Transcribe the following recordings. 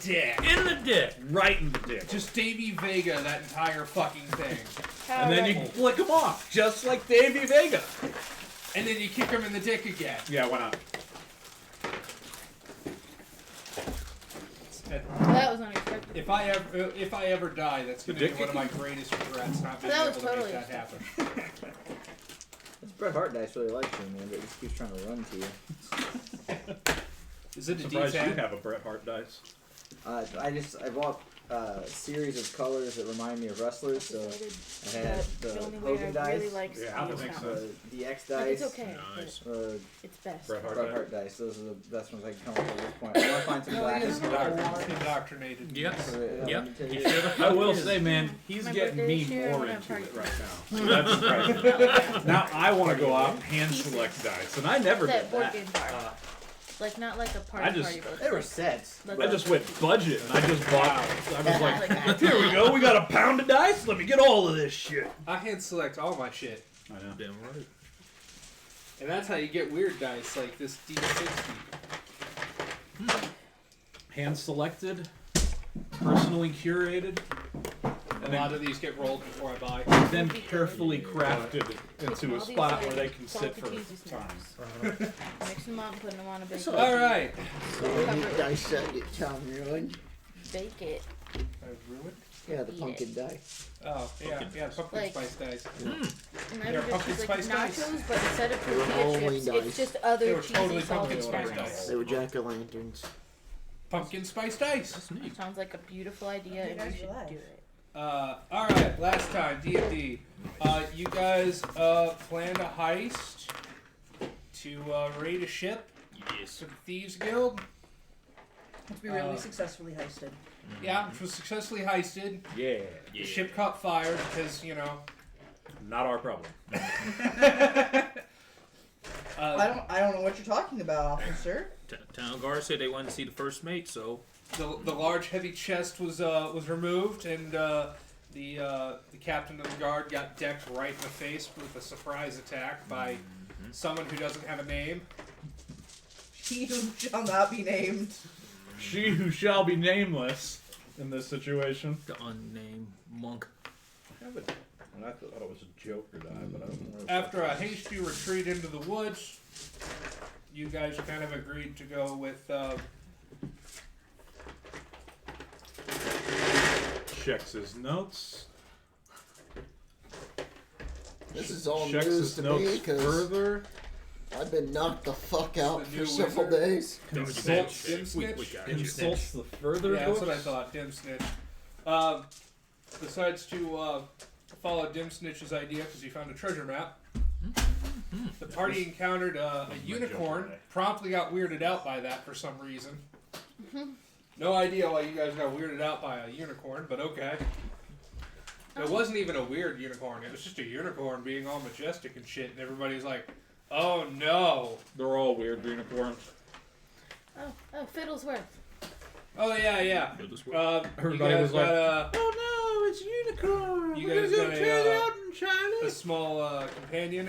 dick. In the dick. Right in the dick. Just Davey Vega, that entire fucking thing. And then you flick them off, just like Davey Vega. And then you kick him in the dick again. Yeah, why not? That was unexpected. If I ever die, that's going to be one of my greatest regrets, not being able to make that happen. This Bret Hart dice really likes you, man, but it just keeps trying to run to you. Is it a surprised D10? you have a Bret Hart dice. I bought a series of colors that remind me of wrestlers, so I had the Hogan dice, yeah, that makes sense. the X dice, It's okay. Nice. It's best. Bret Hart dice. Those are the best ones I can come up with at this point. I want to find some black and Indoctrinated. Yep. Yep. I will say, man, he's My getting birthday me this year, more I'm gonna into party it right now. So that's surprising. Now I want to go out and hand select dice, and I never That did board that. game bar. Like, not like a party I just- party, but They were like, sets. like I just went budget, and I just bought. I was like, like here we go. We got a pound of dice. Let me get all of this shit. I hand select all my shit. I know. Damn right. And that's how you get weird dice, like this D60. Hand selected, personally curated, A lot of these get rolled before I buy. then carefully crafted into a All these, spot like, where they can sit for salty cheesy time. snacks. Mixing them up and putting them on a bake. Alright. So when you dissect it, Tom ruined. Bake it. I've ruined? Yeah, the Eat pumpkin it. die. Oh, yeah, pumpkin Like- spice dice. And They're I would pumpkin just like spice dice. nachos, but instead of They were tortilla Halloween chips, dice. it's just They other were cheesy totally salty pumpkin spice snacks. dice. They were jack-o'-lanterns. Pumpkin spice dice. That's neat. Sounds like a beautiful idea, and we should do it. Alright, last time, D&D. You guys planned a heist to raid a Yes. ship for the Thieves Guild. Which we really successfully heisted. Yeah, which was successfully heisted. Yeah. The ship caught fire because, you know... Not our problem. I don't know what you're talking about, officer. Town guard said they wanted to see the first mate, so The large heavy chest was removed, and the captain of the guard got decked right in the face with a surprise attack by someone who doesn't have a name. He who shall not be named. She who shall be nameless in this situation. the unnamed monk. I thought it was a joke or die, but I don't know. After a hasty retreat into the woods, you guys kind of agreed to go with Checks his notes. This is all Checks news his to me notes because further. I've been knocked the fuck out the for new several wizard. days. Consults We Dimsnitch. got you. Consults the further Yeah, that's books. what I thought, Dim Snitch. Decides to follow Dim Snitch's idea because he found a treasure map. The party encountered a unicorn, promptly got weirded out by that for some reason. No idea why you guys got weirded out by a unicorn, but okay. It wasn't even a weird unicorn, it was just a unicorn being all majestic and shit, and everybody's like, oh no. They're all weird unicorns. Oh, Fiddlesworth. Oh yeah. Everybody was like, got "Oh no, it's a unicorn! You We're guys gonna got go try it out in China." a small companion,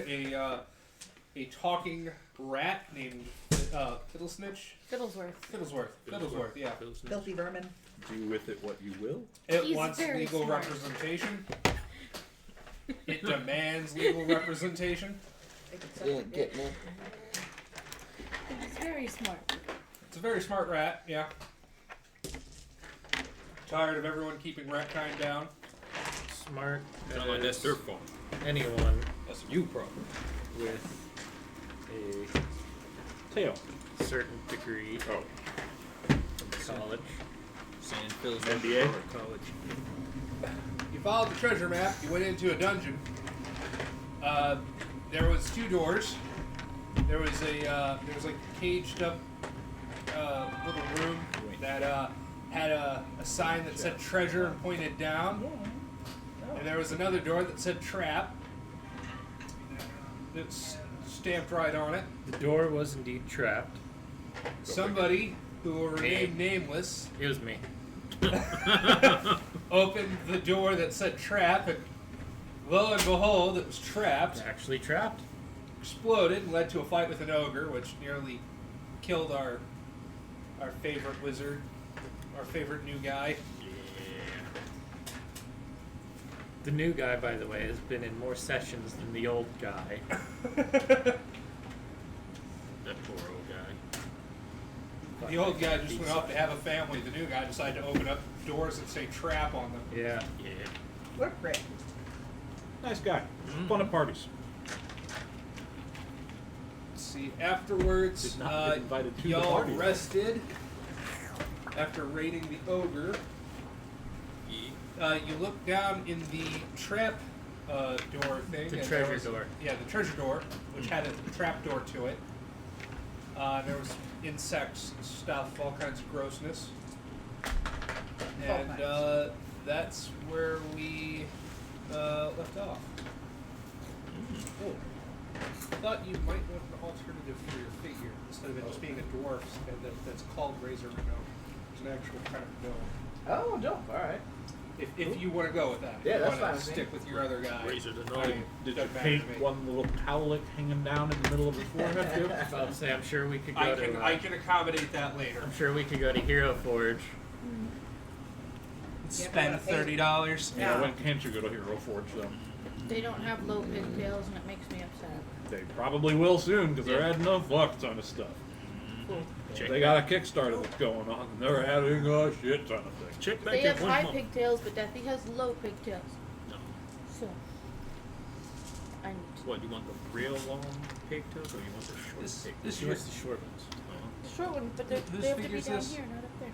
a talking rat named Fiddlesnitch. Fiddlesworth, yeah. Filthy vermin. Do with it what you will. It He's wants very legal smart. representation. It demands legal representation. Yeah, getting it. He's very smart. It's a very smart rat, yeah. Tired of everyone keeping rat kind down. Smart. Sound like that's their fault. Anyone That's you problem. with Tail. a certain degree Oh. from college. San Phil's NBA? college. You followed the treasure map. You went into a dungeon. There was two doors. There was like a caged up little room that had a sign that said treasure and pointed down. And there was another door that said trap. That's stamped right on it. The door was indeed trapped. Somebody who will remain nameless It was me. opened the door that said trap, and lo and behold, it was trapped. Actually trapped. Exploded and led to a fight with an ogre, which nearly killed our favorite wizard. our favorite new guy. The new guy, by the way, has been in more sessions than the old guy. That poor old guy. The old guy just went off to have a family. The new guy decided to open up doors that say trap on them. Yeah. Yeah. What a prick. Nice guy. Fun at parties. Let's see, afterwards, Did not get invited to the y'all party, though. rested after raiding the ogre. You look down in the trap door thing. The and treasure there was- door. Yeah, the treasure door, which had a trap door to it. There was insects, stuff, all kinds of grossness. And kinds. that's where we left off. Oh. Thought you might want an alternative for your figure instead of it just being a dwarf that's called Razor Gnome. It's an actual kind of gnome. Oh, dope. All right. If you want to go with that. Yeah, If you that's wanna fine with me. stick with your other guy. Razor the I gnome. mean, Did you doesn't matter paint to me. one little cowlick hanging down in the middle of his forehead too? I'll say I'm sure we could go I to. can I can accommodate that later. I'm sure we could go to Hero Forge. Spend $30. Yeah, when can't you go to Hero Forge though? They don't have low pigtails, and it makes me upset. They probably will soon because they're Yeah. adding a fuck ton of stuff. Cool. Check They got a Kickstarter that's going on and they're adding a shit ton of things. Check back They in have 1 high month. pigtails, but Deathy has low pigtails. No. So, I need to. What, you want the real long pigtails or you want the short This pigtails? She wants the short ones. The short one, but Whose they have to be figure's down this? here, not up there.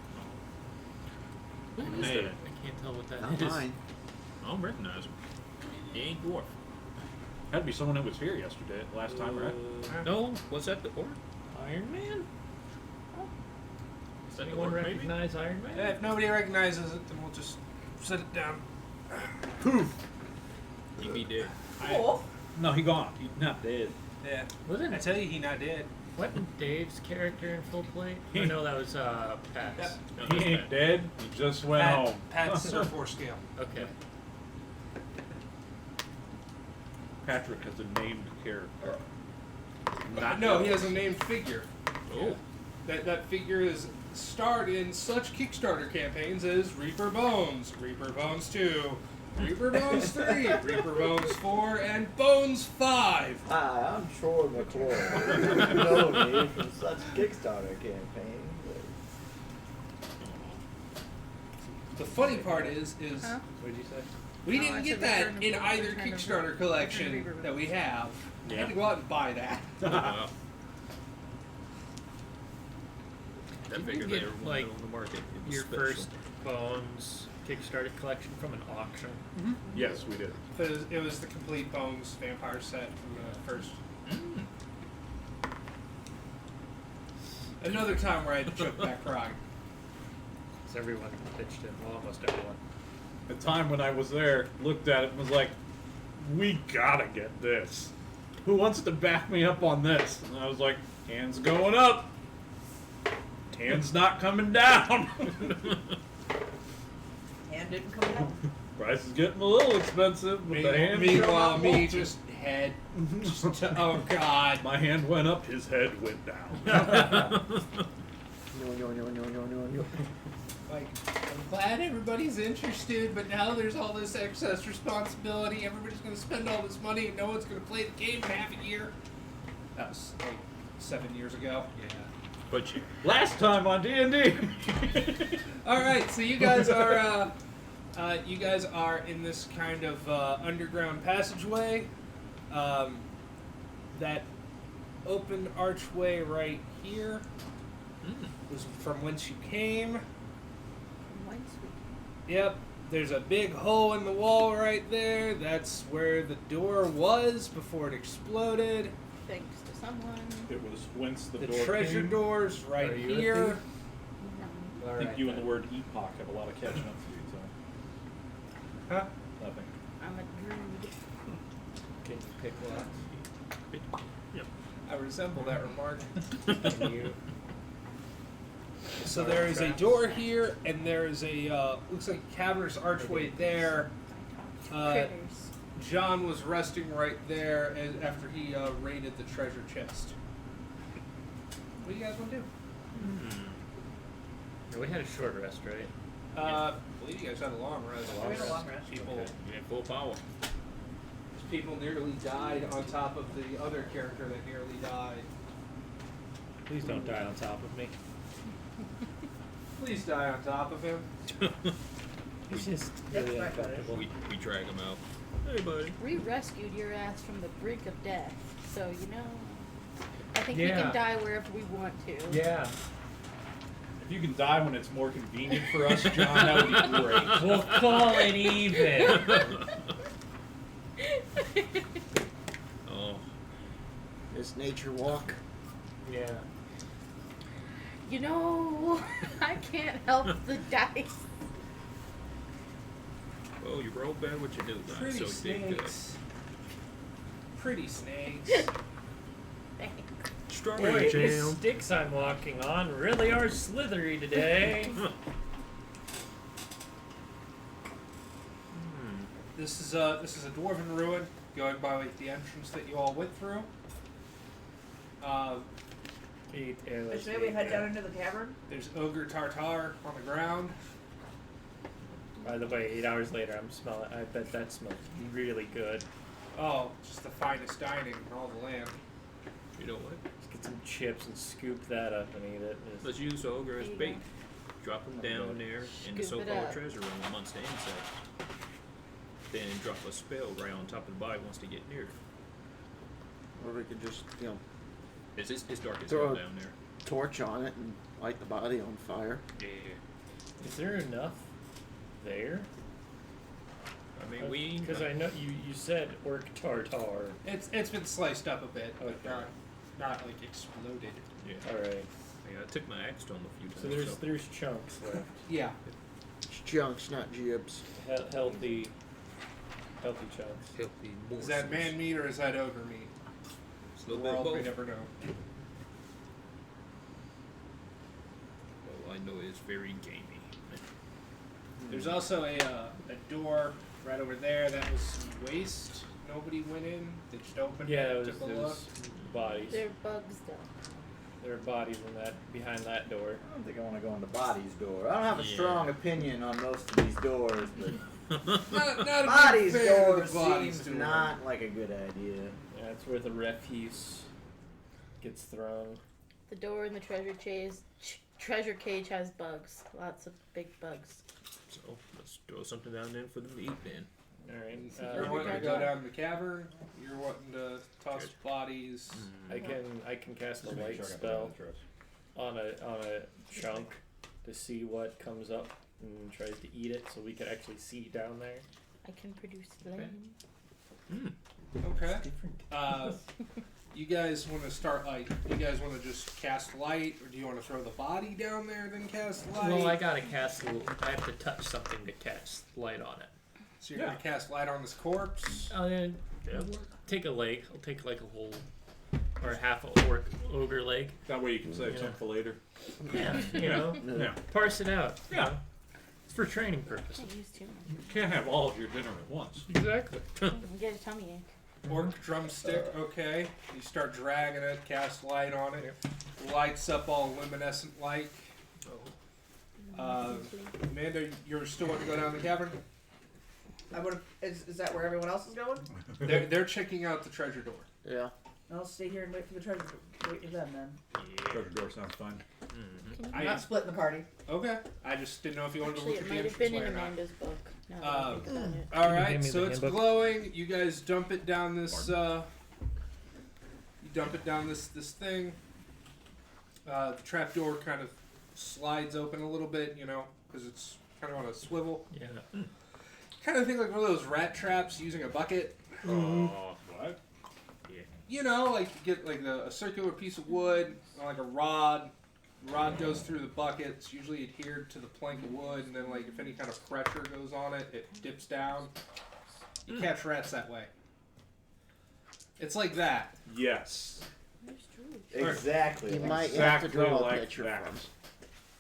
What is Hey. that? I can't tell what that Not is. mine. I don't recognize him. He ain't dwarf. Had to be someone that was here yesterday, last time, right? No, was that the orc? Iron Man? Is that the Anyone orc, maybe? recognize Iron Man? If nobody recognizes it, then we'll just set it down. He be dead. Cool. No, he gone. He's not dead. Yeah. I Wasn't tell you, he not dead. wasn't Dave's character in full plate? Oh, no, that was Pat's. Yep. No, He that's ain't bad. dead. He just went home. Pat's Sir 4 scale. Okay. Patrick has a named character. Not No, he yours. has a named figure. Oh. That figure is starred in such Kickstarter campaigns as Reaper Bones, Reaper Bones 2, Reaper Bones 3, Reaper Bones 4, and Bones 5. Hi, I'm Troy McClure. You know me from such Kickstarter campaign. The funny part is Huh? What did you say? we Oh, didn't I get said that Return of in the- either Return of the- Kickstarter Return collection of Reaper that we have. I Yeah. had to go out and buy that. Oh, wow. That Did figure you they get, ever like, wanted on the market. It was Your special. first Bones Kickstarter collection from an auction. Yes, we did. It was the complete Bones vampire set from the first. Mm. Another time where I had to choke back crying. So everyone pitched in. Well, almost everyone. The time when I was there, looked at it and was like, we gotta get this. Who wants to back me up on this? And I was like, hands going up. Hands not coming down. Hand didn't come down. Price is getting a little expensive, but the hand sure Meanwhile, not me wanting. just head. Oh God. My hand went up, his head went down. No. Like, I'm glad everybody's interested, but now there's all this excess responsibility. Everybody's going to spend all this money, and no one's going to play the game in half a year. That was like 7 years ago. Yeah. But you. Last time on D&D. All right, so you guys are in this kind of underground passageway. That open archway right here was from whence you came. Yep, there's a big hole in the wall right there. That's where the door was before it exploded. Thanks to someone. It was whence the The door treasure came. door's right Are you a here. thief? No. I think you and the word epoch have a lot of catching up to do, so. Huh? Nothing. I'm a druid. Can you pick locks? Yep. I resemble that remark. Can you? So there is a door here, and there is a looks like a cavernous archway there. Critters. John was resting right there after he raided the treasure chest. What do you guys want to do? We had a short rest, right? I believe you guys had a long rest. We had a long rest. People, Okay. We had full power. people nearly died on top of the other character that nearly died. Please don't die on top of me. Please die on top of him. It's just That's really right, buddy. uncomfortable. We drag him out. Hey, buddy. We rescued your ass from the brink of death, so you know. I think we Yeah. can die wherever we want to. Yeah. If you can die when it's more convenient for us, John, that would be great. We'll call it even. Oh, This nature walk. Yeah. You know, I can't help the dice. well, you rolled bad what you do, guys. Pretty So you did good. snakes. Pretty snakes. Thanks. Strawberry Boy, these jam. sticks I'm walking on really are slithery today. This is a dwarven ruin going by like the entrance that you all went through. Should we head down into the cavern? There's ogre tartar on the ground. By the way, 8 hours later, I'm smelling. I bet that smells really good. Oh, just the finest dining in all the land. You know what? Let's get some chips and scoop that up and eat it. Let's use the ogre as There you bait. go. Drop him down there in the Scoop it so-called up. treasure room amongst the insects. Then drop a spell right on top of the body once they get near. Or we could just, It's dark as Throw hell a- down there. torch on it and light the body on fire. Yeah. Is there enough there? I mean, we. Because I know you said orc tartar. It's been sliced up a bit, but Okay. not like exploded. Yeah. All right. Yeah, I took my axe to him a few times. So there's chunks left. Yeah. It's chunks, not jibs. Healthy chunks. healthy morsels. Is that man meat or is that ogre meat? It's a The little bit of world may both. never know. All I know is very gamey. There's also a door right over there that was some waste. Nobody went in. They just opened Yeah, it, it took a was look. bodies. They're bugs, though. There are bodies in that behind that door. I don't think I want to go in the body's door. I don't have a Yeah. strong opinion on most of these doors, but Not a body's big fan of door the body's seems door. not like a good idea. Yeah, it's where the refuse gets thrown. The door in the treasure cage has bugs. Lots of big bugs. So let's throw something down there for them to eat then. All right. You're wanting to go down the cavern. You're wanting to toss Good. bodies. I can cast a light spell on a chunk to see what comes up and tries to eat it, so we could actually see down there. I can produce flame. Okay. You guys want to start you guys want to just cast light, or do you want to throw the body down there then cast light? Well, I gotta cast. I have to touch something to cast light on it. So you're gonna cast light on this corpse. Take a leg. I'll take like a whole or half a ogre leg. That way you can save Yeah. some for later. Yeah, you know, Yeah. parse it out. you Yeah. know. It's for training purposes. Can't use too much. You can't have all of your dinner at once. Exactly. You get a tummy ache. Orc drumstick. Okay. You start dragging it. Cast light on it. Lights up all luminescent like. Amanda, you're still wanting to go down the cavern? I would. Is that where everyone else is going? They're checking out the treasure door. Yeah. I'll stay here and wait for the treasure. Wait for them then. Treasure door sounds fun. I'm not splitting the party. Okay. I just didn't know if you wanted to Actually, look it at the might have entrance been way in or not. Amanda's book. Now that I think about it. All Can you right, hand me so the it's handbook? glowing. You guys dump it down this. You dump it down this thing. The trapdoor kind of slides open a little bit, because it's kind of on a swivel. Yeah. Kind of think like one of those rat traps using a bucket. Oh, what? Like you get like a circular piece of wood, like a rod. The rod goes through the bucket. It's usually adhered to the plank of wood, and then like if any kind of pressure goes on it, it dips down. You catch rats that way. It's like that. Yes. Where's Drew? Exactly. You might have to Exactly draw a like picture that. from.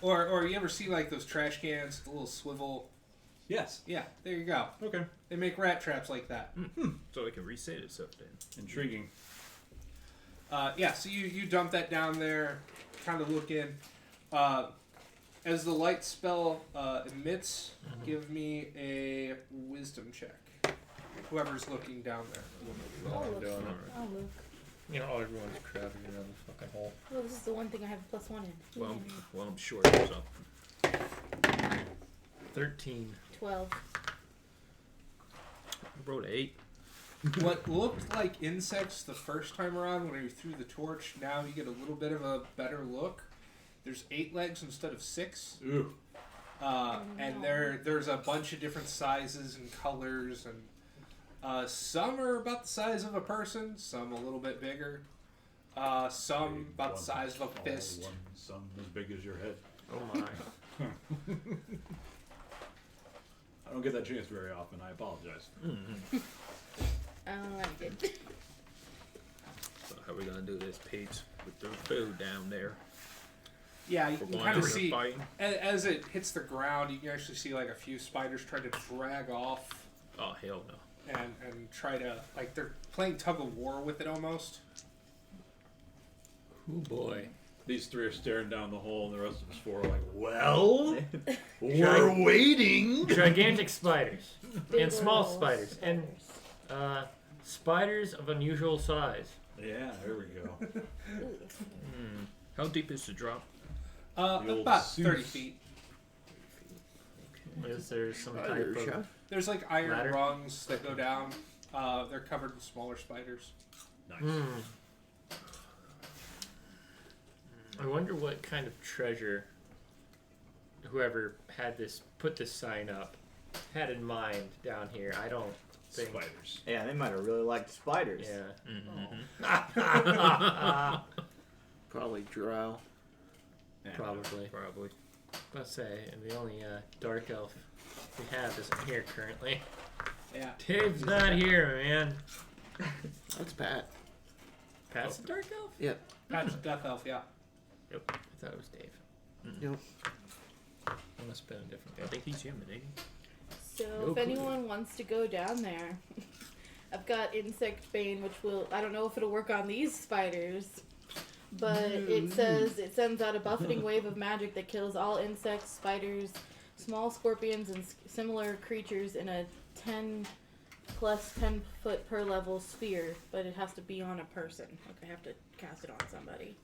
Or you ever see like those trash cans, the little swivel? Yes. Yeah, there you go. Okay. They make rat traps like that. So it can reset itself then. Intriguing. So you dump that down there, kind of look in. As the light spell emits, give me a wisdom check. Whoever's looking down there. I'll I'm look. doing it. I'll look. You know, everyone's crowded around the fucking hole. Well, this is the one thing I have a +1 in. Well, I'm short, so. 13. 12. I wrote 8. What looked like insects the first time around when you threw the torch, now you get a little bit of a better look. There's 8 legs instead of 6. Ooh. And there's a bunch of different sizes and colors, and some are about the size of a person, some a little bit bigger, some about the size of a fist. One, some as big as your head. Oh my. I don't get that chance very often. I apologize. I don't like it. So how we gonna do this, Pete's? With the food down there. Yeah, you For can one kind of for see fighting. as it hits the ground. You can actually see like a few spiders try to drag off Oh hell no. and try to like they're playing tug of war with it almost. Oh boy. These 3 are staring down the hole, and the rest of us 4 are like, well, we're waiting. Gigantic spiders. Big And small little spiders. And spiders of unusual size. Yeah, there we go. Ooh. How deep is the drop? The old About Zeus. 30 feet. Is there some Spider type of... shot. There's like iron Ladder? rungs that go down. They're covered with smaller spiders. Nice. I wonder what kind of treasure whoever had this put this sign up had in mind down here. I don't think. Spiders. Yeah, they might have really liked spiders. Yeah. Probably drow. Yeah, Probably. Probably. Let's say, and the only dark elf we have isn't here currently. Yeah. Dave's not here, man. That's Pat. Pat's the dark elf? Yep. Patch Death Elf, yeah. Yep. I thought it was Dave. Yep. It must have been a different I guy. think he's human, ain't he? So No if clue. anyone wants to go down there, I've got Insect Bane, which will, I don't know if it'll work on these spiders, but it says it sends out a buffeting wave of magic that kills all insects, spiders, small scorpions, and similar creatures in a 10 plus 10 foot per level sphere, but it has to be on a person. Like I have to cast it on somebody.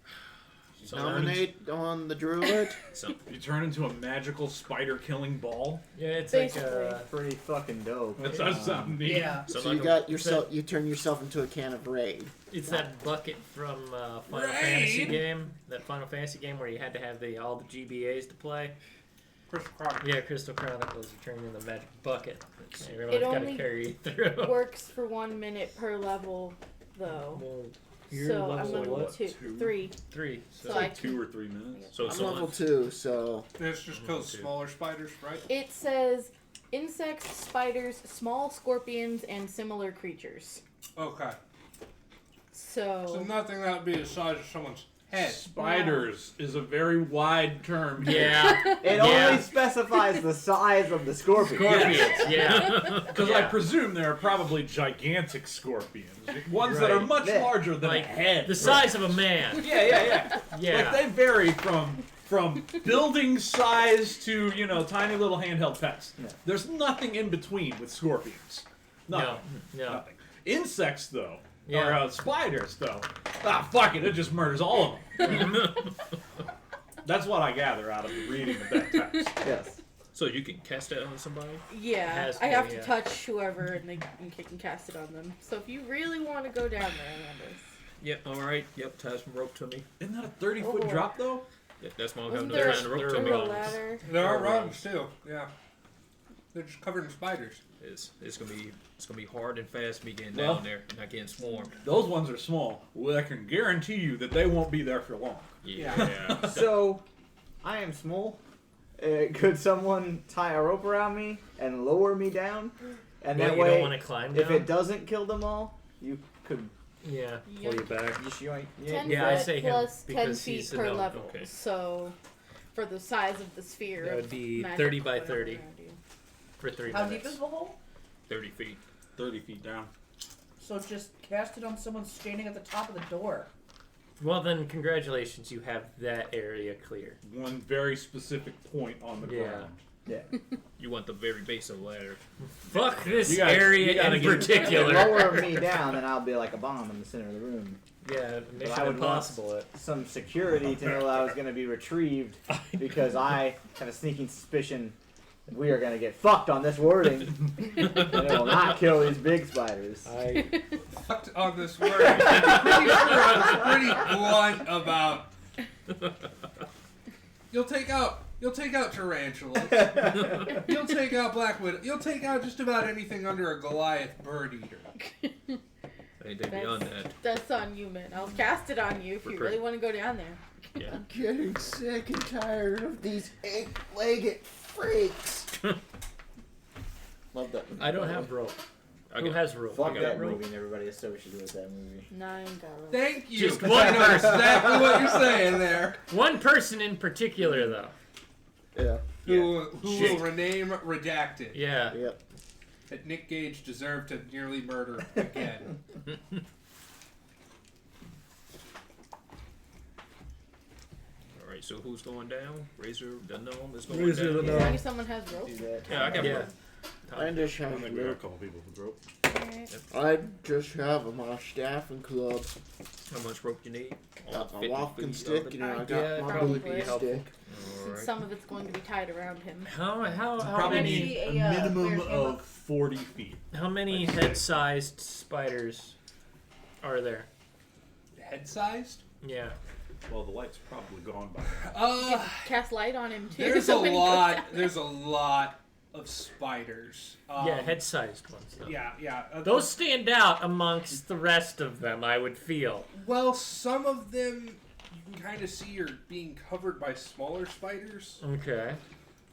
So Nominate on the druid. So, You turn into a magical spider-killing ball. Yeah, it's Basically. like Pretty fucking dope. That does sound neat. Yeah. So like you got yourself. You turn yourself into a can of raid. it's that bucket from Final Fantasy game. That Final Fantasy game where you had to have all the GBAs to play. Crystal Chronicle. Yeah, Crystal Chronicles. You turn in the magic bucket. Everyone's It got to only carry you through. Works for 1 minute per level, though. Well, you're So I'm level level what? 2, Two? 3. 3. It's So like I 2 or 3 minutes. so I'm someone, level 2, so This just kills smaller spiders, right? It says insects, spiders, small scorpions, and similar creatures. Okay. So So nothing that would be the size of someone's head. Spiders is a very wide term. Yeah. It Yeah. only specifies the size of the scorpion. Scorpions. Yeah. Because I Yeah. presume there are probably gigantic scorpions. Ones that are Right. much Yeah. larger than Like a head. the size of a man. Yeah. Yeah. Like they vary from building size to, tiny little handheld pets. Yeah. There's nothing in between with scorpions. Nothing. No. Nothing. Insects, though, Yeah. or spiders, though. Fuck it. It just murders all of them. That's what I gather out of the reading of that text. Yes. so you can cast that on somebody? yeah, Has I to, have to yeah. touch whoever and they can cast it on them. So if you really want to go down there, Landis. Yep, alright. Yep, tie some rope to me. Isn't that a 30-foot Oh. drop, though? Yep, that's why I'm Wasn't having there to tie the rope there to a me. Through a rungs. ladder. There are Or rungs too. Yeah. They're just covered in spiders. It's gonna be hard and fast me getting Well- down there and not getting swarmed. Those ones are small. Well, I can guarantee you that they won't be there for long. Yeah. So, I am small. Could someone tie a rope around me and lower me down? And Well, that you way, don't want to climb down. if it doesn't kill them all, you could Yeah. Yep. Pull you back. just yoink. 10 Yeah, I foot say him plus 10 because feet he's a per gnome. level. Okay. So for the size of the sphere, That of would be magic 30 by going 30 around you. for 3 How minutes. deep is the hole? 30 feet. 30 feet down. So just cast it on someone standing at the top of the door. Well, then, congratulations. You have that area clear. One very specific point on the Yeah. ground. Yeah. You want the very base of the ladder. Fuck this You gotta- area you gotta in get- particular. Lower me down, then I'll be like a bomb in the center of the room. Yeah, Mission I would want Impossible. It. some security to know I was going to be retrieved because I have a sneaking suspicion that we are going to get fucked on this wording and it will not kill these big spiders. I Fucked on this word. I'm pretty sure I was pretty blunt about. You'll take out tarantulas. You'll take out black widow. You'll take out just about anything under a Goliath bird eater. Anything beyond that. That's on you, man. I'll cast it on you if you really want to go down there. Yeah. I'm getting sick and tired of these 8-legged freaks. Love that movie. I don't have rope. I Who got- has rope? Fuck got that rope. movie and everybody associated with that movie. 9 dollars. Thank you. Just I know exactly what you're saying there. One person in particular, though. Yeah. Who will rename redacted? Yeah. Yep. That Nick Gage deserved to nearly murder again. Alright, so who's going down? Razor the gnome is going Razor down. the As gnome. long as someone has rope. Do that. Yeah, I got Yeah. rope. I just I have think we got a couple people with rope. Alright. I just have my staff and club, How much rope you need? got my 50 walking feet stick, of it? and I got Yeah, my probably booty helpful. stick. Since Alright. some of it's going to be tied around him. How Probably many need Actually, a a, minimum player's of handbook. 40 feet. how many head-sized spiders are there? Head sized? Yeah. Well, the light's probably gone by now. You can cast light on him too. There's so a when he goes lot. down There's a lot of spiders. Yeah, head-sized ones. Though. Yeah, yeah. Those stand out amongst the rest of them, I would feel. Well, some of them you can kind of see are being covered by smaller spiders. Okay.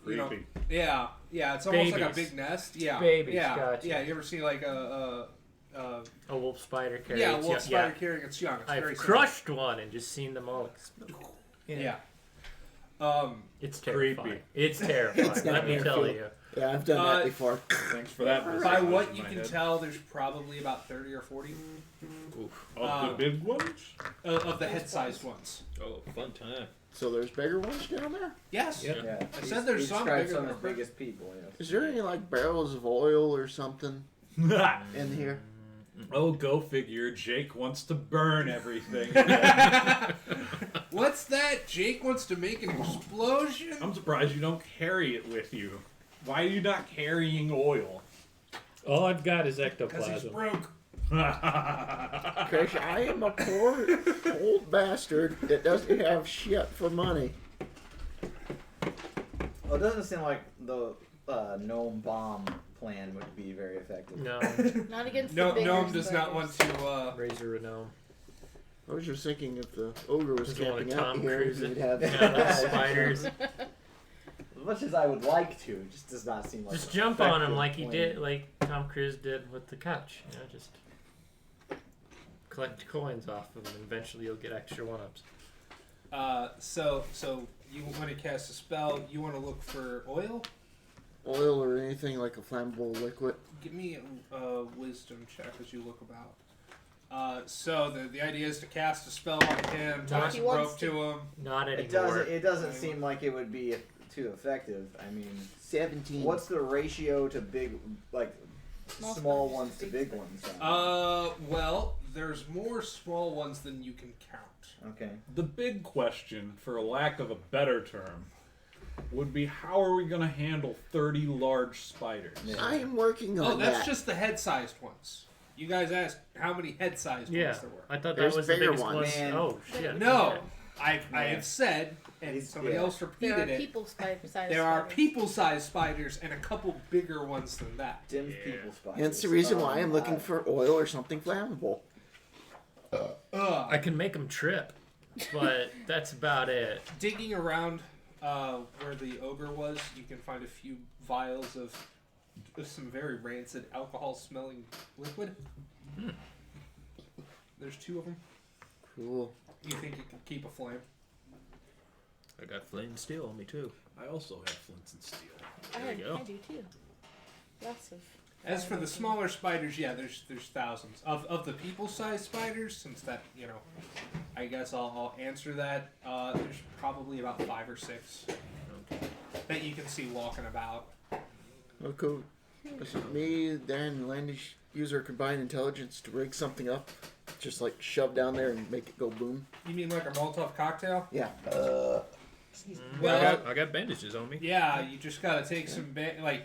You know, Creepy. yeah, yeah. It's almost like a Babies. big nest. Yeah, Babies, Yeah, gotcha. yeah. You ever see like A wolf spider carries. yeah, a wolf spider Yeah. carrying its young? It's very I've crushed one and just seen them all explode. similar. Yeah. It's Creepy. terrifying. It's terrifying. It's Let me tell terrifying. you. Yeah, I've done that before. Thanks for that. By visualization what in you my can head. tell, there's probably about 30 or 40 Of the big ones? of the head-sized ones. Oh, fun time. So there's bigger ones down there? Yes. Yeah. Yeah. I said there's he some described bigger some than as big as people. Yeah. Is there any like barrels of oil or something in here? Oh, go figure. Jake wants to burn everything. What's that? Jake wants to make an explosion? I'm surprised you don't carry it with you. Why are you not carrying oil? All I've got is Because he's ectoplasm. broke. Because I am a poor old bastard that doesn't have shit for money. Well, it doesn't seem like the gnome bomb plan would be very effective. No. Not against No, the bigger Gnome does not spiders. want to. Razor a gnome. I was just thinking if the ogre was Just one of camping out Tom here, Cruise he'd it. have Yeah, those spiders. As much as I would like to, it just does not seem like. Just an jump on him effective like he plan. did, like Tom Cruise did with the couch. You know, just collect coins off of him, and eventually you'll get extra one-ups. So you want to cast a spell? You want to look for oil? oil or anything like a flammable liquid. Give me a wisdom check as you look about. So the idea is to cast a spell on him, tie Not- some He wants rope to him. Not It anymore. doesn't. It doesn't seem like it would be too effective. I mean, 17. what's the ratio to big, like Small small spiders ones to to big big ones? Well, there's more small ones than you can count. Okay. The big question, for lack of a better term, would be how are we going to handle 30 large spiders? Yeah. I am working on Oh, that's that. just the head-sized ones. You guys asked how many head-sized Yeah, ones there were. I thought There's that was the bigger biggest one. ones. Man. Oh shit. No, Okay. I have said, and He's- somebody yeah. else There repeated are it. people sized There are spiders. people-sized spiders and a couple bigger ones than that. Dim's Yeah. people spiders. Hence the reason why I'm looking for oil or something flammable. I can make him trip, but that's about it. Digging around where the ogre was, you can find a few vials of some very rancid alcohol-smelling liquid. There's 2 of them. Cool. You think it could keep a flame? I got flame steel on me too. I also have flints and steel. There you go. I do too. Lots of. As for the smaller spiders, yeah, there's thousands of the people-sized spiders. Since that, I guess I'll answer that. There's probably about 5 or 6 that you can see walking about. Oh, cool. Listen, me, Dan, and Landish use our combined intelligence to rig something up. Just like shove down there and make it go boom. You mean like a Molotov cocktail? Yeah. Well, I got bandages on me. yeah, you just gotta take some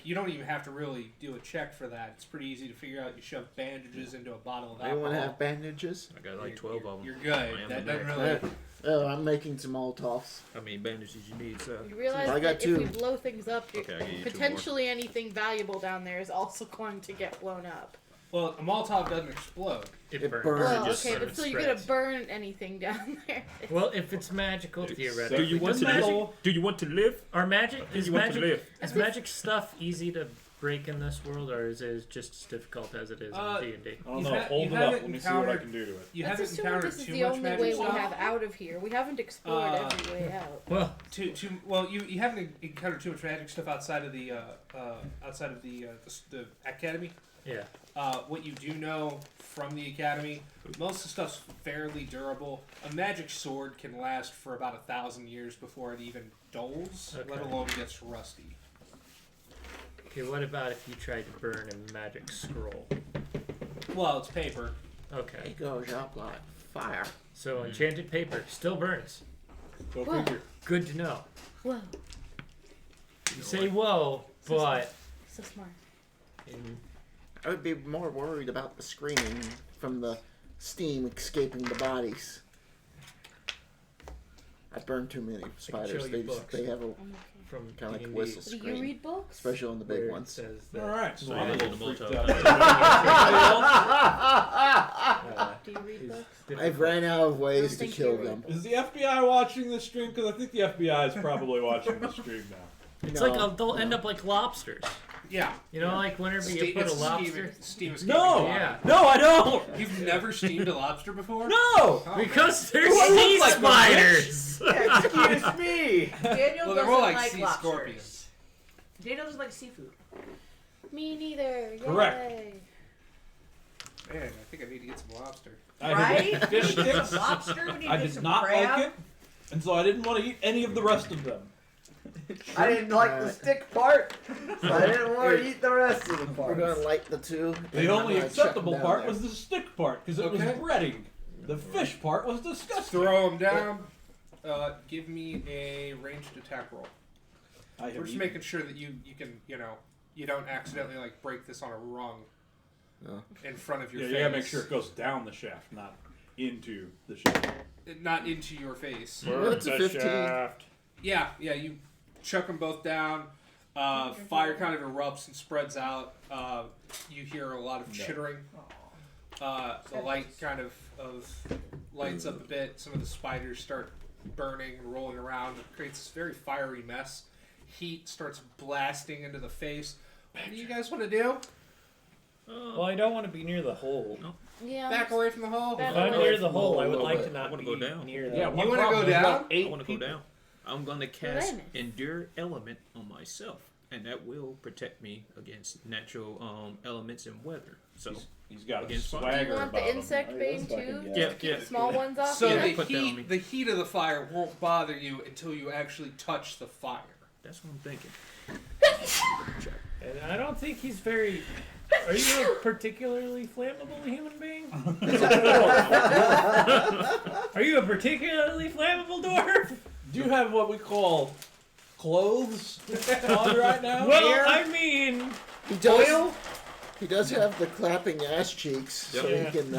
you don't even have to really do a check for that. It's pretty easy to figure out. You shove bandages into a bottle of alcohol. Anyone have bandages? I got like 12 of them. You're good. I am That the doesn't max. really. Oh, I'm making some Molotovs. How many bandages you need, sir? You realize I got that if we 2. blow things up, Okay, I'll give you 2 more. potentially anything valuable down there is also going to get blown up. Well, a Molotov doesn't explode. It burns. burns. Well, Just okay, sort but of still, you're gonna spreads. burn anything down there. Well, if it's magical, theoretically. Do you want Does to magic, live? Do you want to live? are magic Do is you want to magic live? is magic stuff easy to break in this world, or is it just as difficult as it is in D&D? I don't You've know. ha- Hold you it up. haven't Let me see what I encountered- can do to it. You Let's haven't assume encountered this is too the much only magic way we stuff. have out of here. We haven't explored every way out. Well, You haven't encountered too much magic stuff outside of the academy. yeah. What you do know from the academy, most of the stuff's fairly durable. A magic sword can last for about 1,000 years before it even dulls, let Okay. alone gets rusty. Okay, what about if you tried to burn a magic scroll? Well, it's paper. Okay. It goes up like fire. So enchanted paper still burns. Go Whoa. figure. Good to know. Whoa, You say whoa, but so smart. in, I would be more worried about the screaming from the steam escaping the bodies. I burned too many spiders. show you They books. they have a I'm okay. from kind of like D&D, whistle Do you scream, read books? especially on the big where it ones. says that, All right. So So I'm you a hold little the freaked Molotov. out. Do you read books? I've ran out of ways to think kill you're them. Is the FBI watching this stream? Because I think the FBI is probably watching this stream now. It's No, like they'll end up like lobsters. Yeah. You know, like whenever you put a lobster. Steam escaping No, body. Yeah. no, I don't. You've never steamed a lobster before? No. Oh, Because they're Do I look sea like one, spiders! Excuse me. Daniel Well, they're doesn't more like like sea lobsters. scorpions. Daniel doesn't like seafood. Me neither. Yay. Correct. Man, I think I need to get some lobster. I had Right? fish We need to get sticks. some lobster. We need I to get did some not crab. like it, and so I didn't want to eat any of the rest of them. I didn't like the stick part, so I didn't want to eat the rest of the We're parts. gonna light the two. The and only I'm gonna chuck 'em acceptable down part there. was the stick part because it was Okay. breading. The fish part was disgusting. Throw them down. Give me a ranged attack roll. I have We're just eaten. making sure that you can, you don't accidentally like break this on a rung No. in front of your Yeah, face. you gotta make sure it goes down the shaft, not into the shaft. Not into your face. Well, it's a 15. Yeah, you chuck them both down. Fire kind of erupts and spreads out. You hear a lot of chittering. The light kind of lights up a bit. Some of the spiders start burning and rolling around. It creates this very fiery mess. Heat starts blasting into the face. What do you guys want to do? Well, I don't want to be near the hole. Yeah. Back away from the hole? Back If I'm away. near the hole, I would Low like bit. to not I wanna be go down. near Yeah, that. one wanna problem, go there's down? about 8 I want to go people. down. I'm going to cast Relentless. Endure Element on myself, and that will protect me against natural elements and weather. So He's got a Against fire. Do you swagger want about the him. insect bane too? Yeah, Just to keep yeah. the small ones off? So Yeah. the Put that on me. heat of the fire won't bother you until you actually touch the fire. that's what I'm thinking. And I don't think he's very. Are you a particularly flammable human being? Are you a particularly flammable dwarf? Do you have what we call clothes on right now? Well, I mean, He does. He does have the clapping ass cheeks, so Yep. he can,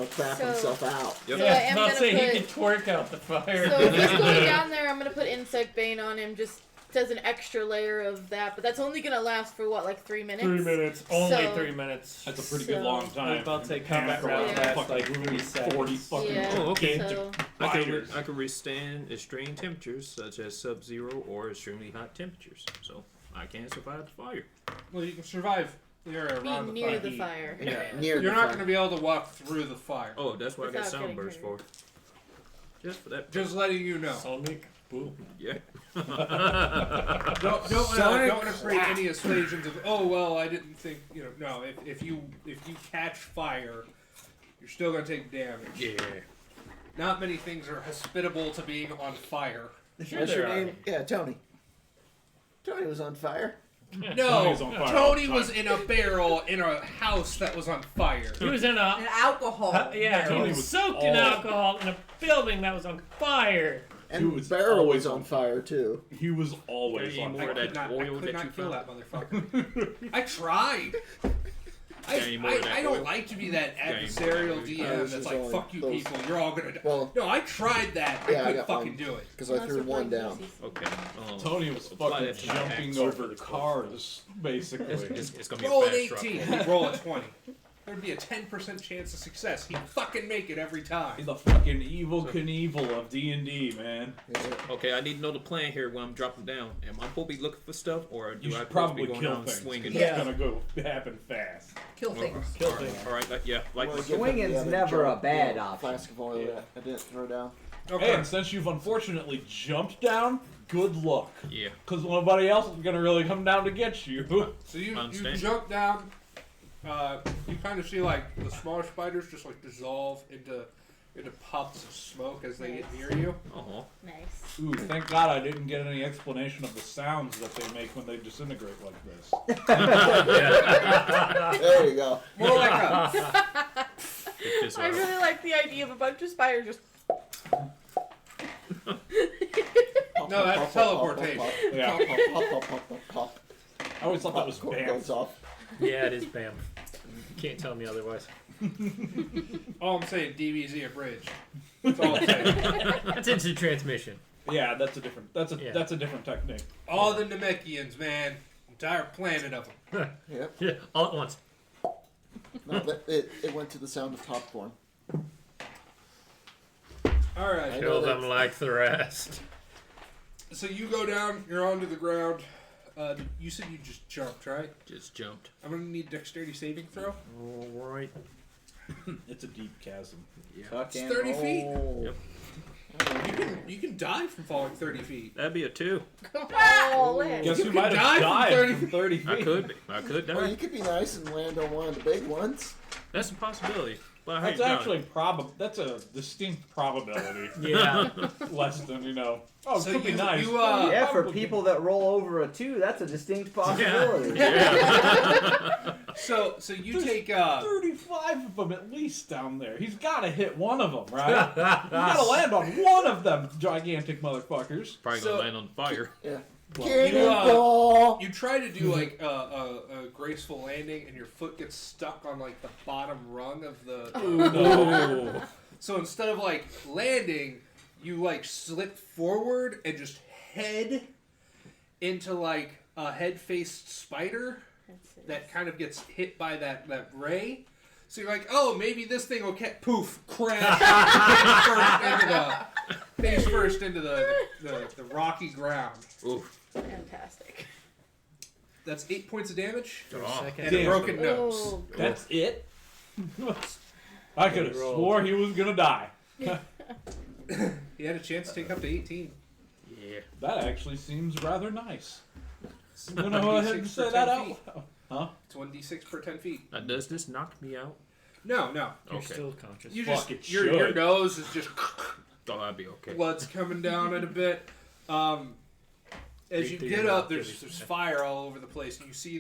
clap So- himself out. Yep. So I am I'll gonna say put. he can twerk out the fire. So if he's going down there, I'm gonna put insect bane on him. Just as an extra layer of that, but that's only gonna last for what, like 3 minutes? 3 minutes. Only So- 3 minutes. That's a pretty So- good long I was time. about to say combat For round Yeah. lasts fucking like 3 seconds. 40 fucking Yeah. Oh, okay. So, spiders. I can withstand extreme temperatures such as sub-zero or extremely hot temperatures, so I can survive the fire. Well, you can survive the area be around the near fire. the fire. Near You're the not fire. going to be able to walk through the fire. Oh, that's what I got Without getting sunburst for. hurt. Just for that. Just letting you know. Sonic boom. Yeah. Don't want to create any assuasions of, oh well, I didn't think, no. If you catch fire, you're still going to take damage. Yeah. Not many things are hospitable to being on fire. Sure What's there your are. name? Yeah, Tony. Tony was on fire. No, Tony's on fire all Tony the was time. in a barrel in a house that was on fire. He was in An a. alcohol. Yeah, he Tony was was soaked in all- alcohol in a building that was on fire. And He the was barrel always was on fire too. He was always Any on more I of fire. could that not, I oil could that not you kill found? that motherfucker. I tried. any more of that I don't oil? like to be that any more of that adversarial oil? DM this that's is like, only fuck you those- people, you're all gonna die. Well, No, I tried that. Yeah, I I couldn't got fucking one. do it. because I threw one down. Okay. Tony was Apply fucking that to my jumping axe over for this cars, basically. It's gonna be Roll a an fast drop. 18, he'd roll a 20. There'd be a 10% chance of success. He'd fucking make it every time. He's the fucking evil Knievel of D&D, man. Okay, I need to know the plan here when I'm dropping down. Am I supposed to be looking for stuff, or do You I should supposed to probably be going kill down things. swinging? That's gonna go happen fast. Kill things. Kill All right, things. all right, yeah, like Well, this. give him Swinging's the other never jug, a bad the option. Flask of oil Yeah. that I didn't throw down. Okay. And since you've unfortunately jumped down, good luck. Yeah. Because nobody else is gonna really come down to get you. So you Understand. jump down. You kind of see like the smaller spiders just like dissolve into puffs of smoke as they get near you. Uh-huh. Nice. Ooh, thank God I didn't get any explanation of the sounds that they make when they disintegrate like this. There you go. More like a Pick this I up. really like the idea of a bunch of spiders just. No, that's teleportation. Yeah. Pop, pop, pop, pop, pop, pop, pop. I always thought that was Popcorn bad. goes off. Yeah, it is Bam. You can't tell me otherwise. All I'm saying, DBZ abridged. That's all I'm saying. That's instant transmission. Yeah, that's a different. That's a Yeah. that's a different technique. All the Namekians, man. Entire planet of them. Yep. Yeah, all at once. No, it went to the sound of popcorn. All right. I Kill know them that- like the rest. So you go down. You're onto the ground. You said you just jumped, right? Just jumped. I'm gonna need dexterity saving throw. All right. It's a deep chasm. Tuck It's and 30 feet. roll. Yep. You can die from falling 30 feet. That'd be a 2. Oh, Guess You who could might die have from died 30 from 30 feet? I could be. I could Well, die. you could be nice and land on one of the big ones. That's a possibility. But I That's hate dying. actually That's a distinct probability. Yeah. Less than Oh, it So could be you- nice. you, Yeah, for Probably. people that roll over a 2, that's a distinct possibility. So you There's take 35 of them at least down there. He's got to hit one of them, right? He's got to land on one of them gigantic motherfuckers. Probably So- gonna land on fire. Yeah. Well, Cannonball! you try to do like a graceful landing, and your foot gets stuck on like the bottom rung of the. No. So instead of like landing, you like slip forward and just head into like a head-faced spider that kind of gets hit by that ray. So you're like, oh, maybe this thing will poof, crash face first into the rocky ground. Oof. Fantastic. That's 8 points of damage Oh. and a Damn. broken nose. Oh, That's it? I could have swore he was going to die. He had a chance to take up to 18. Yeah. That actually seems rather nice. It's I'm going to go ahead and 1d6 say per that 10 out feet. loud. Huh? It's 1d6 per 10 feet. Now, does this knock me out? No. You're Okay. still conscious. You Fuck, just it your should. nose is just Thought I'd be okay. blood's coming down it a bit. As you Breathe through get your up, mouth, there's fire all over the place, and you see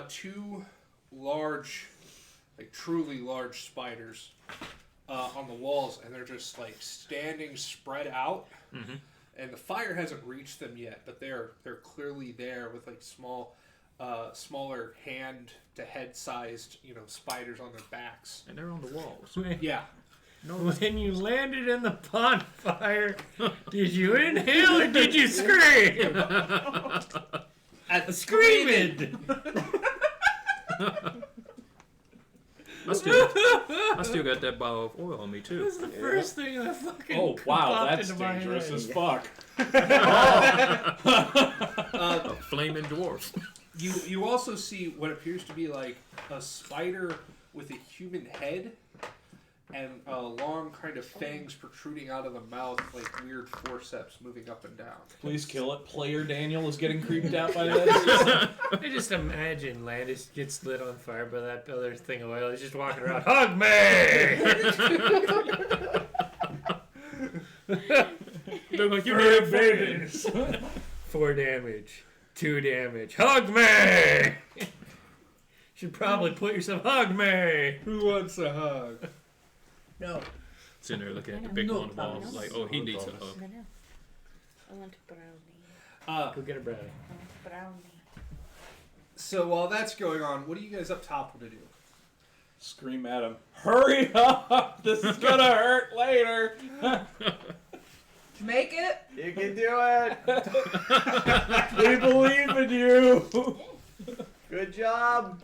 2 large, like truly large spiders on the walls, and they're just like standing spread out. Mm-hmm. And the fire hasn't reached them yet, but they're clearly there with like smaller hand to head sized spiders on their backs. And they're on the walls. Yeah. When you landed in the bonfire, did you inhale or did you scream? At the Screaming! I still got that bottle of oil on me too. That's the first thing that fucking Oh, wow, popped that's into my dangerous head. as fuck. A flaming dwarf. You also see what appears to be like a spider with a human head, and long kind of fangs protruding out of the mouth, like weird forceps moving up and down. Please kill it. Player Daniel is getting creeped out by this. I just imagine Landis gets lit on fire by that other thing of oil. He's just walking around, hug me! Look like you're having babies. 4 damage. 2 damage. Hug me! Should probably put yourself, hug me! Who wants a hug? No. Sitting there looking at the big one on the wall, like, oh, he needs a hug. I want a brownie. Go get a brownie. I want a brownie. So while that's going on, what do you guys up top want to do? Scream at him. Hurry up! This is gonna hurt later. Make it. You can do it. We believe in you. Good job.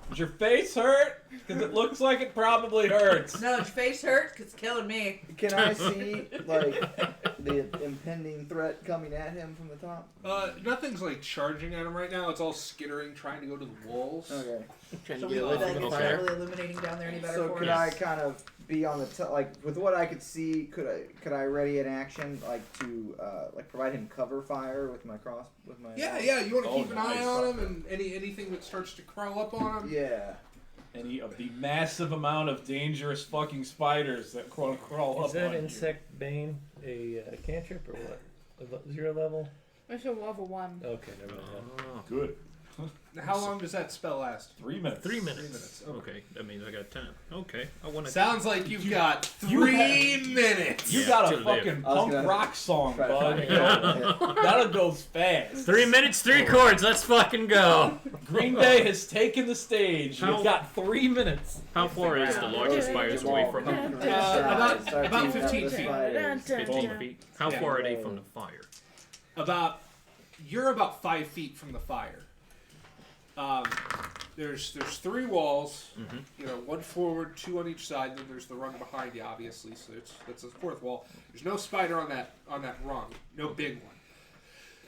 Does your face hurt? Because it looks like it probably hurts. No, your face hurts because it's killing me. Can I see like the impending threat coming at him from the top? Nothing's like charging at him right now. It's all skittering, trying to go to the walls. Okay. Trying So to we get know away that from the it's fire. not really illuminating down there any better So for could us. I kind of be on the like with what I could see? Could I ready an action like to like provide him cover fire with my cross with my Yeah. You want to Oh, keep an eye nice. on him, and anything that starts to crawl up on him. Yeah. Any of the massive amount of dangerous fucking spiders that crawl up Is that on you. Insect Bane a cantrip or what? 0 level? It's a level 1. Okay, never mind. Oh, Good. Now, how long does that spell last? 3 minutes. 3 minutes. 3 minutes. Okay, that means I got time. Okay, I want to. Sounds like you've got you 3 minutes. You Yeah, got to a live. fucking I was punk gonna rock song, Try to bud. find it. That'll go fast. 3 minutes, 3 chords. Let's fucking go. Green Day has taken the stage. How- You've got 3 minutes. How far is the largest spiders away from him? About 15 feet. 15 feet. How Yeah. far are they from the fire? You're about 5 feet from the fire. There's 3 walls. Mhm. You know, 1 forward, 2 on each side. Then there's the rung behind you, obviously. So that's a 4th wall. There's no spider on that rung. No big one.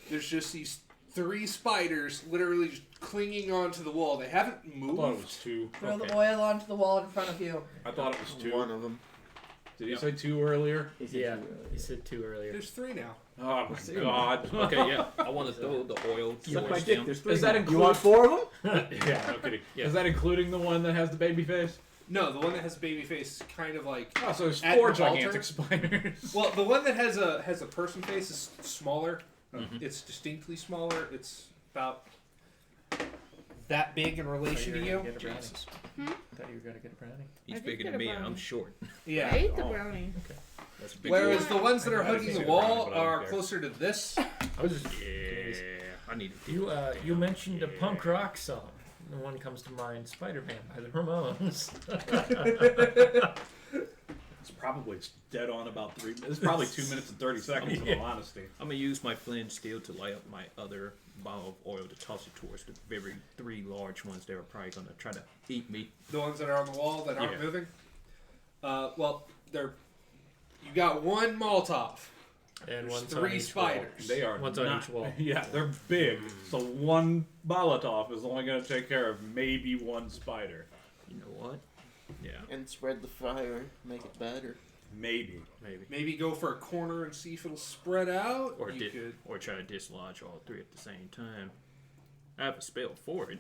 There's just these 3 spiders literally just clinging onto the wall. They haven't I thought it was moved. 2. Throw Okay. the oil onto the wall in front of you. I thought it was 2. One of them. Did you say 2 earlier? Yeah, you said 2 earlier. There's 3 now. Oh my god. Okay, yeah. I want to throw the oil Suck my towards dick. them. There's 3. Is that You including? want 4 of them? Yeah, no kidding. Yeah. Is that including the one that has the baby face? No, the one that has baby face is kind of like. Oh, so there's At 4 your altar? gigantic spiders. Well, the one that has a person face is smaller. Mhm. It's distinctly smaller. It's about that big in relation to you. Get a brownie. Jesus. Thought you were gonna get a brownie. He's I did bigger get than a me and I'm brownie. short. I Yeah. ate the brownie. That's a big Whereas deal. the ones that are I hugging see the the brownie, wall but I don't are care. closer to this. I was just Yeah, I need to You you mentioned a punk rock song. The one comes to mind, Spider-Man by the Ramones. It's probably dead on about 3 minutes. It's probably 2 minutes and 30 seconds, in all honesty. I'm gonna use my flint steel to light up my other bottle of oil to toss it towards the very 3 large ones that are probably gonna try to eat me. The ones that are on the wall that aren't Yeah. moving. Well, they're. You got 1 Molotov. And There's one's on 3 each wall. spiders. They are One's on not, each wall. Yeah, they're big. So 1 Molotov is only going to take care of maybe 1 spider. You know what? Yeah, And spread the fire, make it better. Maybe. maybe. Maybe go for a corner and see if it'll spread out. Or you could. or try to dislodge all 3 at the same time. I have a spell for it.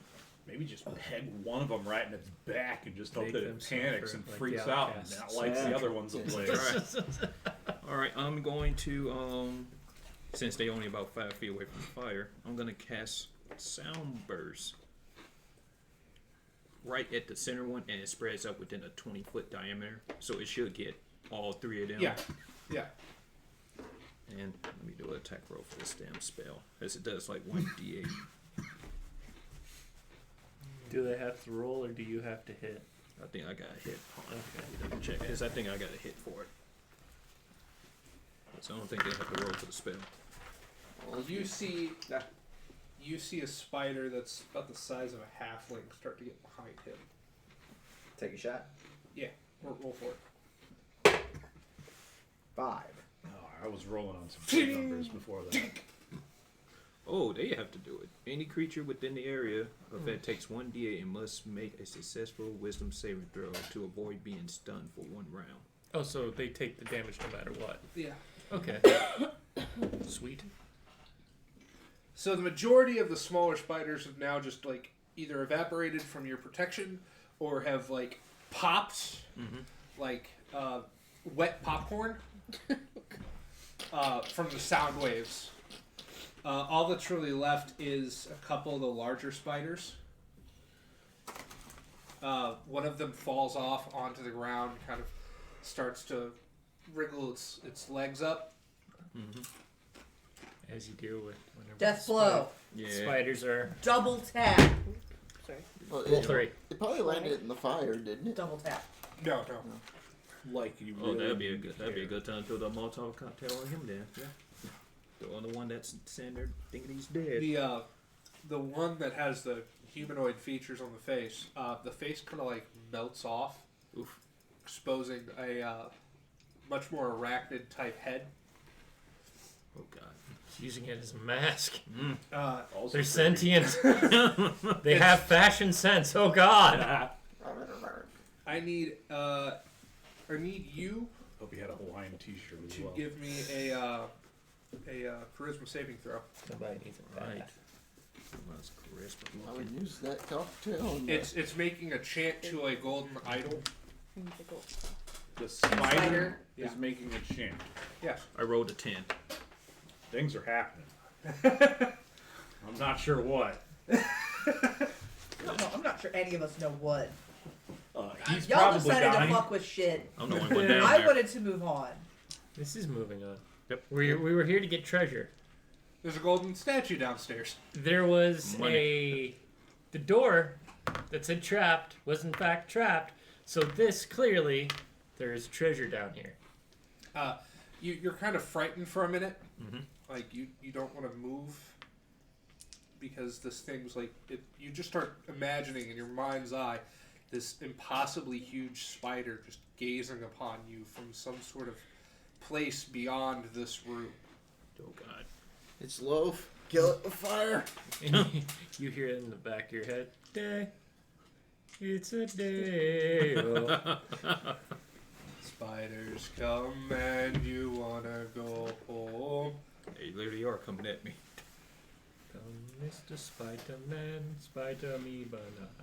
Maybe just peg one of them right in its back and just hope Make that them it panics suffer and like freaks the out and outcasts. not likes Yeah. the other ones in place. Alright, I'm going to, since they only about 5 feet away from the fire, I'm going to cast Sound Burst right at the center one, and it spreads up within a 20-foot diameter, so it should get all 3 of them. Yeah. Yeah. And let me do an attack roll for this damn spell, as it does like 1d8. Do they have to roll or do you have to hit? I think I got a hit. Okay. Double check, because I think I got a hit for it. So I don't think they have to roll for the spell. Well, you see a spider that's about the size of a halfling start to get behind him. Take a shot. Roll for it. 5. Oh, I was rolling on some big numbers before that. Oh, they have to do it. Any creature within the area of that takes 1d8 and must make a successful wisdom saving throw to avoid being stunned for 1 round. Oh, so they take the damage no matter what. Yeah. Okay. Sweet. So the majority of the smaller spiders have now just like either evaporated from your protection or have like popped like wet popcorn from the sound waves. All that's really left is a couple of the larger spiders. One of them falls off onto the ground, kind of starts to wriggle its legs up. As you do with whenever Death blow. Yeah. spiders are. Double tap. Sorry. Well, Roll 3. It probably landed in the fire, didn't it? Double tap. No. Like you Oh, really that'd be a good time to throw the Molotov cocktail on him then. Yeah. The only one that's sitting there thinking he's dead. The one that has the humanoid features on the face kind of like melts off, exposing a much more arachnid type head. Oh God. He's using it as a mask. also They're creepy. sentient. They have fashion sense. Oh God. I need you Hope he had a Hawaiian T-shirt as to well. give me a charisma saving throw. Nobody needs a Right. bad. That's charisma. I would use that cocktail. And It's making a chant to a golden idol. The spider Spider. is making a chant. Yes. I rolled a 10. Things are happening. I'm not sure what. No, I'm not sure any of us know what. He's Y'all probably decided dying. to fuck with shit. I'm the only one down I there. wanted to move on. This is moving on. Yep. We were here to get treasure. There's a golden statue downstairs. There was Money. the door that said trapped was in fact trapped. So this clearly there is treasure down here. You're kind of frightened for a minute. Mhm. Like you don't want to move because this thing's like you just start imagining in your mind's eye this impossibly huge spider just gazing upon you from some sort of place beyond this room. Oh God. it's loaf. Kill it with fire. And you hear it in the back of your head. Day. It's a day. Oh. Spiders come and you wanna go home. They literally are coming at me. Come, Mr. Spider-Man, spider me banana.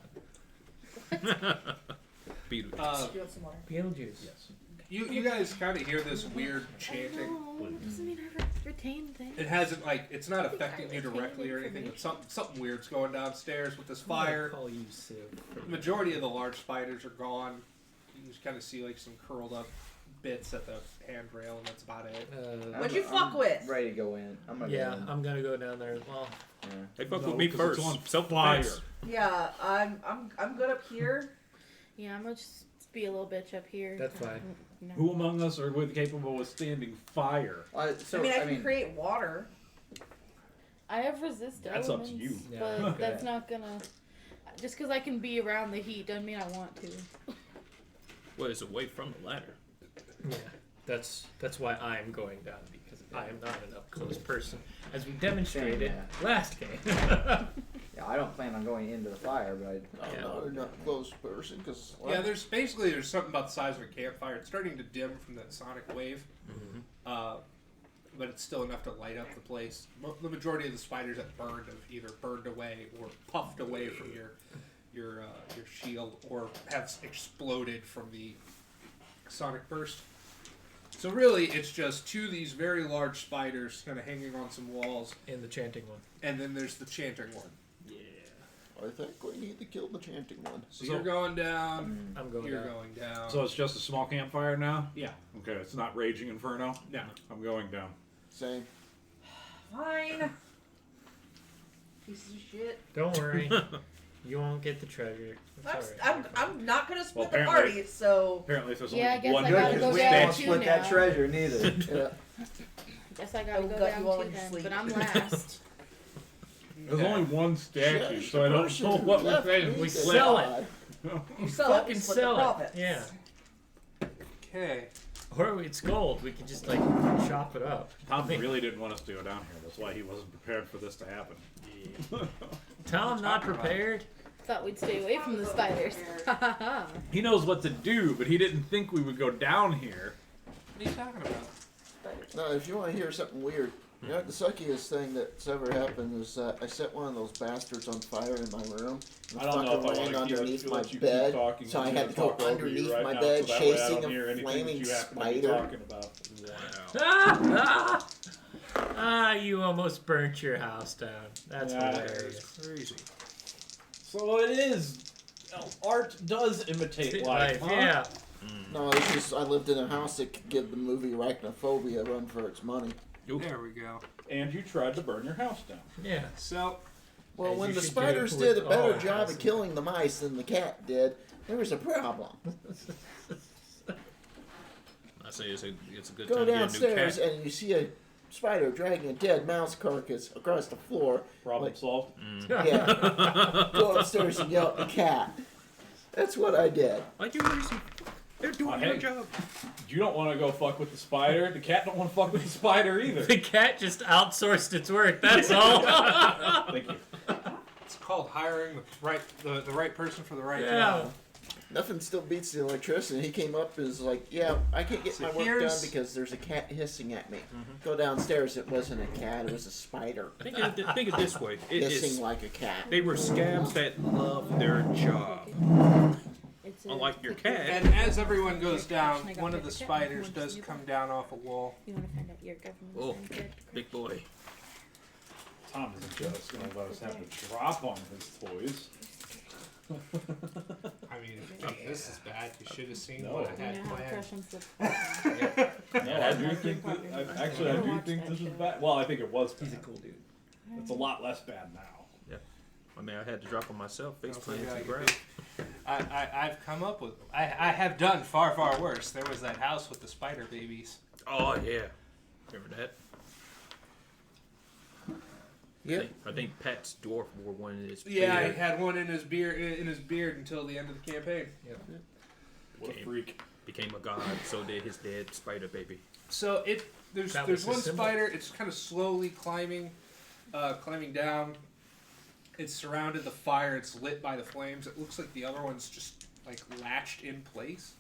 Beetlejuice. You want some water? Beetlejuice. Yes. You guys kind of hear this weird chanting. No, doesn't mean I retain things. It hasn't it's not affecting you directly or anything, but something weird's going downstairs with this fire. Call you Civ. The majority of the large spiders are gone. You just kind of see like some curled up bits at the handrail, and that's about it. What'd you fuck with? Ready to go in. I'm gonna Yeah, go in. I'm gonna go down there as well. Yeah. They fuck No, with me 'cause first. it's on Self-defense. Yeah, I'm good up here. Yeah, I'm gonna just be a little bitch up here. That's fine. No. Who among us are capable of standing fire? So, I mean, I can create water. I have resist That's up elements, to you. Yeah, but okay. that's not gonna. Just because I can be around the heat doesn't mean I want to. Well, it's away from the ladder. Yeah, that's why I'm going down because I am not an up close person, as we demonstrated Same, last game. Yeah, I don't plan on going into the fire, but I'm not a not close person because Yeah, there's something about the size of a campfire. It's starting to dim from that sonic wave, but it's still enough to light up the place. The majority of the spiders that burned have either burned away or puffed away from your shield, or have exploded from the sonic burst. So really, it's just two of these very large spiders kind of hanging on some walls, And the chanting one. and then there's the chanting one. I think we need to kill the chanting one. So you're going down. I'm going You're down. going down. So it's just a small campfire now? Yeah. Okay, it's not Raging Inferno? No. I'm going down. Same. Fine. Pieces of shit. Don't worry, you won't get the treasure. It's alright. I'm not gonna split Well, the party, so Apparently, if there's Yeah, I only guess one I good gotta because go we down can't too split that now. treasure neither. Yeah. Guess I gotta will go gut down you all too in your then. sleep. But I'm last. There's only one statue, Shush, so I don't know what we're left saying. me We to sell die. it. you sell it, Fucking you split the sell it. profits. Yeah. Okay. Or it's gold. We can just like chop it up. Tom really didn't want us to go down here. That's why he wasn't prepared for this to happen. Tom not prepared. Thought we'd stay away from the spiders. He knows what to do, but he didn't think we would go down here. What are you talking about? No, if you want to hear something weird, you know what the suckiest thing that's ever happened is that I set one of those bastards on fire in my room. And I don't know if I fucking want to underneath my let you bed, keep talking. so I I'm had to gonna go talk over you underneath right my now, bed, so that way I chasing don't hear a anything that flaming you happen to be spider. talking about. Wow. You almost burnt your house down. That's Yeah, hilarious. Crazy. So it is. Art does imitate life, huh? Yeah. No, it's just I lived in a house that could give the movie Arachnophobia a run for its money. There we go. And you tried to burn your house down. Yeah. So, Well, As when you the should spiders do did a with better all job houses. of killing the mice than the cat did, there was a problem. I say it's a good Go time to get a new downstairs cat. and you see a spider dragging a dead mouse carcass across the floor. Problem Like- solved. Yeah. Go upstairs and yell at the cat. That's what I did. Like you're lazy. They're doing Hey. their job. You don't want to go fuck with the spider. The cat don't want to fuck with the spider either. The cat just outsourced its work. That's all. Thank you. it's called hiring the right person for the right Yeah. job. Nothing still beats the electricity. He came up and was like, yeah, I can't get So my work done here's- because there's a cat hissing at me. Go downstairs. It wasn't a cat. It was a spider Think of it this way. It hissing is. like a cat. They were scabs that love their job. It's Unlike your cat. And as everyone goes down, one of the spiders does come down off a wall. You want to find out your government? Oh, big boy. Tom isn't just going to let us have a drop on his toys. I mean, if this is bad, you should have seen No. what I You had know how to planned. crush on flip. No, I do think that. Actually, I do think this is bad. Well, I think it was bad. He's a cool dude. It's a lot less bad now. I mean, I had to drop on myself, face Don't planted to forget the I ground. I've come up with. I have done far worse. There was that house with the spider babies. Oh yeah, remember that? Yeah. I think Pat's dwarf wore one in his Yeah, he beard. had one in his beard until the end of the campaign. What a freak. Became a god. So did his dead spider baby. So there's That was one his symbol. spider. It's kind of slowly climbing down. It's surrounded the fire. It's lit by the flames. It looks like the other one's just like latched in place.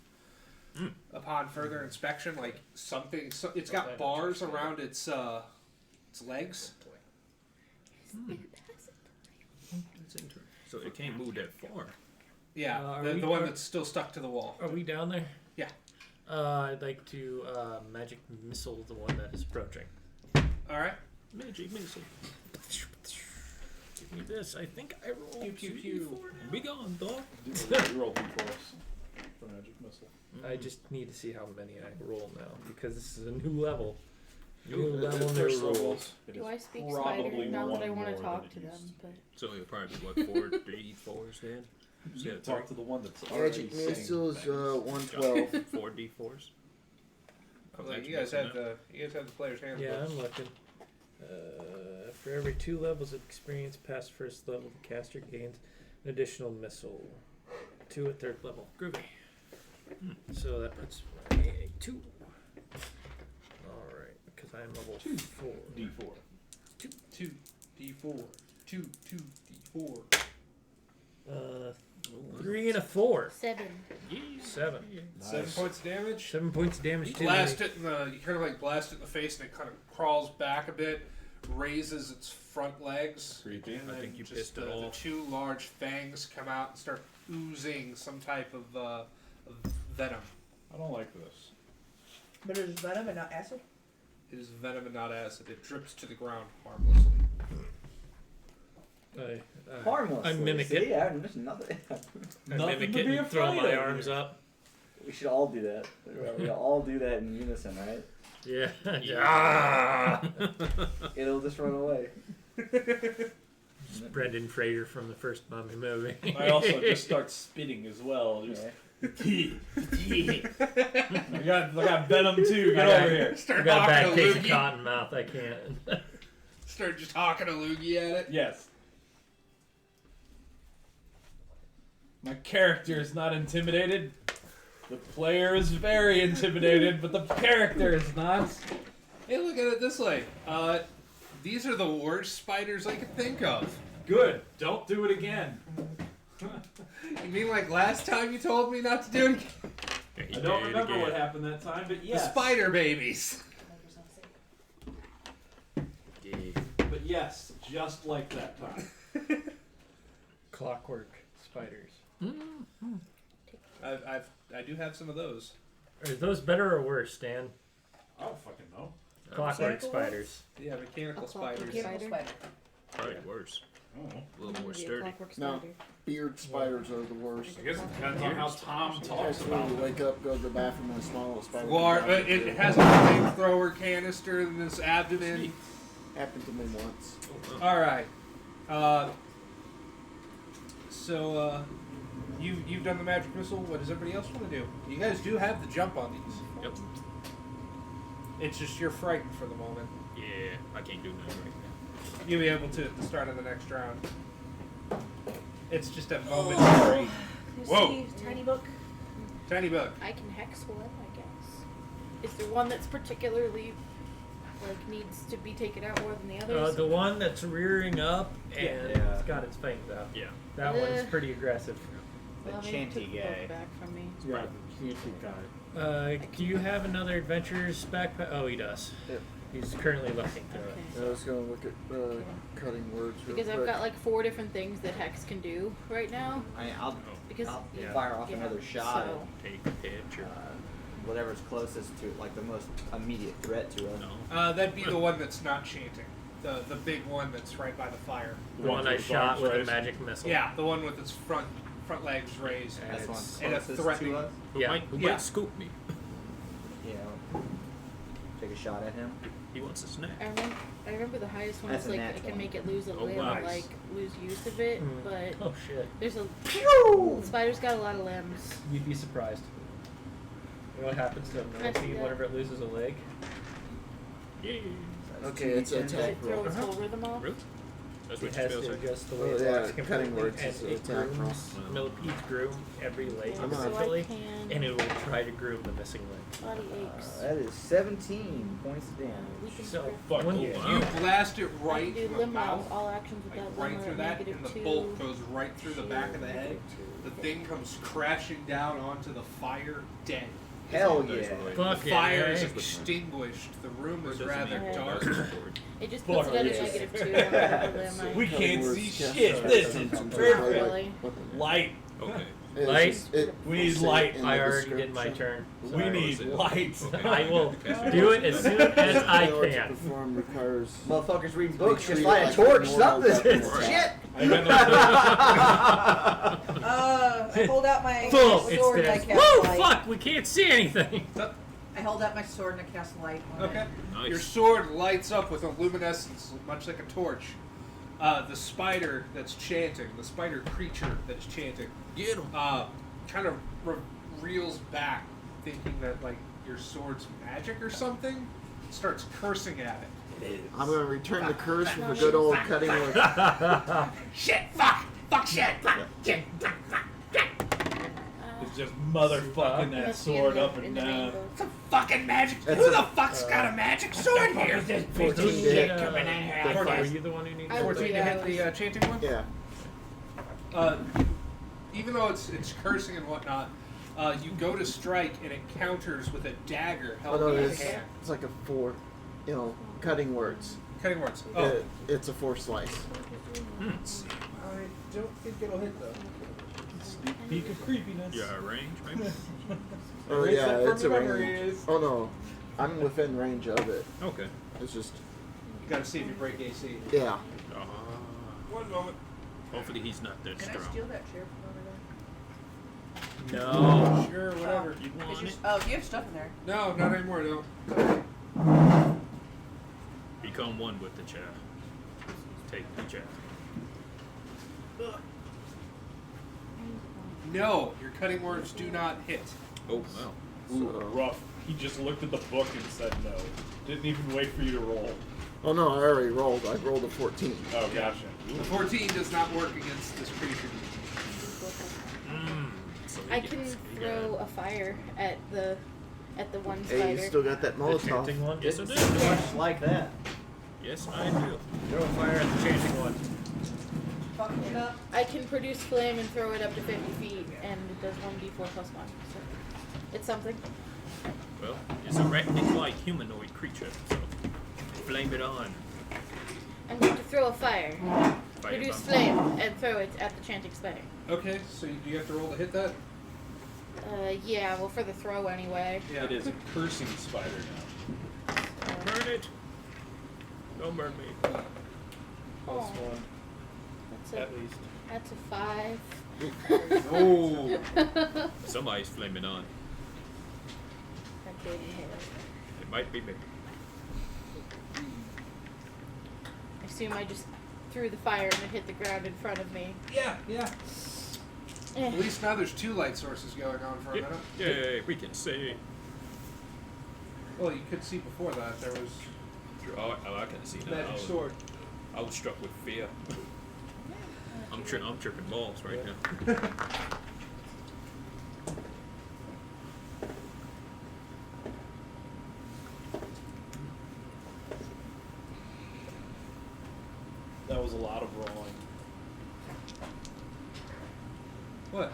Upon further inspection, like something, it's got bars around its legs. That's interesting. So it can't move that far. Yeah, Are the we- one are- that's still stuck to the wall. Are we down there? Yeah. I'd like to magic missile the one that is approaching. All right. Magic missile. Give me this. I think I rolled Pew, pew, 2d4 pew. now. Be gone, dog. You roll d4 for magic missile. I just need to see how many I roll now because this is a new level. New Ooh, level, new first level. rules. It Do is I speak probably spider? Not that I one want to more talk than to it them, used but So it'll probably be what 4, 3, 4s then. You Yeah, talk to the one that's already Magic saying missiles, things. 112. 4 D4s. Like, you guys have the player's handbook. Yeah, I'm looking. For every 2 levels of experience past first level, the caster gains an additional missile. 2 at 3rd level. Groovy. So that puts me at 2. Alright, because I'm level 4. D4. 2 D4. 2 D4. 3 and a 4. 7. 7. 7 points of damage. 7 points of damage You to blast me. it you kind of like blast it in the face, and it kind of crawls back a bit, raises its front legs, Creepy. and I then think you just pissed it the off. 2 large fangs come out and start oozing some type of venom. I don't like this. But it is venom and not acid? It is venom and not acid. It drips to the ground harmlessly. Harmless. I mimic See, it. I haven't missed nothing. I Nothing mimic to it be and throw afraid my of arms here. up. We should all do that. We all do that in unison, right? Yeah. Yeah. It'll just run away. Brendan Fraser from the first Mummy movie. I also just start spitting as well. Just, Yeah. I got venom too. Get I got- over here. I Start got a bad hawking a case of loogie. cotton mouth. I can't. Start just hawking a loogie at it. Yes. My character is not intimidated. The player is very intimidated, but the character is not. Hey, look at it this way. These are the worst spiders I could think of. Good. Don't do it again. You mean like last time you told me not to do it again? I don't remember what happened that time, but yes. The spider babies. But yes, just like that time. Clockwork spiders. I do have some of those. Are those better or worse, Dan? I don't fucking know. Clockwork Mechanical spiders. Yeah, mechanical A clockwork spiders. spider? Spider. Probably worse. A little more Maybe a sturdy. clockwork No. spider. Beard spiders are the worst. I guess it depends on how Tom talks That's about when you it. wake up, go to the bathroom, and a small little spider. Well, comes out. it has a flamethrower canister in this abdomen. Happened to me once. All right. So you've done the magic missile. What does everybody else want to do? You guys do have the jump on these. Yep. It's just you're frightened for the moment. Yeah, I can't do nothing right now. You'll be able to at the start of the next round. It's just a momentary. You Whoa. see, tiny book. Tiny bug. I can hex one, I guess. Is there one that's particularly like needs to be taken out more than the others? The one that's rearing up and Yeah. it's got its fangs out. Yeah. That one's pretty aggressive. The Well, maybe chanty took the book guy. back from me. Yeah, you got it. Do you have another adventurer's backpack? Oh, he does. Yeah. He's currently looking through Okay. it. I was gonna look at cutting words real Because I've quick. got like 4 different things that hex can do right now. I'll Because Yeah. fire off yeah, another shot so- Take a picture. at whatever's closest to, like the most immediate threat to us. No. That'd be the one that's not chanting. The big one that's right by the fire. The one I shot with a magic missile. Yeah, the one with its front legs raised. And That's it's- one and a closest threatening- to us. Who Yeah. might Yeah. scoop me? Yeah. Take a shot at him. He wants a snack. I remember the highest one That's was a like I natural. can make it lose a Oh, limb, nice. like lose use of it, Mm. but Oh shit. there's a spider's got a lot of limbs. You'd be surprised. You know what happens to a I see millipede that. whenever it loses a leg? Yay. Okay, it's a Two-10. Does attack it throw roll. its whole rhythm off? Really? That's It what you has feel to like? adjust the way Oh, it yeah, walks cutting completely, words and is an it attack roll. grooms. Millipedes groom every leg I'm on. So I essentially, can and it will try to groom the missing leg. body apes. That is 17 points of damage. Weaken So script. Fuck. when Oh, you wow. You blast it I right can do in the limb mouth, loss. All actions like without right limb are through at that, and the -2. bolt goes right through the back of the head. The thing comes crashing down onto the fire, dead. Hell Those yeah. were like- Fuck The yeah, fire is eh? extinguished. The room is Doesn't rather mean- dark. It just puts it at a Yeah. -2 on whatever limb I We can't Cutting see words, cast shit. stars, This is sometimes perfect. highlight Really? weapon. Light. Okay. It's Light? just- it We need will say light. in the I already did my description. turn. We Sorry. need light. Okay. I will Okay. do it as soon as I Failure to can. perform requires Motherfuckers reading books, treat just it light a like torch, a normal something. weapon. Shit. I got I hold out my Full. sword It's and I this. cast Woo! light. Fuck! We can't see anything. I hold out my sword and I cast light on Okay. it. Nice. Your sword lights up with a luminescence, much like a torch. The spider that's chanting, the spider creature that's chanting, Get him. kind of reels back, thinking that like your sword's magic or something. Starts cursing at it. I'm going to return the curse with a good old cutting word. Shit! Fuck! Shit! Shit! It's just motherfucking that Must be in sword the- up in and the down. rainbow. Some fucking magic. That's Who a- the fuck's got a magic sword here? 14 to hit. Were you the one who needed I to would 14 do to hit that. the chanting one. Yeah. Even though it's cursing and whatnot, you go to strike and it counters with a dagger Oh, held no, in it's, his hand. it's like a 4, cutting words. Cutting words. Oh, It's a 4 slice. I don't think it'll hit though. Sneak peek of creepiness. Yeah, range, maybe? Oh, Erase yeah, it from it's a your memory range. is- Oh, no. I'm within range of it. Okay. It's just, You gotta see if you break AC. yeah. One moment. Hopefully he's not that Can I strong. steal that chair from over No. Sure, whatever. You there? want it? Oh, you have stuff in there. No, not anymore. No. Become one with the chair. Take the chair. No, your cutting words do not hit. Oh, wow. Ooh, So- rough. He just looked at the book and said no. Didn't even wait for you to roll. Oh, no, I already rolled. I rolled a 14. Oh, gotcha. The 14 does not work against this creature. So I we can get- we throw got- a fire at the one Hey, spider. you still got that The Molotov. chanting one? Yes, I do. Much like that. Yes, I do. Throw a fire at the changing one. Fucking it up. I can produce flame and throw it up to 50 feet, and it does 1d4 plus 1. So it's something. Well, it's a arachnid-like humanoid creature, so flame it on. I'm going to throw a fire, Fire produce bomb. flame, and throw it at the chanting spider. Okay, so do you have to roll to hit that? Yeah, well, for the throw anyway. Yeah. It is a cursing spider now. Burn it. Don't burn me. Plus Oh, one, that's at least. a 5. Oh. Somebody's flaming on. That didn't hit. It might be me. I assume I just threw the fire and it hit the ground in front of me. Yeah, yeah. Eh. At least now there's 2 light sources going on for a minute. Yay, we can see. Well, you could see before that there was Oh, I can see now. magic sword. I was struck with fear. I'm tripping balls right now. That was a lot of rolling. What?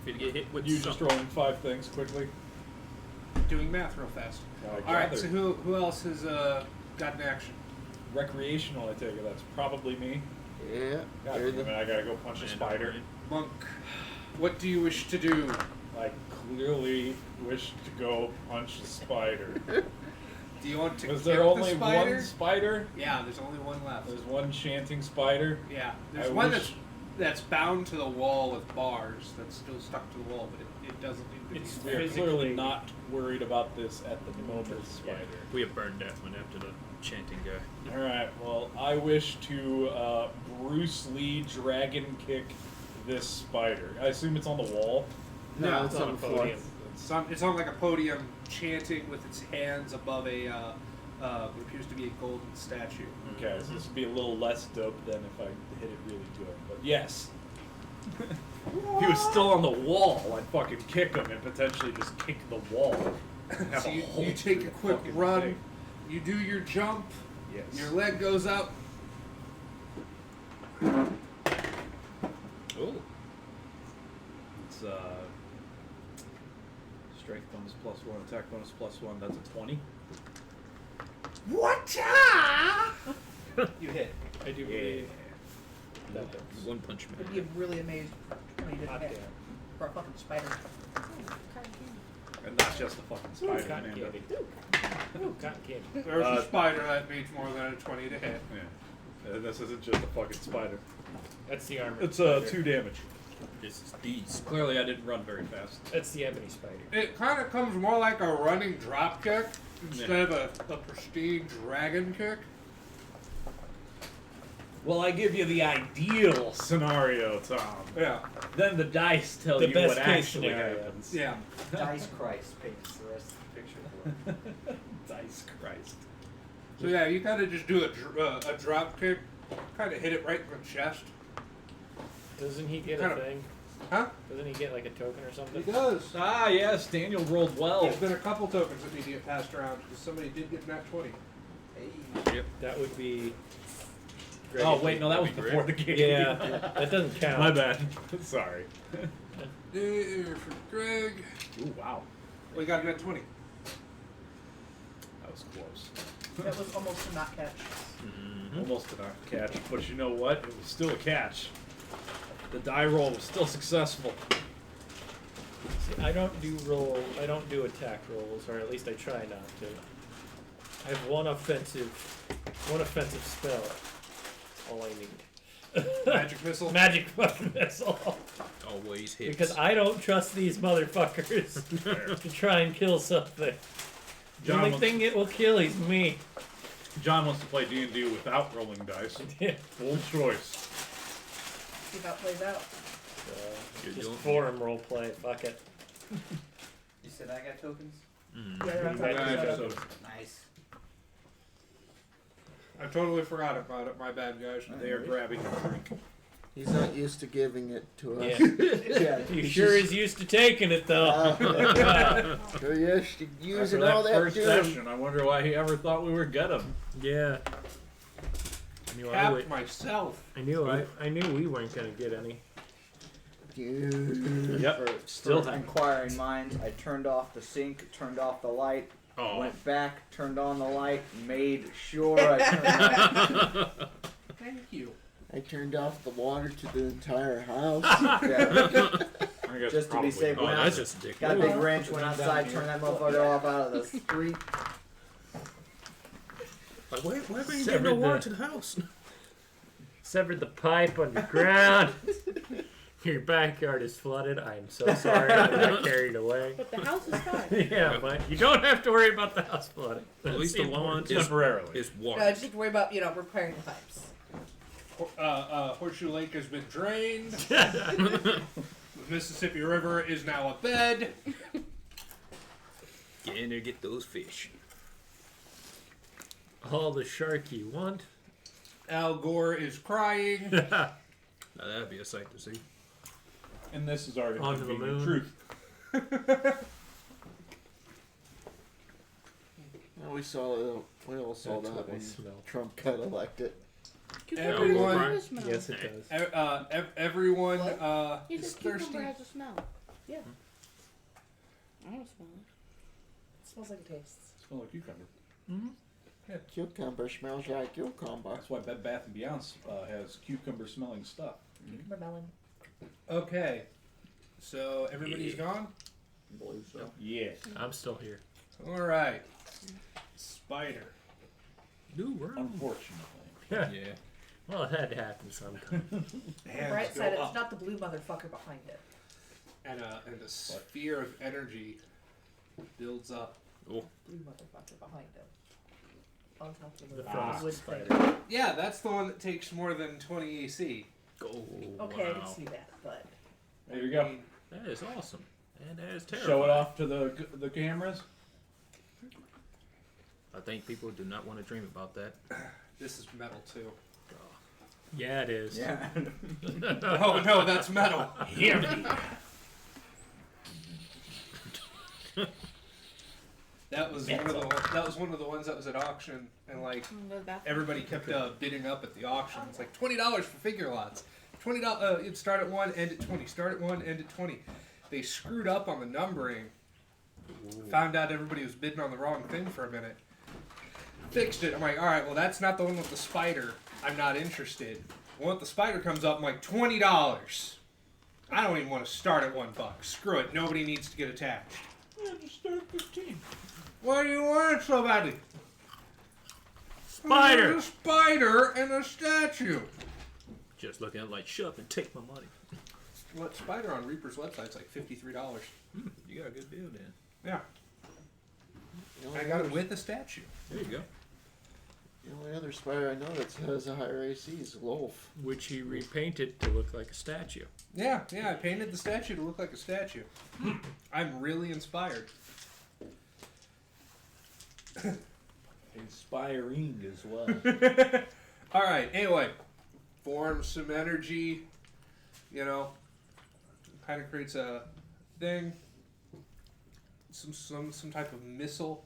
If you get hit with You just something. rolling 5 things quickly. Doing math real fast. I All right. gathered. So who else has got an action? Recreational, I take it. That's probably me. Yeah. God you're damn it, I gotta go punch a spider. Monk. What do you wish to do? I clearly wish to go punch a spider. Do you want to Was kill there only the spider? one spider? Yeah, there's only one left. There's one chanting spider. Yeah, there's I one wish- that's bound to the wall with bars that's still stuck to the wall, but it doesn't need to It's be. We are physically- clearly not worried about this at the moment, spider. We have burned that one after the chanting guy. Alright, well, I wish to Bruce Lee dragon kick this spider. I assume it's on the wall. No, it's on on a the floor. podium. It's on like a podium, chanting with its hands above what appears to be a golden statue. Okay, so this would be a little less dope than if I hit it really good. But yes. If he was still on the wall, I'd fucking kick him and potentially just kick the wall. And have So a you hole take through a the quick fucking run, thing. you do your jump, Yes. your leg goes up. Oh. It's strength bonus +1, attack bonus +1. That's a 20. What? You hit. I do Yeah. believe that does. One punch I'd man. be really amazed when you didn't Hot hit. damn. For a fucking spider. And that's just a fucking spider. Cotton Amanda. candy. Ooh, cotton candy. There's a spider that needs more than a 20 to hit. Yeah. And this isn't just a fucking spider. That's the armor. It's 2 damage. This is these. Clearly, I didn't run very fast. That's the ebony spider. It kind of comes more like a running drop kick instead of a pristine dragon kick. Well, I give you the ideal scenario, Tom. Yeah. Then the dice tell The you best what case actually scenario. happens. Yeah. Dice Christ paints the rest of the picture for it. Dice Christ. So yeah, you kind of just do a drop kick, kind of hit it right in the chest. Doesn't he get Kind a of- thing? Huh? Doesn't he get like a token or something? He does. Ah, yes, Daniel rolled well. There's been a couple tokens that need to get passed around because somebody did get nat 20. Yep. That would be. Oh, wait, no, that was That'd be before the game. Yeah, that doesn't count. My bad. Sorry. There for Greg. Ooh, wow. We got a nat 20. That was close. That was almost a not catch. Almost a not catch, but you know what? It was still a catch. The die roll was still successful. See, I don't do attack rolls, or at least I try not to. I have one offensive spell. That's all I need. Magic missile. Magic fucking missile. Always hits. Because I don't trust these motherfuckers to try and kill something. The John only wants- thing it will kill is me. John wants to play D&D without rolling dice. Yeah. Full choice. See how it plays out. You're Just doing- forum role play. Fuck it. You said I got tokens? Mm. Yeah, that's Magic how it plays so- out. Nice. I totally forgot about it. My bad, guys. They are grabbing a drink. He's not used to giving it to us. Yeah. He sure is used to taking it though. Sure used to After using that all that first doom. session, I wonder why he ever thought we would get him. Yeah. I knew Capped myself. I knew we weren't gonna get any. Dude. Yep. Still For have. inquiring minds, I turned off the sink, turned off the light, Oh. went back, turned on the light, made sure I turned on. Thank you. I turned off the water to the entire house. Yeah. I guess Just to be probably safe, not. went Oh, out, that's just a dick. got a big wrench, went outside, turned that motherfucker off out of the street. Like, why are you Severed getting no water the- to the house? Severed the pipe underground. Your backyard is flooded. I'm so sorry I got carried away. But the house is fine. Yeah, but you don't have to worry about the house flooding. At least the lawn is Temporarily. water. No, I just have to worry about, repairing the pipes. Horseshoe Lake has been drained. The Mississippi River is now a bed. Get in there, get those fish. All the shark you want. Al Gore is crying. Now that'd be a sight to see. And this is our Onto the inconvenient moon. truth. Well, we all saw That's that what I when smell. Trump got elected. Cucumber Everyone- has a smell. Yes, it does. Everyone He is says cucumber thirsty. has a smell. Yeah. I don't smell it. It smells like it tastes. Smell like cucumber. Cucumber smells like cucumber. That's why Bed Bath & Beyond has cucumber smelling stuff. Cucumber melon. Okay, so everybody's gone. I believe so. Yeah. I'm still here. All right, Spider. New world. Unfortunately. Yeah. Well, it had to happen sometime. The Hands bright go side, up. it's not the blue motherfucker behind it. And a sphere of energy builds up. Blue motherfucker behind it. On top of the frost wood spider. thing. Yeah, that's the one that takes more than 20 AC. Oh, Okay, I wow. can see that, but There you go. That is awesome. And that is terrifying. Show it off to the cameras. I think people do not want to dream about that. This is metal too. Yeah, it is. Yeah. Oh no, that's metal. Hear me. That was one of the ones that was at auction, and like everybody kept bidding up at the auction. It's like $20 for figure lots. $20. It'd start at 1, end at 20. Start at 1, end at 20. They screwed up on the numbering. Found out everybody was bidding on the wrong thing for a minute. Fixed it. I'm like, all right, well that's not the one with the spider. I'm not interested. The one with the spider comes up. I'm like, $20. I don't even want to start at $1. Screw it. Nobody needs to get attached. Yeah, just start 15. Why do you want it so badly? Spider! There's a spider and a statue. Just looking at it like, shut up and take my money. What spider on Reaper's website's like $53. You got a good deal then. Yeah, I got it with the statue. There you go. The only other spider I know that has a higher AC is Lolf. Which he repainted to look like a statue. Yeah, I painted the statue to look like a statue. I'm really inspired. Inspiring as well. All right. Anyway, form some energy. Kind of creates a thing. Some type of missile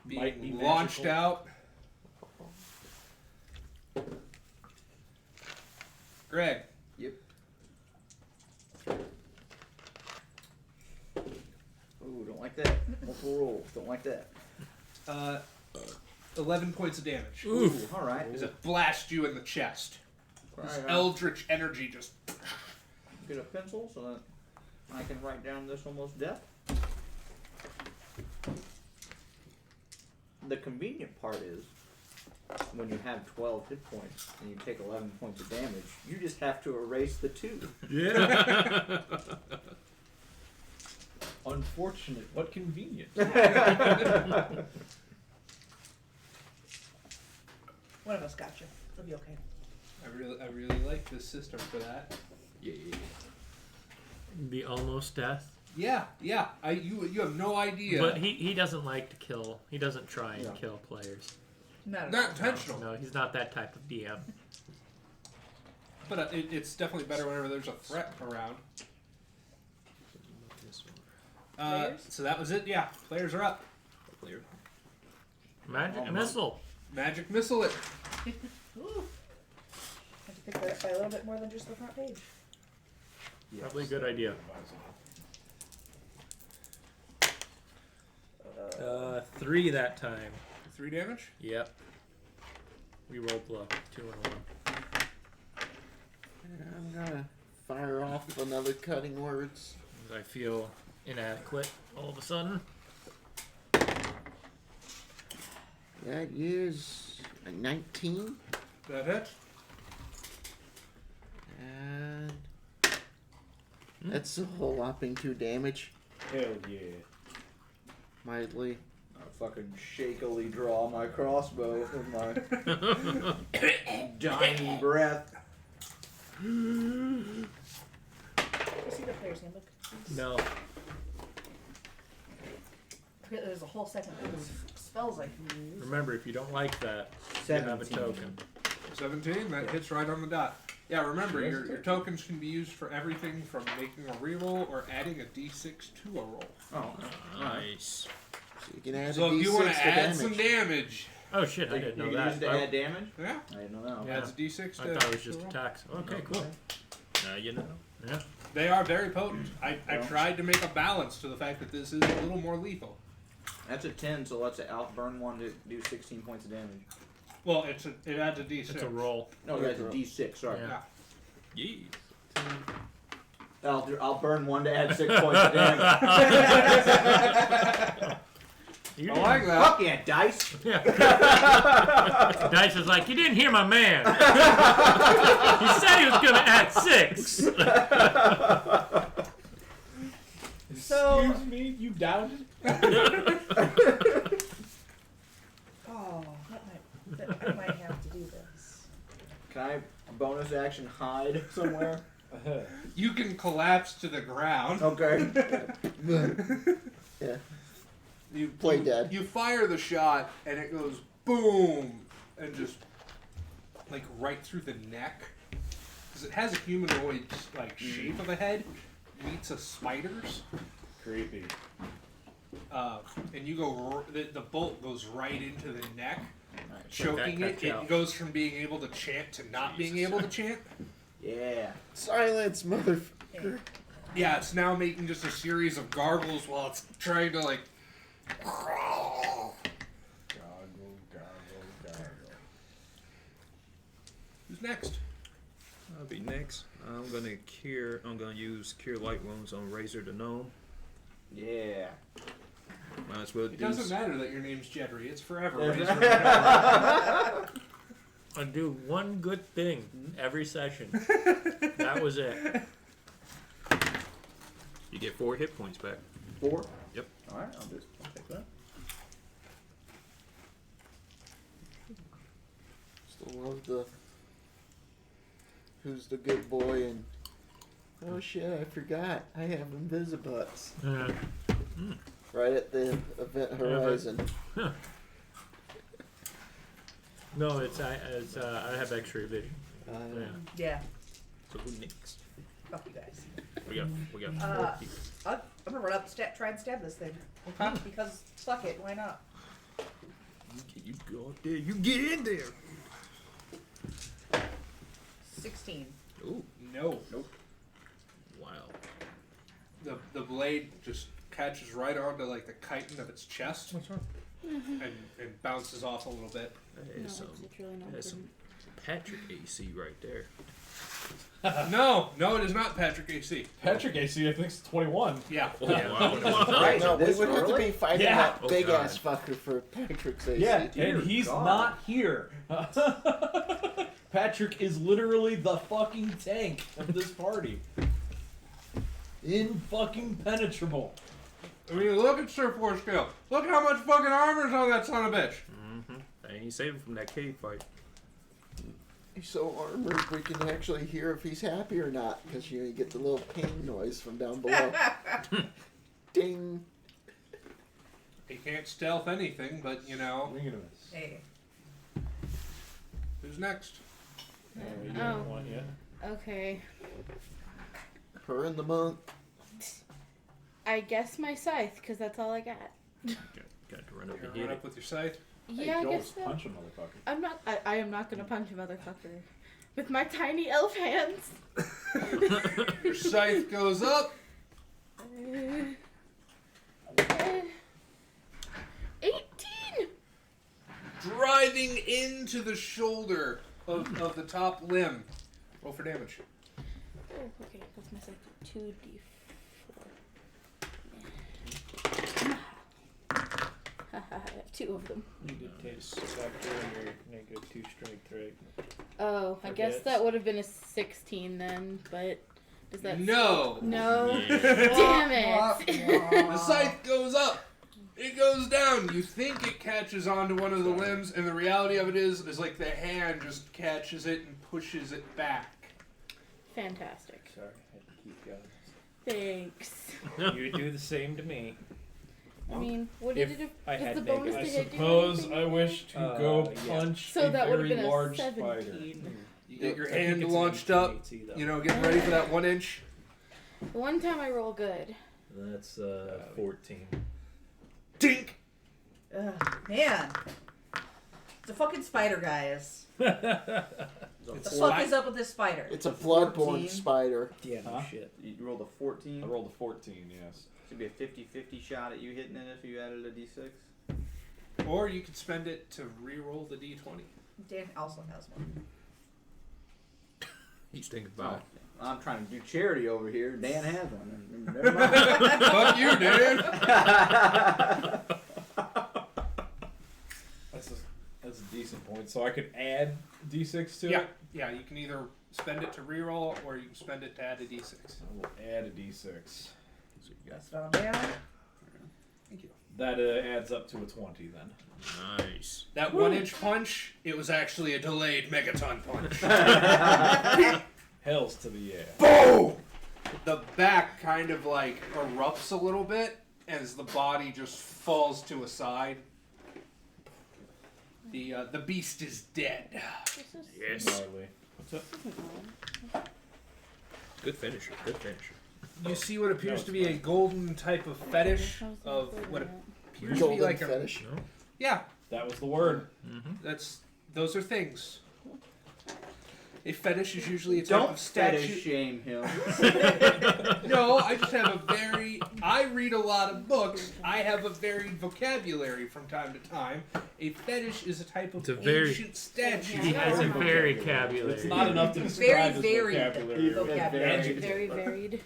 Might be being launched magical. out. Greg. Yep. Ooh, don't like that. Multiple rolls. Don't like that. 11 points of damage. Ooh, all right. As it blasts you in the chest. This Right, eldritch energy just. Get a pencil so that I can write down this almost death. The convenient part is when you have 12 hit points and you take 11 points of damage, you just have to erase the 2. Yeah. Unfortunate, but convenient. one of us got you. It'll be okay. I really like this system for that. Yeah. The almost death. Yeah. You have no idea. But he doesn't like to kill. He doesn't try and kill players. Not Not intentional. No, he's not that type of DM. But it's definitely better whenever there's a threat around. Players? So that was it. Yeah, players are up. Player. Magic missile. Magic missile it. Ooh. I have to pick that up by a little bit more than just the front page. Probably a good idea. 3 that time. 3 damage. Yep. We rolled the 2 and 1. I'm gonna fire off another cutting words. I feel inadequate all of a sudden. That is a 19. That hit. And that's a whole whopping 2 damage. Hell yeah. Mildly. I fucking shakily draw my crossbow with my dying breath. You see the player's handbook? No. There's a whole section of spells I can use. Remember, if you don't like that, you have a 17. token. 17. That hits right on the dot. Yeah, remember, your tokens can be used for everything from making a reroll or adding a d6 to a roll. Oh, Nice. So you can add So a if you D6 want to to add damage. some damage, Oh shit, I didn't know you that. use it to add damage? yeah, I didn't know that. Yeah. adds a d6 I to thought it was to just the roll. attacks. Okay, cool. Now you know. Yeah. They are very potent. I Well. tried to make a balance to the fact that this is a little more lethal. That's a 10, so let's outburn one to do 16 points of damage. Well, it adds a d6. It's a roll. No, that's a D6, sorry. Yeah. Yeah. Yeah. I'll burn one to add 6 points of damage. You I didn't- like that. Fuck yeah, dice! Yeah. Dice is like, you didn't hear my man. He said he was going to add 6. So, Excuse me, you doubted? oh, I might have to do this. Can I bonus action hide somewhere? You can collapse to the ground. Okay. Yeah. You Play you, dead. You fire the shot and it goes boom and just like right through the neck because it has a humanoid like shape of a head, meets a spider's. Creepy. And you go. The bolt goes right into the neck, So choking that it. cuts It out. goes from being able to chant to not being able to chant. Yeah. Silence, motherfucker. Yeah, it's now making just a series of gargles while it's trying to like. Gargle, gargle, gargle. Who's next? I'll be next. I'm gonna use cure light wounds on Razor the gnome. Yeah. Might as well It do. doesn't matter that your name's Jedry. It's forever. I do one good thing every session. That was it. You get 4 hit points back. 4? Yep. Alright, I'll take that. Still love the who's the good boy and oh shit, I forgot. I have Invisibutts. Right at the event horizon. No, I have X-ray vision. Yeah. Yeah, So who next? fuck you guys. We got 4 people. I'm gonna run up and try and stab this thing. Because fuck it, why not? You go up there. You get in there. 16. Ooh. No. Nope. Wow. The blade just catches right onto like the chitin of its chest and bounces off a little bit. Oh, That No, is some, it's really not that's some good. Patrick AC right there. No, it is not Patrick AC. Patrick AC, I think, is 21. Yeah. Oh, wow. Right, No, we this would have to early? be fighting Yeah. that Oh, big God. ass fucker for Patrick's AC. Yeah, Dear and he's God. not here. Patrick is literally the fucking tank of this party. Impenetrable. I mean, look at Sir Forescale. Look how much fucking armor's on that son of a bitch. I ain't saving from that cave fight. He's so armored we can actually hear if he's happy or not because you get the little ping noise from down below. Ding. He can't stealth anything, but you know. Wing and a miss. Hey. Who's next? You Oh. don't want yet? Okay. Her and the monk. I guess my scythe, because that's all I got. Got to run up You're and gonna hit run it. up with your scythe. Yeah, I guess so. punch a motherfucker. I'm not. I am not gonna punch a motherfucker with my tiny elf hands. Your scythe goes up. 18. Driving into the shoulder of the top limb. Roll for damage. Oh, okay, that's my scythe. 2d4. Haha, I have 2 of them. You did taste factor in your -2 strength, right? Oh, I guess Forgets. that would have been a 16 then, but does that? No. No. Yeah. Damn it. The scythe goes up. It goes down. You think it catches onto one of the limbs, and the reality of it is like the hand just catches it and pushes it back. Fantastic. Sorry, I had to keep going. Thanks. You would do the same to me. I mean, what If did it? I Does had the bonus negative- to I hit do suppose anything I with wish it? to go yeah. punch So a that would have very been a large 17. spider. You get your I think hand it's an launched up. 18 though. You know, getting ready for that 1 inch. The one time I roll good. That's 14. Dink. Man. The fucking spider, guys. What the fuck is up with this spider? It's a bloodborne 14. spider. Yeah, no Huh? shit. You rolled a 14. I rolled a 14, yes. Should be a 50-50 shot at you hitting it if you added a d6. Or you could spend it to re-roll the d20. Dan also has one. He's thinking about it. I'm trying to do charity over here. Dan has one. Never mind. Fuck you, dude. That's a decent point. So I could add d6 to Yeah, it? yeah. You can either spend it to re-roll, or you can spend it to add a d6. I will add a d6. So you got That's down down. Thank you. That adds up to a 20 then. nice. That 1 inch punch, it was actually a delayed megaton punch. Hells to the yeah. Boom! The back kind of like erupts a little bit as the body just falls to a side. The beast is dead. Yes. Gnarly. What's up? Good finisher. Good finisher. You see what appears to be a golden type of fetish of what appears to be Golden like a fetish. No? yeah. That was the word. Mm-hmm. Those are things. A fetish is usually a type Don't of statue. fetish shame him. No, I just have a very. I read a lot of books. I have a varied vocabulary from time to time. A fetish is a type of It's a very- ancient statue. He has a Vocabulary. very vocabulary. It's not enough to Very describe his varied vocabulary. vocabulary. Very varied.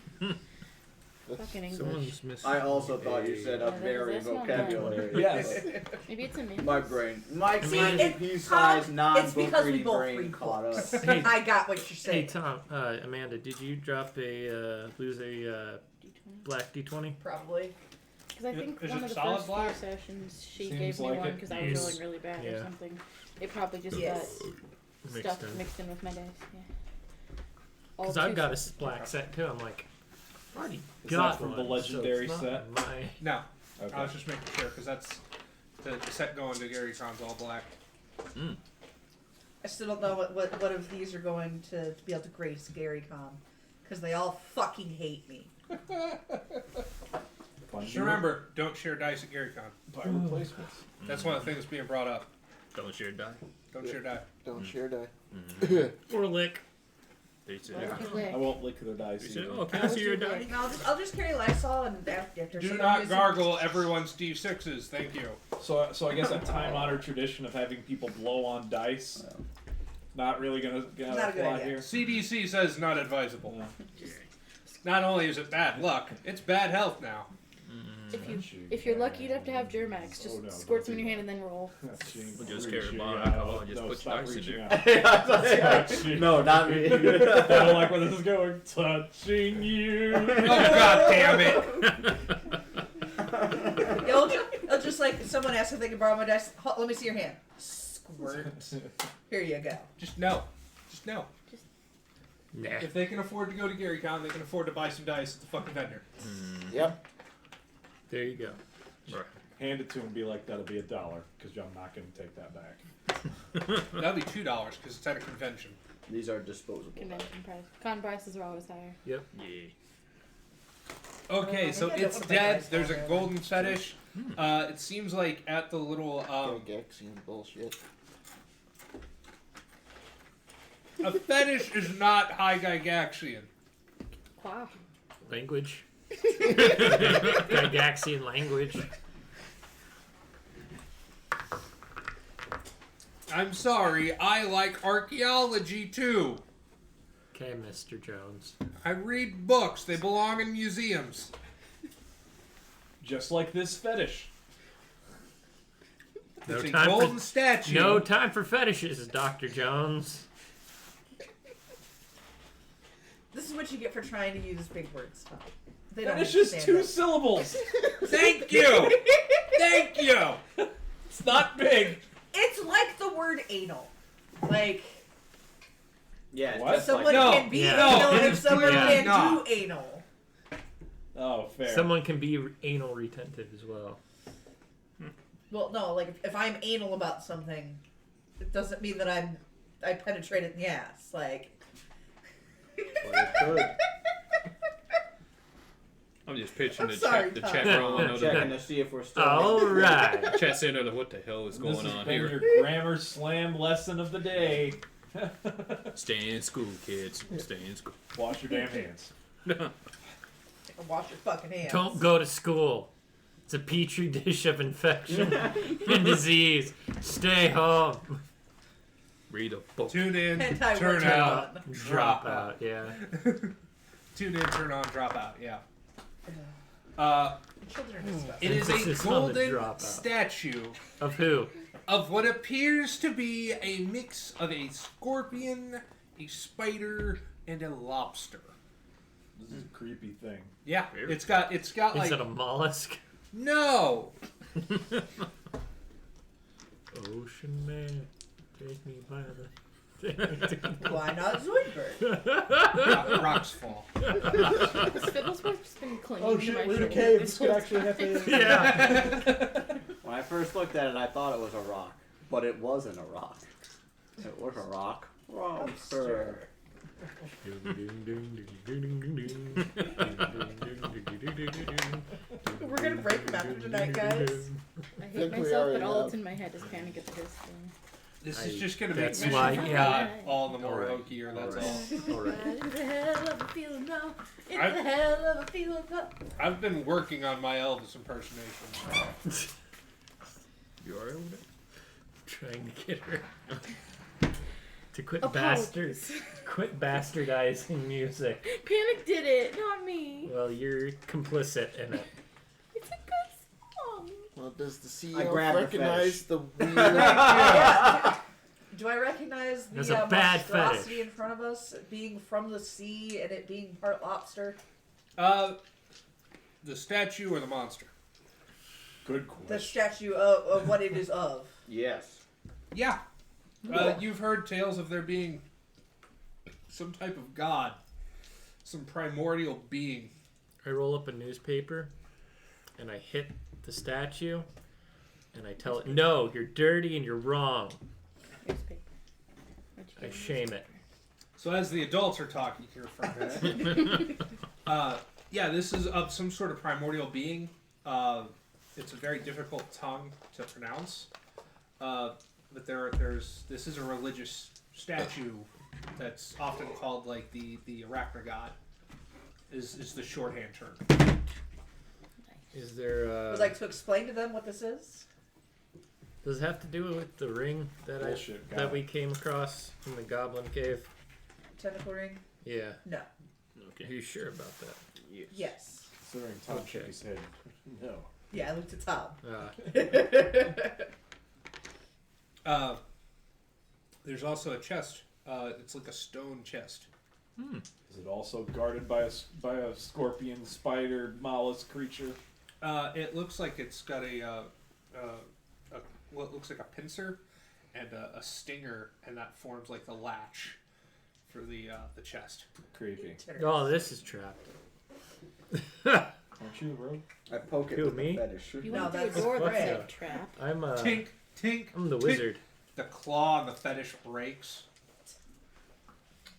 Fucking English. Someone's missing. I also thought you said a very That's not vocabulary. Yes. Maybe it's a man. My brain. My See, pea-sized Tom, non-book it's because we reading both brain read caught up. books. Hey. I got what you're Hey saying. Tom, Amanda, did you drop a lose a black D20? Probably. Because I think Is one it of the solid first black? 4 sessions she Seems gave me like one it. because I was Yes. rolling really bad or Yeah. something. It probably just Yes. got Mixed stuff in. mixed in with my dice. Yeah. All Because I've two got a sets. black set too. I'm like, already Is got that from the one, so legendary it's not set? My No, Okay. I was just making sure because that's the set going to Gary Con's all black. I still don't know what of these are going to be able to grace Gary Con. Because they all fucking hate me. Just remember, don't share dice at Gary Con. Buy replacements. That's one of the things being brought up. Don't share die. Don't share die. Don't share die. or lick. They said, Well, I lick. won't lick their dice they said, either. oh, can I see your die? No, I'll just carry Lysol and after Do someone not uses- gargle everyone's D6s. Thank you. So I guess a time-honored tradition of having people blow on dice, not really gonna Not a good apply idea. here. CDC says not advisable. Yeah. Not only is it bad luck, it's bad health now. If you're lucky enough to have Germax, just Oh, no, squirt don't some in do your hand and then roll. We'll just carry a Reaching bottle of out. alcohol and just No, put stop dice in reaching there. out. Touching. No, not me. I don't like where this is going. Touching you. Oh god damn it! It'll just like if someone asks if they can borrow my dice. Let me see your hand. Squirt. Here you go. Just no. Just no. Nah. If they can afford to go to Gary Con, they can afford to buy some dice at the fucking vendor. Yep. There you go. Right. Hand it to him and be like, that'll be $1, because I'm not going to take that back. That'll be $2 because it's at a convention. These are disposable. Convention price. Con prices are always higher. Yep. Okay, so I don't it's want to dead. buy There's a dice golden fetish. It seems like at the little Gygaxian bullshit. a fetish is not high Gygaxian. Wow. Language. Gygaxian language. I'm sorry, I like archaeology too. Okay, Mr. Jones. I read books. They belong in museums. Just like this fetish. No It's a time golden for statue. no time for fetishes, Dr. Jones. This is what you get for trying to use big words. They don't Fetish is understand 2 it. syllables. Thank you. Thank you. It's not big. It's like the word anal. Like, Yeah, What? just someone like No. can be Yeah. anal No, if it's someone clearly can not. do anal. Oh, fair. Someone can be anal retentive as well. Well, no, like if I'm anal about something, it doesn't mean that I penetrate it in the ass. Like, Well, it could. I'm just picturing I'm the sorry, chat, the Tom. chat room. I know Checking the to see if we're still. All right. chat center. What the hell is This going has on been here? your grammar slam lesson of the day. Stay in school, kids. Stay in school. Wash your damn hands. wash your fucking hands. Don't go to school. It's a petri dish of infection and disease. Stay home. Read a book. Tune in, Hentai turn works out, on. Drop out. Yeah. Tune in, turn on, drop out. Yeah. Children and stuff. It is Emphasis a on the golden dropout. statue Of who? of what appears to be a mix of a scorpion, a spider, and a lobster. This is a creepy thing. Yeah, it's got Is like it a mollusk? no. Ocean man, take me by the. Why not Zoidberg? Rocks fall. Spittlesworth's just been clinging Oh to shit, my Rita shoulder. Caves could actually have to. Yeah. When I first looked at it, I thought it was a rock, but it wasn't a rock. It was a rock. Lobster. We're gonna break them after tonight, guys. I hate think we myself, already but all have. that's in my head is Panic at the Disco. This is just gonna make That's Mission why- from yeah. God all the more Alright. hokier. That's Alright. all. Alright. It's the hell of a feeling now. It's I- the hell of a feeling now. I've been working on my Elvis impersonation. You alright with it? Trying to get her to quit Apologies. bastardizing music. Panic did it, not me. Well, you're complicit in it. It's a good song. Well, does the I CEO grabbed the recognize fetish. the weird? Do I recognize There's the a bad monstrosity fetish. in front of us being from the sea and it being part lobster? The statue or the monster? Good The question. statue of what it is of. Yes. Yeah. You've heard tales of there being some type of god, some primordial being. I roll up a newspaper and I hit the statue and I tell it, no, you're dirty and you're wrong. Newspaper. What'd you I do? shame it. So as the adults are talking here for a minute, yeah, this is of some sort of primordial being. It's a very difficult tongue to pronounce. But this is a religious statue that's often called like the Arachna god. Is the shorthand term. Is there Would like to explain to them what this is? does it have to do with the ring that Bullshit, got that it. we came across in the Goblin Cave? Tentacle ring? Yeah. No. Are Okay. you sure about that? Yes. Considering Tom shook his head. No. Yeah, I looked at Tom. There's also a chest. It's like a stone chest. Is it also guarded by a scorpion, spider, mollusk creature? It looks like it's got a what looks like a pincer and a stinger, and that forms like the latch for the chest. Creepy. Oh, this is trapped. Aren't you, bro? I poke it Who, with me? the fetish. You No, went through a that's door that What's said that? trap. Tink, tink. I'm the tink. wizard. The claw on the fetish breaks.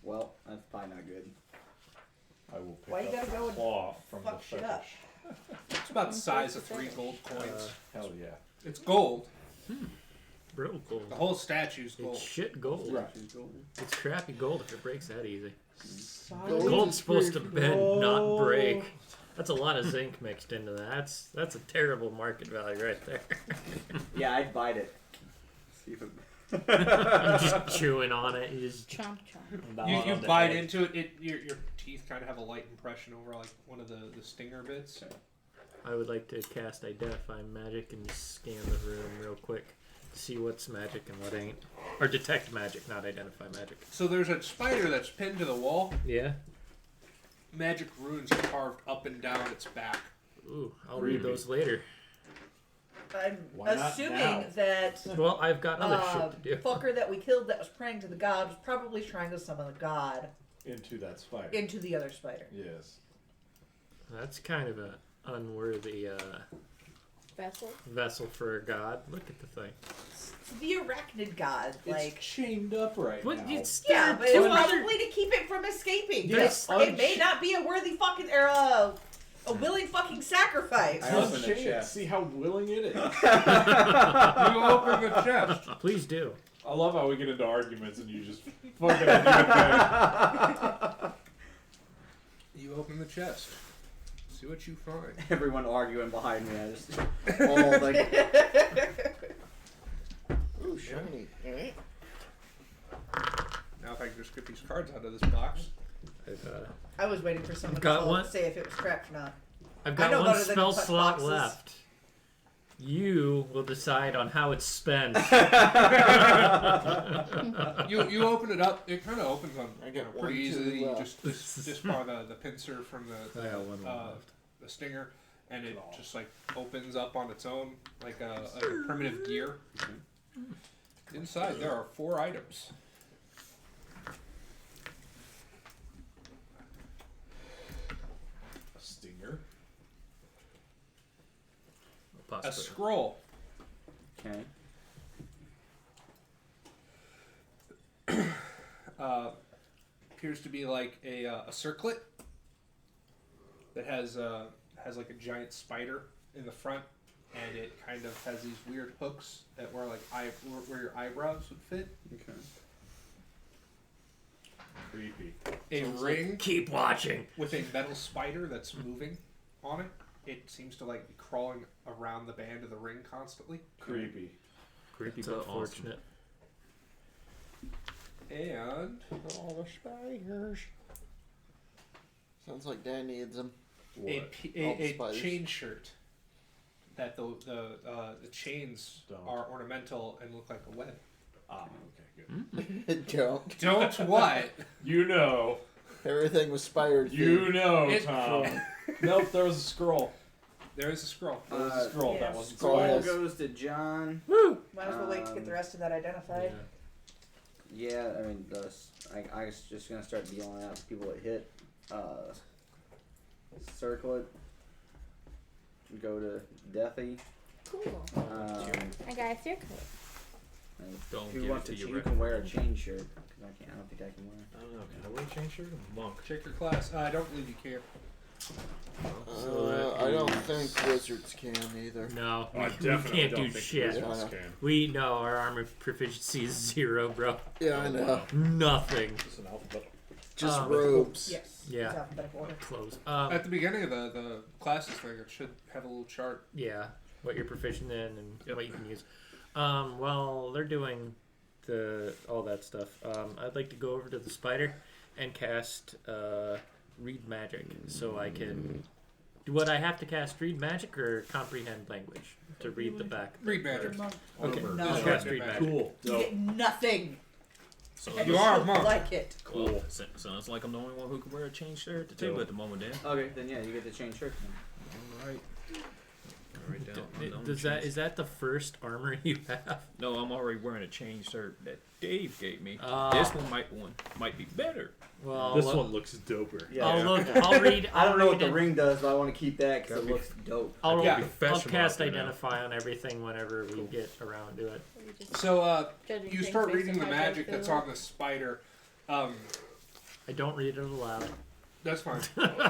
Well, that's probably not good. I will pick Why you up gotta go and claw from fuck the shit fetish. up? It's about the size of 3 gold coins. Hell yeah. It's gold. Real gold. The whole statue's gold. It's shit gold. Right. It's crappy gold if it breaks that easy. Gold Gold's is supposed to great bend, for not gold. break. That's a lot of zinc mixed into that. That's a terrible market value right there. Yeah, I'd bite it. See if it. You're just chewing on it. You just Chomp chomp. You bite into it. Your teeth kind of have a light impression over like one of the stinger bits. I would like to cast Identify Magic and just scan the room real quick to see what's magic and what ain't. Or Detect Magic, not Identify Magic. So there's a spider that's pinned to the wall. Yeah? Magic runes are carved up and down its back. Ooh, I'll read those later. I'm Why not assuming now? that Well, I've got other shit to do. fucker that we killed that was praying to the god was probably trying to summon the god Into that spider. into the other spider. Yes. That's kind of an unworthy Vessel. vessel for a god. Look at the thing. The arachnid god, like. It's chained up right What? now. It's Yeah, but it's Well, probably to keep it from escaping. Yes, It may not be a worthy fucking or a willing fucking sacrifice. I open the Unchain it. chest. See how willing it is. You open the chest. Please do. I love how we get into arguments and you just fucking do it. You open the chest. See what you find. Everyone arguing behind me. I just all like. Ooh, shiny. Now if I can just get these cards out of this box. I was waiting for someone to Got call one? and say if it was trapped or not. I've I got know one better than to spell touch slot boxes. left. You will decide on how it's spent. You open it up. It kind of opens on I got pretty 1, 2 easily. You left. just disbar the pincer from I got one left. the stinger, and it just like opens up on its own like a primitive gear. Inside there are 4 items. A stinger. A scroll. Okay. Appears to be like a circlet that has like a giant spider in the front, and it kind of has these weird hooks that where where your eyebrows would fit. Okay. Creepy. A ring Keep watching. with a metal spider that's moving on it. It seems to like be crawling around the band of the ring constantly. Creepy. Creepy It's but unfortunate. And All the spiders. Sounds like Dan needs them. What? a spiders. chain shirt that the chains Don't. are ornamental and look like a web. Ah, okay, good. Don't. Don't what? You know. Everything was spider You themed. know, It- Tom. Nope, there was a scroll. There is a scroll. There was a scroll. yeah. That wasn't Scroll spiders. goes to John. Might as well wait to get the rest of that identified. Yeah, I mean, I was just gonna start dealing out people that hit. Circle it. Go to Deathy. Cool. I got a circle. And Don't who give wants it to to you you can wear a chain shirt. 'Cause I don't think I can wear. I don't know. Can I wear a chain shirt? I'm a monk. Check your class. I don't believe you can. I don't think wizards can either. No, I we definitely can't don't do think shit. wizards Yeah. can. We know our armor proficiency is 0, bro. Yeah, I know. Nothing. It's an alphabet. Just Um, robes. Yes. Yeah. It's alphabetical order. Close. At the beginning of the classes thing, it should have a little chart. Yeah, what you're proficient in and what you can use. While they're doing all that stuff, I'd like to go over to the spider and cast Read Magic, so I can. Would I have to cast Read Magic or Comprehend Language to read the back? Read magic. Okay, No. I'll cast Read Magic. Cool. You get nothing. So And You you are a still monk. like it. Cool. Sounds like I'm the only one who can wear a chain shirt at the table at the moment, Dan. Okay, then yeah, you get the chain shirt. All right. All right, down. Is that the first armor you have? No, I'm already wearing a chain shirt that Dave gave me. Oh. This one might be better. Well, This one looks doper. Yeah. I'll look. I'll read. I don't know what read the it. ring does, but I want to keep that because Gotta it be- looks dope. I'll Yeah. I'll Professional cast out there now. Identify on everything whenever we get around to it. Or you just So judging you things start based reading on the how magic they that's feel. on the spider. I don't read it aloud. That's fine.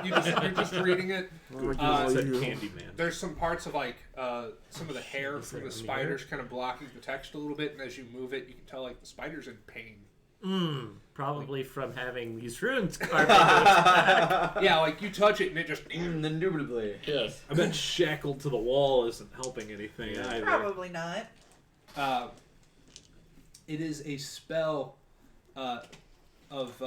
You're just reading it. It's a candy man. There's some parts of like some of the hair from the spiders kind of blocking the text a little bit, and as you move it, you can tell like the spider's in pain. Probably from having these runes carved into its back. Yeah, like you touch it and it just. Indubitably. Yes. I bet shackled to the wall isn't helping anything either. Probably not. It is a spell of.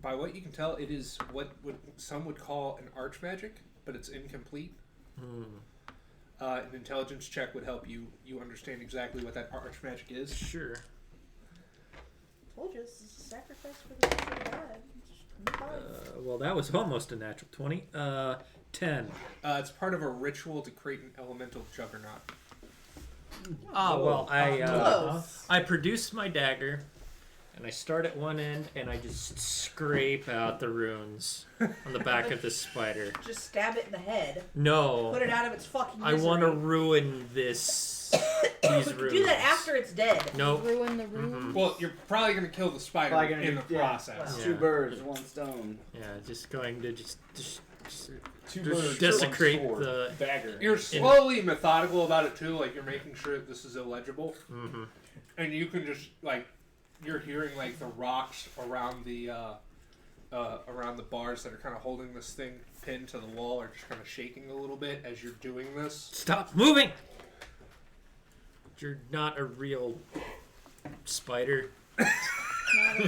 By what you can tell, it is what some would call an archmagic, but it's incomplete. An intelligence check would help you understand exactly what that archmagic is. Sure. Told you this is a sacrifice for the good of God. Well, that was almost a natural 20. 10. It's part of a ritual to create an elemental juggernaut. Well, Close. I produce my dagger, and I start at one end, and I just scrape out the runes on the back of this spider. Just stab it in the head. No. Put it out of its fucking I misery. want to ruin these runes. Do that after it's dead. Nope. Ruin the room. Well, you're probably going to kill the spider Probably gonna in do- the yeah. process. Yeah. Two birds, one stone. Yeah, just going to just Two birds, desecrate one sword, the dagger. You're slowly methodical about it too, like you're making sure that this is illegible. And you can just like you're hearing like the rocks around the bars that are kind of holding this thing pinned to the wall are just kind of shaking a little bit as you're doing this. Stop moving! You're not a real spider.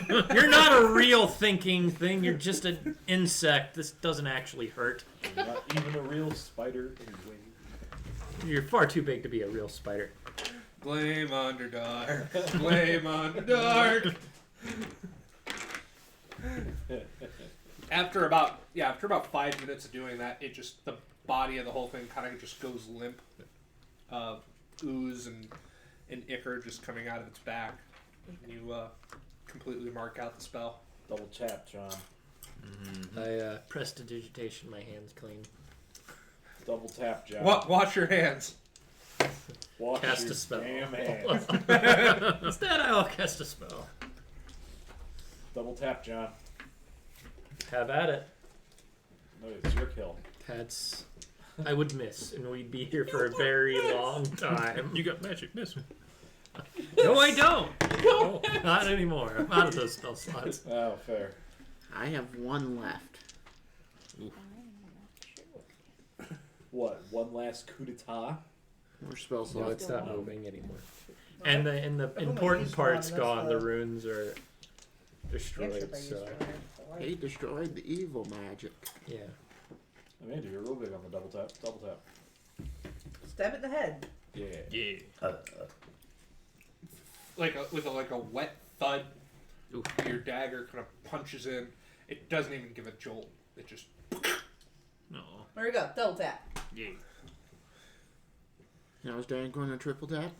You're not a real thinking thing. You're just an insect. This doesn't actually hurt. Not even a real spider anyway. You're far too big to be a real spider. Blame Underdark. Blame Underdark. After about 5 minutes of doing that, it just the body of the whole thing kind of just goes limp. Ooze and ichor just coming out of its back. And you completely mark out the spell. Double tap, John. I prestidigitation my hands clean. Double tap, John. Wash your hands. Wash Cast your a spell. damn hands. Instead, I will cast a spell. Double tap, John. Have at it. No, it's your kill. That's. I would miss, and we'd be here for a very long time. You got magic, miss me. No, I don't. No, not anymore. I'm out of those spell slots. Oh, fair. I have one left. What? One last coup d'etat? More spell No, slots. it's not moving anymore. And the only important used one, part's that's gone. The the- runes are Actually, destroyed. I used So one. He destroyed the evil magic. yeah. Amanda, you're real big on the double tap. Double tap. Stab it in the head. Yeah. Yeah. With a wet thud, Oof. your dagger kind of punches in. It doesn't even give a jolt. It just No. There we go. Double tap. Yeah. Now is Dan going to triple tap?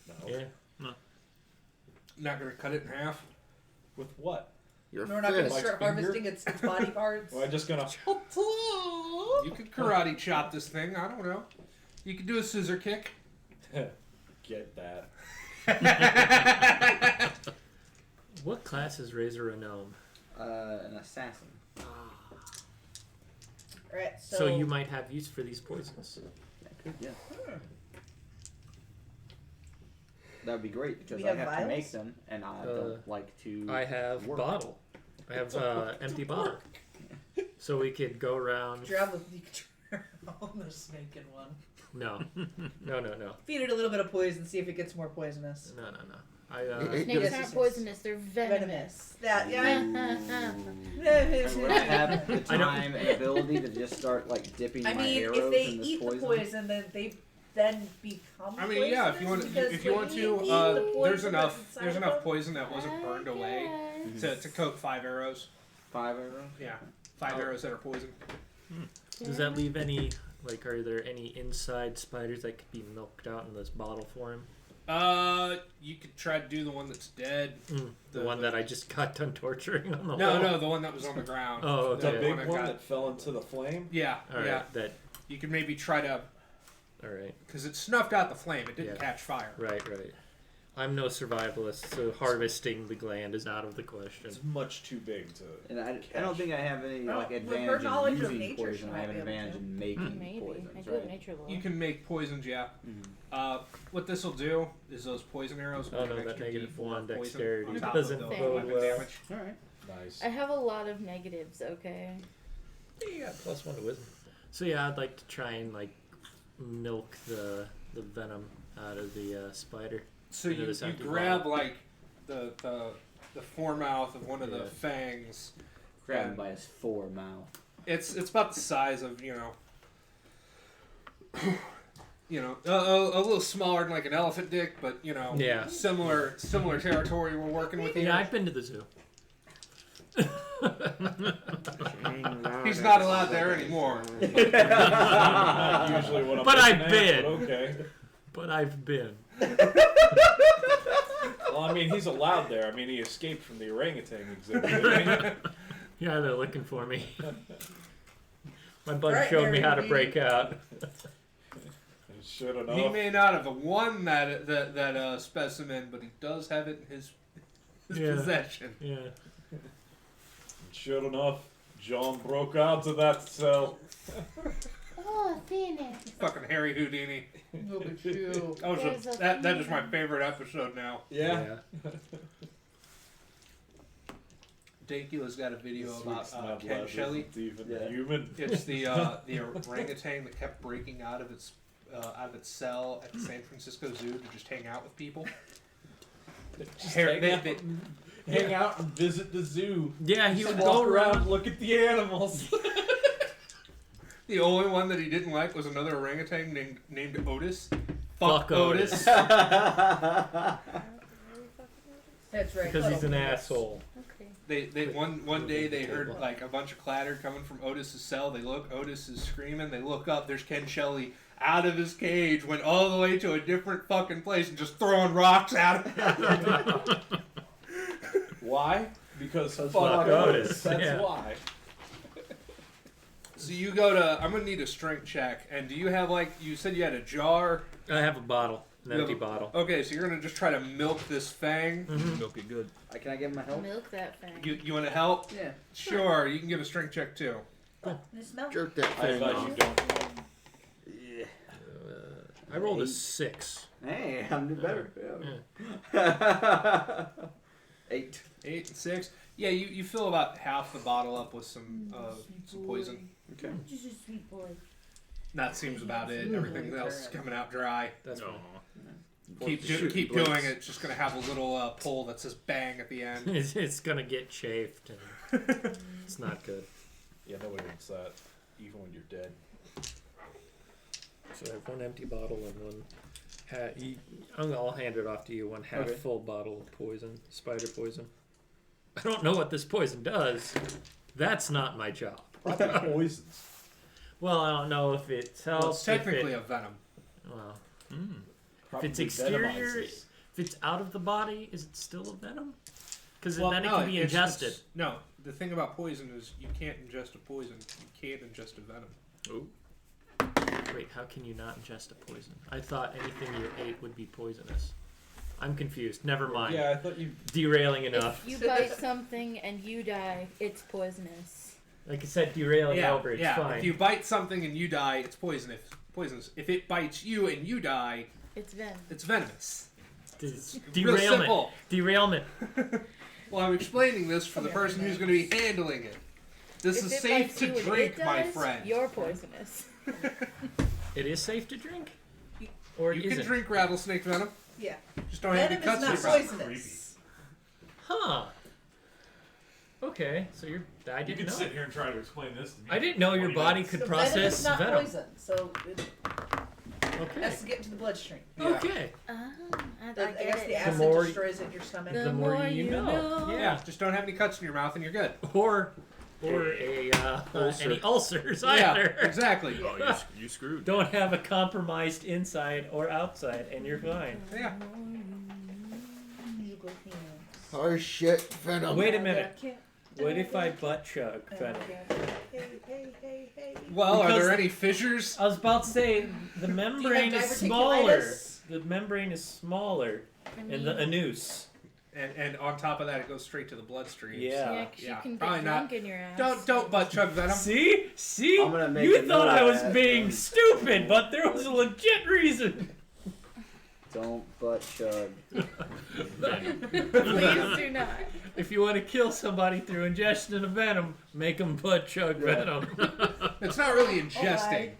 No. Yeah. not gonna cut it in half. With what? Your We're not going to fist. start finger? harvesting its body parts. Am I just gonna? You could karate chop this thing. I don't know. You could do a scissor kick. Get that. What class is Razor a gnome? An assassin. Alright, So you might have use for these poisons. Yeah. That would be great because We I have have to vials? make them, and I don't like to. I have work. bottle. I have empty bottle. So we could go around. You could on the snake in one. No. No. Feed it a little bit of poison, see if it gets more poisonous. No. It Snakes does- aren't poisonous, they're venomous. That, yeah. And would I have the time and ability to just start like dipping I my mean, arrows if they in this eat poison? the poison, then they then become I mean, yeah. If you want, poisonous, if you want because to, when you eat the there's poison enough. that's There's inside enough them- poison that wasn't burned away to coat 5 arrows. 5 arrows. Yeah, 5 arrows that are poisoned. Does that leave any, like, are there any inside spiders that could be milked out in this bottle for him? You could try to do the one that's dead. The one that I just got done torturing on the wall? No, the one that was on the ground. Oh, The okay. big I one got- that fell into the flame. Yeah, Alright, yeah. that, You could maybe try to, alright, because it snuffed out the flame. It didn't Yeah. catch fire. right. I'm no survivalist, so harvesting the gland is out of the question. It's much too big to. And I don't think I have any Well, like with her advantage knowledge in of using nature, poison. she I have might an be able advantage to. in making Maybe. poisons, I do have right? nature law. You can make poisons, yeah. Mhm. What this will do is those poison arrows will Oh do no, an that extra negative D4 one poison dexterity on top doesn't of the bode weapon well. damage. All right. Nice. I have a lot of negatives, okay? Yeah, you got +1 to wisdom. So yeah, I'd like to try and like milk the venom out of the spider. So Into you, this you empty grab bottle. like the foremouth of one of the Yeah. fangs. Grab him and by his foremouth. It's about the size of a little smaller than like an elephant dick, but Yeah. similar territory we're working with here. Yeah, I've been to the zoo. He's not allowed there anymore. Not usually what I'm But looking I've at, been. but okay. But I've been. Well, I mean, he's allowed there. I mean, he escaped from the orangutan exhibit. didn't he? Yeah, they're looking for me. My buddy Right, showed me how to Harry. break out. Should have He known. may not have won that specimen, but he does have it in his Yeah. possession. Yeah. Sure enough, John broke out to that cell. Oh, Phoenix. Fucking Harry Houdini. Look at you. That is my favorite episode now. Dankula's got a video about Ken Shelley. It's even Yeah. human. It's the orangutan that kept breaking out of its cell at the San Francisco Zoo to just hang out with people. Just Harry- hang out and visit the zoo. Yeah, he Just would walk go around, around. look at the animals. The only one that he didn't like was another orangutan named Otis. Fuck Otis. That's right. Because he's an Little. asshole. Okay. They one day they heard like a bunch of clatter coming from Otis's cell. They look, Otis is screaming. They look up. There's Ken Shelley out of his cage, went all the way to a different fucking place and just throwing rocks at him. Why? Because fuck fuck Otis. Otis, That's yeah. why. So you go to. I'm gonna need a strength check. And do you have you said you had a jar? I have a bottle, an You empty have- bottle. Okay, so you're gonna just try to milk this fang. Milk it good. Can I give him my help? Milk that thing. You want to help? Yeah. Sure. You can give a strength check too. This milk. Jerk that I thing advise off. you don't. Yeah. I rolled a 6. Hey, I'm doing better. Yeah. 8. 8 and 6. Yeah, you fill about half the bottle up with some poison. Okay. Just a sweet boy. That seems about it. Everything else is coming out dry. That's No. Keep doing it. It's just gonna have a little pull that says "bang" at the end. it's gonna get chafed. And it's not good. Yeah, nobody wants that, even when you're dead. So I have one empty bottle and one I'll hand it off to you. One half Okay. full bottle of poison, spider poison. I don't know what this poison does. That's not my job. Probably poisons. Well, I don't know if it helps. Well, it's technically if a venom. well, Probably it's exterior, venomizes. if it's out of the body, is it still a venom? Because Well, then it no, can be it's- ingested. it's- no, the thing about poison is you can't ingest a poison. You can't ingest a venom. Oh. Wait, how can you not ingest a poison? I thought anything you ate would be poisonous. I'm confused. Never mind. Yeah, I thought you. Derailing enough. If you bite something and you die, it's poisonous. Like I said, derailing over. It's fine. If you bite something and you die, it's poisonous. If it bites you and you die, It's venom. it's venomous. It's Real derailment. simple. Derailment. Well, I'm explaining this for the person who's going to be handling it. This If is it safe bites to you and drink, it my dies, friend. You're poisonous. It is safe to drink. Or You is can it? drink rattlesnake venom. Yeah. Just don't have any Venom is cuts not in your mouth. poisonous. Huh. Okay, so you're. I You didn't can know. sit here and try to explain this to me. I didn't know your 20 body minutes. could So venom is process not venom. poison, so it Okay. has to get into the bloodstream. Yeah. Okay. I I get guess the it. acid more- destroys it in your stomach. The more you know. Yeah, just don't have any cuts in your mouth and you're good. Or any ulcers Yeah, either. exactly. Oh, you screwed. Don't have a compromised inside or outside, and you're fine. Yeah. Harsh shit venom. Wait a minute. What if I butt chug venom? Hey. Well, are Because- there any fissures? I was about to say the membrane is smaller. diverticulitis? The membrane is smaller. I And a noose. And on top of that, it goes straight to the bloodstream. Yeah. 'cause Yeah, you can probably get not. drunk in your ass. Don't butt chug venom. See? I'm gonna make You a thought note I of was that. being stupid, but there was a legit reason. Don't butt chug. Please do not. If you want to kill somebody through ingestion of venom, make them butt chug venom. It's not really ingesting.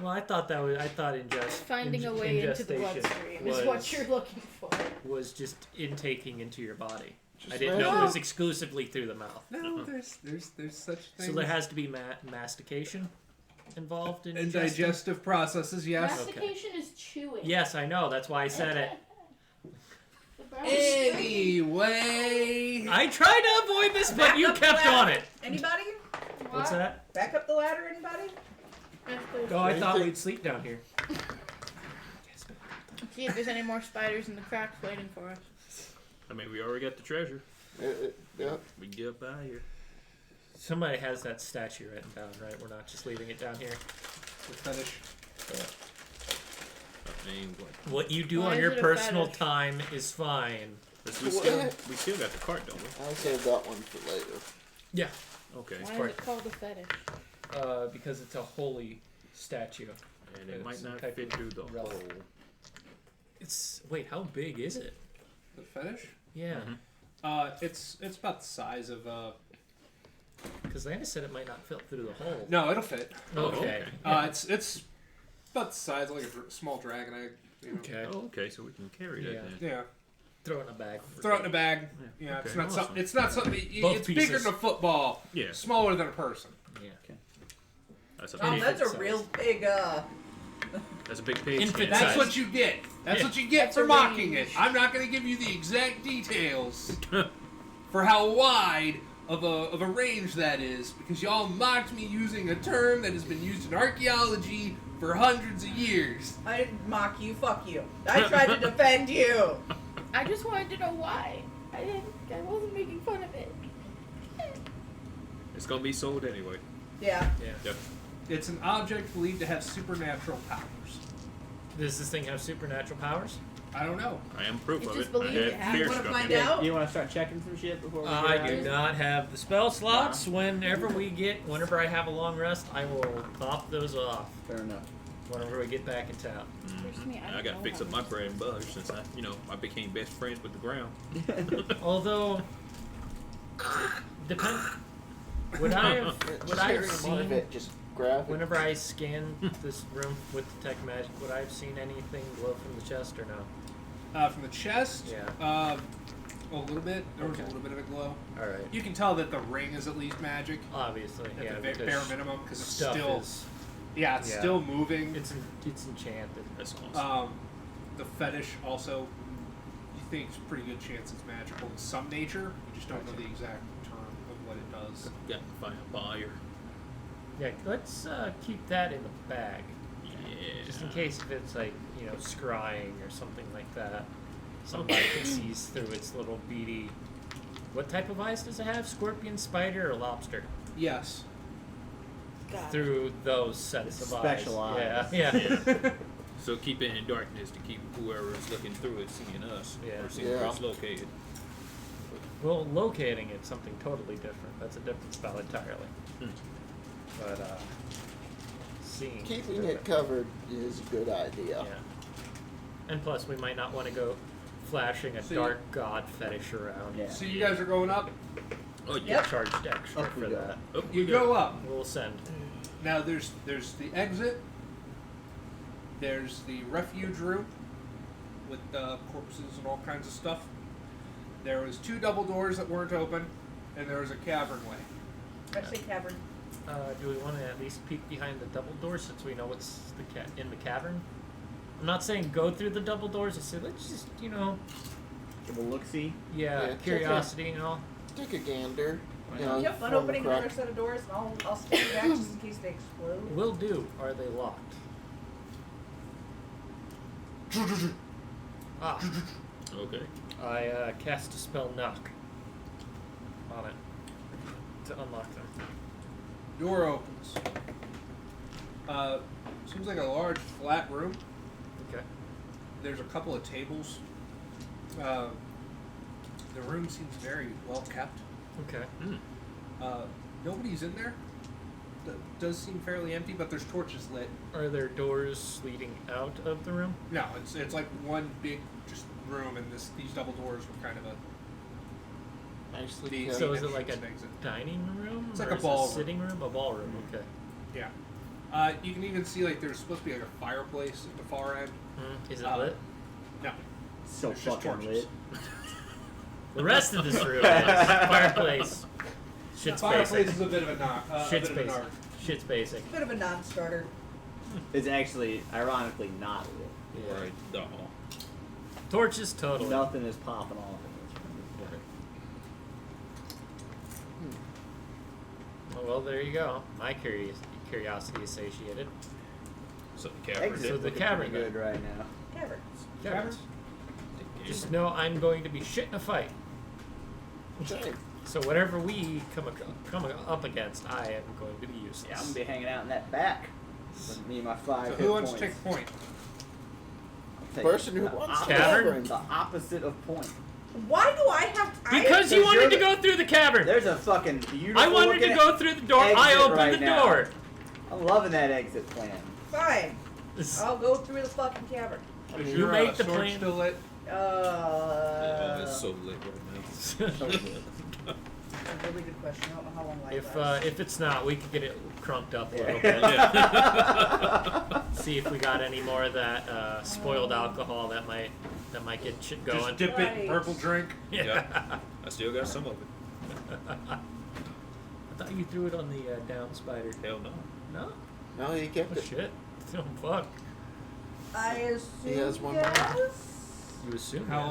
Well, I thought ingest. Finding a way into the ingestation bloodstream is what you're looking for. was just intaking into your body. Just I didn't know it no. was exclusively through the mouth. No, there's such things. So there has to be mastication involved in and ingesting? digestive processes. Yes. Mastication is chewing. Yes, I know. That's why I said it. The brown Anyway. I tried to avoid this, but Back you up the kept ladder. on it. Anybody? What's that? Back up the ladder, anybody? Oh, I thought we'd sleep down here. See if there's any more spiders in the cracks waiting for us. I mean, we already got the treasure. Yeah. We can get up out of here. Somebody has that statue written down, right? We're not just leaving it down here. The fetish. I mean, What you do Why on is your it a personal fetish? time is fine. we What? still got the cart, don't we? I'll save that one for later. Yeah. Okay. Why is it called a fetish? Because it's a holy statue. And it It's might some not type fit of through the relic. hole. It's how big is it? The fetish. Yeah, It's about the size of because Lana said it might not fit through the hole. No, it'll fit. Okay. It's about the size of like a small dragon egg. You know. Okay. Oh, okay, so we can carry that Yeah. then. Yeah. Throw it in a bag. Throw it in a bag. Yeah, okay, it's not awesome. something. It's not something. Both It's bigger pieces. than a football. Yeah. Smaller than a person. Yeah. That's a Tom, big, that's a size. real big, that's a big page. Infant scan. That's size. what you get. That's Yeah. what you get That's for a mocking range. it. I'm not going to give you the exact details for how wide of a range that is, because y'all mocked me using a term that has been used in archaeology for hundreds of years. I didn't mock you, fuck you. I tried to defend you. I just wanted to know why. I wasn't making fun of it. It's gonna be sold anyway. Yeah. Yeah. Yep. It's an object believed to have supernatural powers. Does this thing have supernatural powers? I don't know. I am proof You of just it. believe I it had happens. fear Wanna struck find it. out? Do you want to start checking some shit before we get I out do of here? not have the spell slots. Whenever I have a long rest, I will pop those off. Fair enough. Whenever we get back in town. There's me, I don't got to know fix how up my this- bread and butter since I became best friends with the ground. Although, depend. Would I have Just carry him out of seen it. Just grab it. whenever I scanned this room with detect magic? Would I have seen anything glow from the chest or no? From the chest, Yeah. a little bit. There was a Okay. little bit of a glow. All right. You can tell that the ring is at least magic Obviously, at yeah. the because bare minimum, because it's stuff still, is it's yeah. still moving. it's enchanted. That's awesome. The fetish also, you think it's a pretty good chance it's magical in some nature. You just don't know the exact term of what it does. Got to find a buyer. Yeah, let's keep that in the bag. Yeah. Just in case if it's like, scrying or something like that. Somebody can see through its little beady. What type of eyes does it have? Scorpion, spider, or lobster? Yes. God. Through those sets of Special eyes. eyes. Yeah. So keep it in darkness to keep whoever is looking through it seeing us. Yeah. Or seeing where it's located. Well, locating it's something totally different. That's a different spell entirely. But seeing. Keeping it covered is a good idea. Yeah. And plus, we might not want to go flashing a So dark god fetish around. Yeah. So you guys are going up. Oh yeah. Yep. Charged extra Up we for go. that. Oh, You good. go up. We'll send. Now there's the exit. There's the refuge room with corpses and all kinds of stuff. There was 2 double doors that weren't open, and there was a cavern way. I say cavern. Do we want to at least peek behind the double doors since we know what's in the cavern? I'm not saying go through the double doors. I say let's just, Give a look-see. yeah, Yeah, curiosity and all. Take a gander. Yep, from unopening the crack. another set of doors, and I'll stand back just in case they explode. Will do. Are they locked? Ah, Okay. I cast a spell knock on it to unlock them. Door opens. Seems like a large flat room. Okay. There's a couple of tables. The room seems very well kept. Okay. Nobody's in there. It does seem fairly empty, but there's torches lit. Are there doors leading out of the room? No, it's like one big just room, and these double doors were kind of a. Nicely The- kept. So is it like a entrance and exit. dining room? It's like or a is it ballroom. sitting room? A ballroom. Okay. Yeah. You can even see like there's supposed to be like a fireplace at the far end. Is it Uh, lit? No. So There's just fucking torches. lit. The rest of this room is fireplace. Shit's Fireplace basic. is a bit of a knock. Shit's a bit of a basic. narc. Shit's basic. Bit of a non-starter. It's actually, ironically, not lit. Yeah. Right. No. Torches, totally. Nothing is popping off in this room. Well, there you go. My curiosity is satiated. So the cavern. Exit So the looking cavern pretty good right now. Caverns. Caverns. Just know I'm going to be shit in a fight. Okay. So whatever we come up against, I am going to be useless. Yeah, I'm gonna be hanging out in that back with me and my 5 So hit who wants points. to take point? I'll take Person who the wants opposite- Cavern? The opposite of point. Why do I have to? Because you Because wanted to you're go through the cavern. There's a fucking beautiful I wanted to looking go through the door. I exit opened right the now. door. I'm loving that exit plan. Fine. This- I'll go through the fucking cavern. Is You your make the sword plan. still lit? Oh, it's so lit right now. That's a really good question. I don't know how long life lasts. If it's not, we could get it crunked up a little bit. Yeah. See if we got any more of that spoiled alcohol that might get shit going. Just dip it in Right. purple drink. Yeah. I still got some of it. I thought you threw it on the down spider. Hell no. No? No, he kept Oh it. shit. Oh fuck. I assume He has one more. yes. You assume How yes.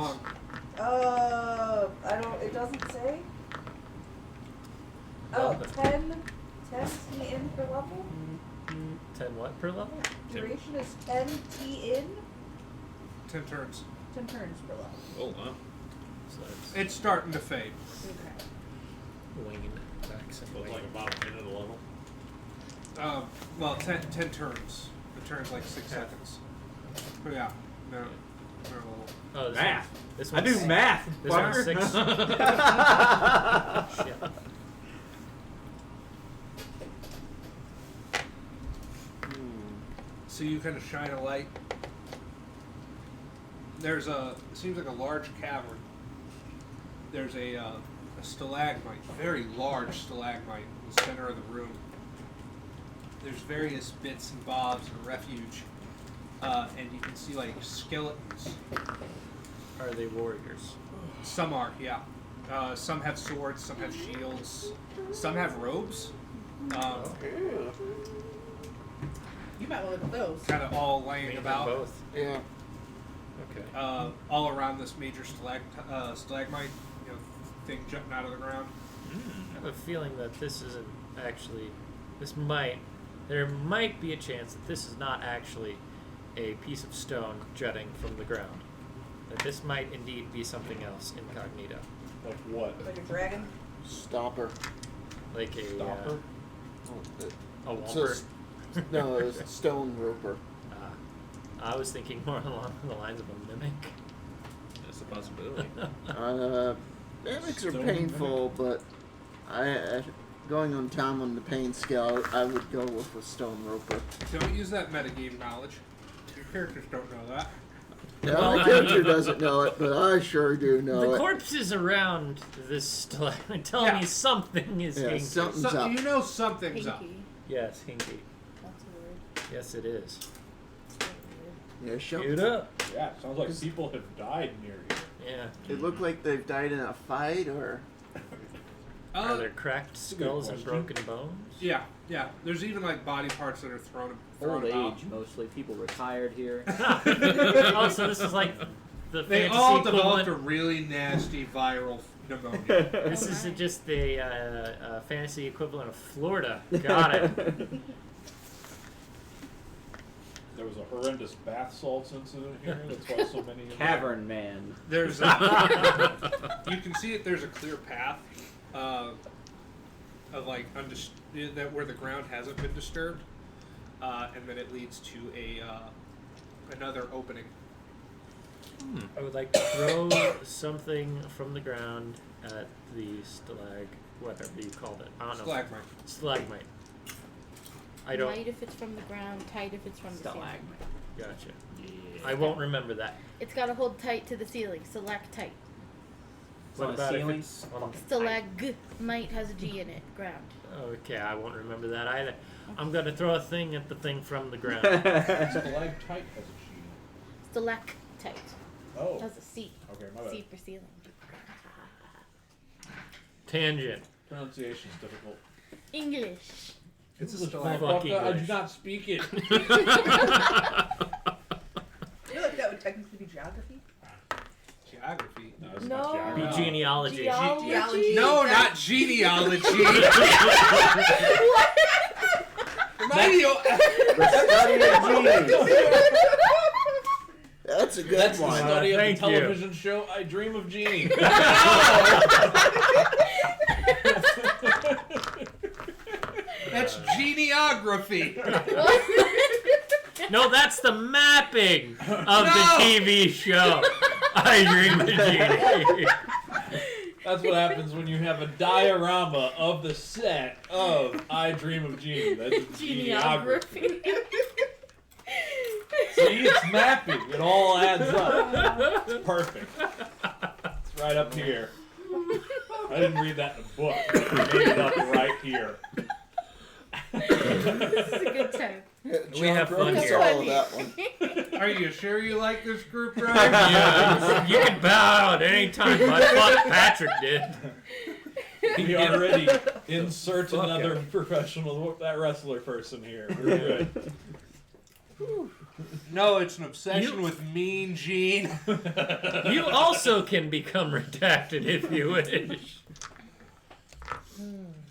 long? I don't. It doesn't say. Well, Oh, but- 10 T in per level. 10 what per level? Duration is 10 T in. 10 turns. 10 turns per level. Oh wow. So that's It's starting to fade. Okay. Wane. Back So it's like about a minute a level. Well, 10 turns. The turn's like 6 seconds. But yeah, no. Oh, this Math. This I do one's, math. This one's fucker. 6. Shit. So you kind of shine a light. There's it seems like a large cavern. There's a stalagmite, very large stalagmite in the center of the room. There's various bits and bobs of refuge, and you can see like skeletons. Are they warriors? Some are, yeah. Some have swords, some have shields, some have robes. You might want to look at those. Kind of all laying Maybe about. both. Yeah. Okay. All around this major stalagmite, thing jutting out of the ground. I have a feeling that this isn't actually. There might be a chance that this is not actually a piece of stone jutting from the ground. That this might indeed be something else incognito. Like what? Like a dragon. Stopper. Like a Stopper? a It's womper. no, it was a stone roper. I was thinking more along the lines of a mimic. That's a possibility. Mimics are Stone painful, but going on time on the pain scale, I would go with a stone roper. Don't use that metagame knowledge. Your characters don't know that. Yeah, Well, my character doesn't know it, but I sure do know The it. corpses around this stalagmite tell Yeah. me something is Yeah, hinky. something's So, up. you know something's up. Pinky. Yes, hinky. That's a word. Yes, it is. That's a word. Yeah, show. Shoot up. Yeah, it sounds like people have died near here. Yeah. It looked like they've died in a fight, or Are there cracked a good skulls and question. broken bones? Yeah. There's even like body parts that are thrown Old about. age, mostly. People retired here. Oh, so this is like the They fantasy all developed a equivalent. really nasty viral pneumonia. This is just the fantasy equivalent of Florida. Got it. There was a horrendous bath salts incident here. That's why so many. Cavern man. There's you can see it. There's a clear path of like that where the ground hasn't been disturbed, and then it leads to a another opening I would like to throw something from the ground at the whatever you called it. I don't know. Stalagmite. Stalagmite. I don't. Light if it's from the ground, tight if it's from the ceiling. Gotcha. I won't remember that. It's got to hold tight to the ceiling. Stalactite. It's on What the about if ceiling? it's on Stalagmite has a G in it. Ground. Okay, I won't remember that either. I'm gonna throw a thing at the thing from the ground. Stalactite has a G. Stalactite. Oh. Has a C. Okay, my bad. C for ceiling. Tangent. Pronunciation's difficult. English. It's a Fuck stalagmite. I do English. not speak it. I feel like that would technically be geography. Geography. No, it's No. not Be geography. genealogy. Geology. No, not genealogy. Hermione, The study of genes. That's a good That's the one. study of the Thank you. television show I Dream of Jeannie. that's geneography. No, that's the mapping of No. the TV show. I Dream of Jeannie. That's what happens when you have a diorama of the set of I Dream of Jeannie. That's geneography. Geneography. See, it's mapping. It all adds up. It's perfect. It's right up here. I didn't read that in a book. I made it up right here. This is a good time. We have fun That's here. all of that one. Are you sure you like this group, Ryan? Yeah, you can bow out any time, but fuck Patrick did. We already insert Fuck another him. professional wrestler person here. We're good. No, it's an obsession You- with Mean Gene. You also can become redacted if you wish.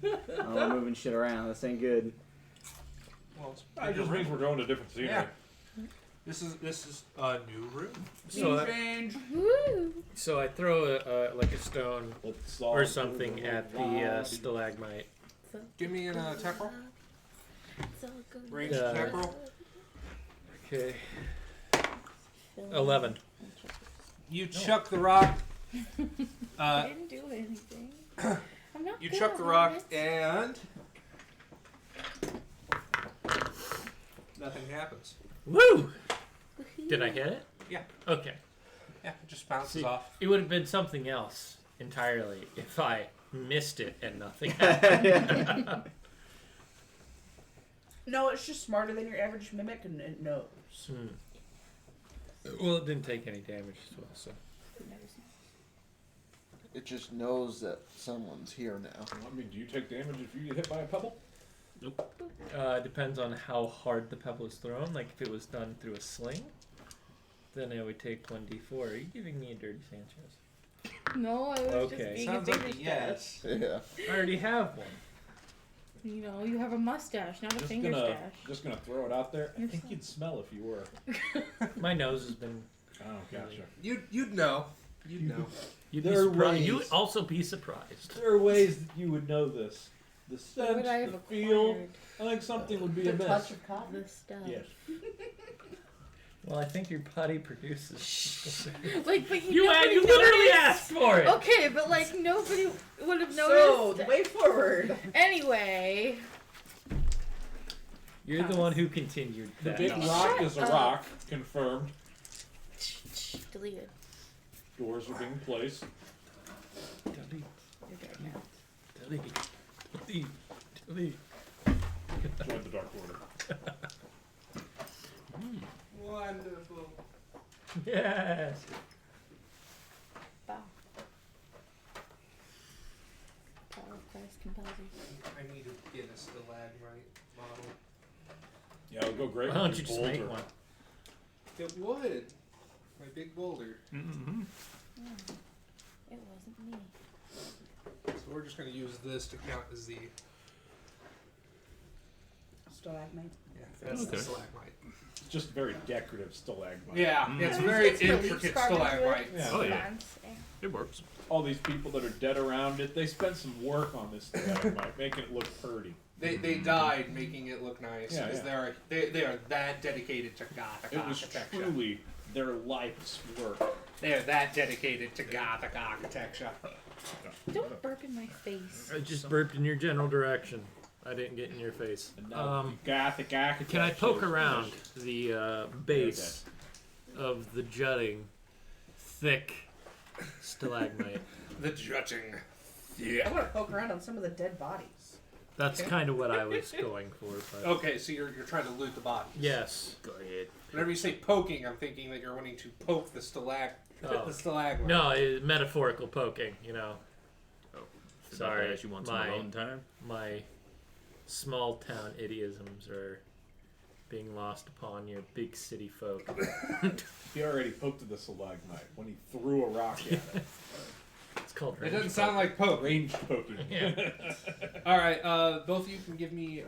Oh, we're moving shit around. This ain't good. Well, it's That just means we're going to different scenery. Yeah. This is a new room. So, Change. Woo! so I throw like a stone Let's all or do something the at the lobby. stalagmite. Give me an attack roll. It's all good. Ranged Yeah. attack roll. Okay. 11. You chuck the rock. I didn't do anything. I'm not You good chuck the at rock it. and nothing happens. Woo! Did I hit it? Yeah. Okay. Yeah, it just bounces See, off. it would have been something else entirely if I missed it and nothing happened. No, it's just smarter than your average mimic, and it knows. Well, it didn't take any damage as well, so. It just knows that someone's here now. I mean, do you take damage if you get hit by a pebble? Depends on how hard the pebble is thrown. Like, if it was done through a sling, then I would take 1d4. Are you giving me a dirty Sanchez? No, I was Okay. just being Sounds a like finger a yes. Yeah. I already have one. You know, you have a mustache, not a finger stash. Just gonna throw it out there. I You're think so- you'd smell if you were. My nose has been. Oh, gotcha. You'd know. You'd know. You'd There be are surprised. You ways. would also be surprised. There are ways that you would know this. The What scent, would I the have feel. acquired? I think something would be The amiss. touch of cotton. The stuff. Yes. Well, I think your putty produces. Like, but You nobody literally noticed. asked for it. Okay, but like nobody would have So, noticed. the way forward. Anyway, You're the one who continued The that. big Shut rock is a up. rock. Confirmed. deleted. Doors are being placed. Delete, You're dead now. delete, delete, delete. Join the Dark Order. Wonderful. Yes. Bow. Power of Christ compels you. I need to get a stalagmite model. Yeah, it'll go great. Why don't with you your just make boulder. one? It would. My big boulder. Mm-hmm. It wasn't me. So we're just going to use this to count as the Stalagmite. that's the Okay. stalagmite. It's just very decorative stalagmite. Yeah, it's very It's relief intricate carving to it. stalagmite. Yeah. Oh, yeah. Fancy. It works. All these people that are dead around it, they spent some work on this stalagmite, making it look pretty. They died making it look nice Yeah, because yeah. they are that dedicated to Gothic It was architecture. truly their life's work. They're that dedicated to Gothic architecture. Don't burp in my face. I just burped in your general direction. I didn't get in your face. And now Gothic architecture. Can I poke is around finished. the base of the jutting, thick stalagmite? The judging. I Yeah. want to poke around on some of the dead bodies. That's Okay. kind of what I was going for. But Okay, so you're trying to loot the body. yes. Go ahead. Whenever you say poking, I'm thinking that you're wanting to poke the Oh. the stalagmite. No, metaphorical poking. You know, Sorry, You want some my- alone time? my small town idiosms are being lost upon your big city folk. He already poked at the stalagmite when he threw a rock at it. It's called It range doesn't sound like poke. Range poking. Yeah. All right, both of you can give me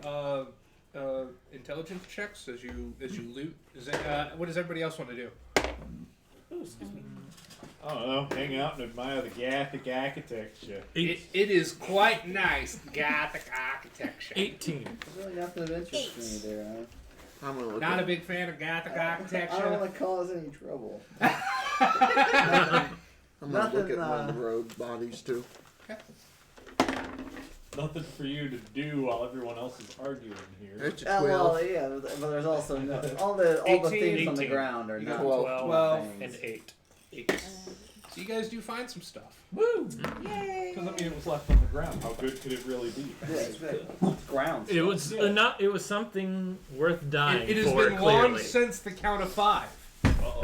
intelligence checks as you loot. Is it, what does everybody else want to do? I don't know. Hang out and admire the Gothic architecture. It is quite nice, Gothic architecture. 18. There's really nothing of interest to me there. I'm gonna look Not at a big fan of Gothic I don't architecture. want to cause any trouble. I'm gonna look Nothing, at one of the rogue bodies too. Nothing for you to do while everyone else is arguing here. It's a Well, 12. yeah, but there's also no, all the 18, things on the 18. ground are You not got 12. things. And 8. So you guys do find some stuff. Woo! Yay! Because I mean, it was left on the ground. How good could it really be? Yeah, exactly. Ground. It was not. It was something worth dying It has for. been long Clearly. since the count of 5. Uh-oh.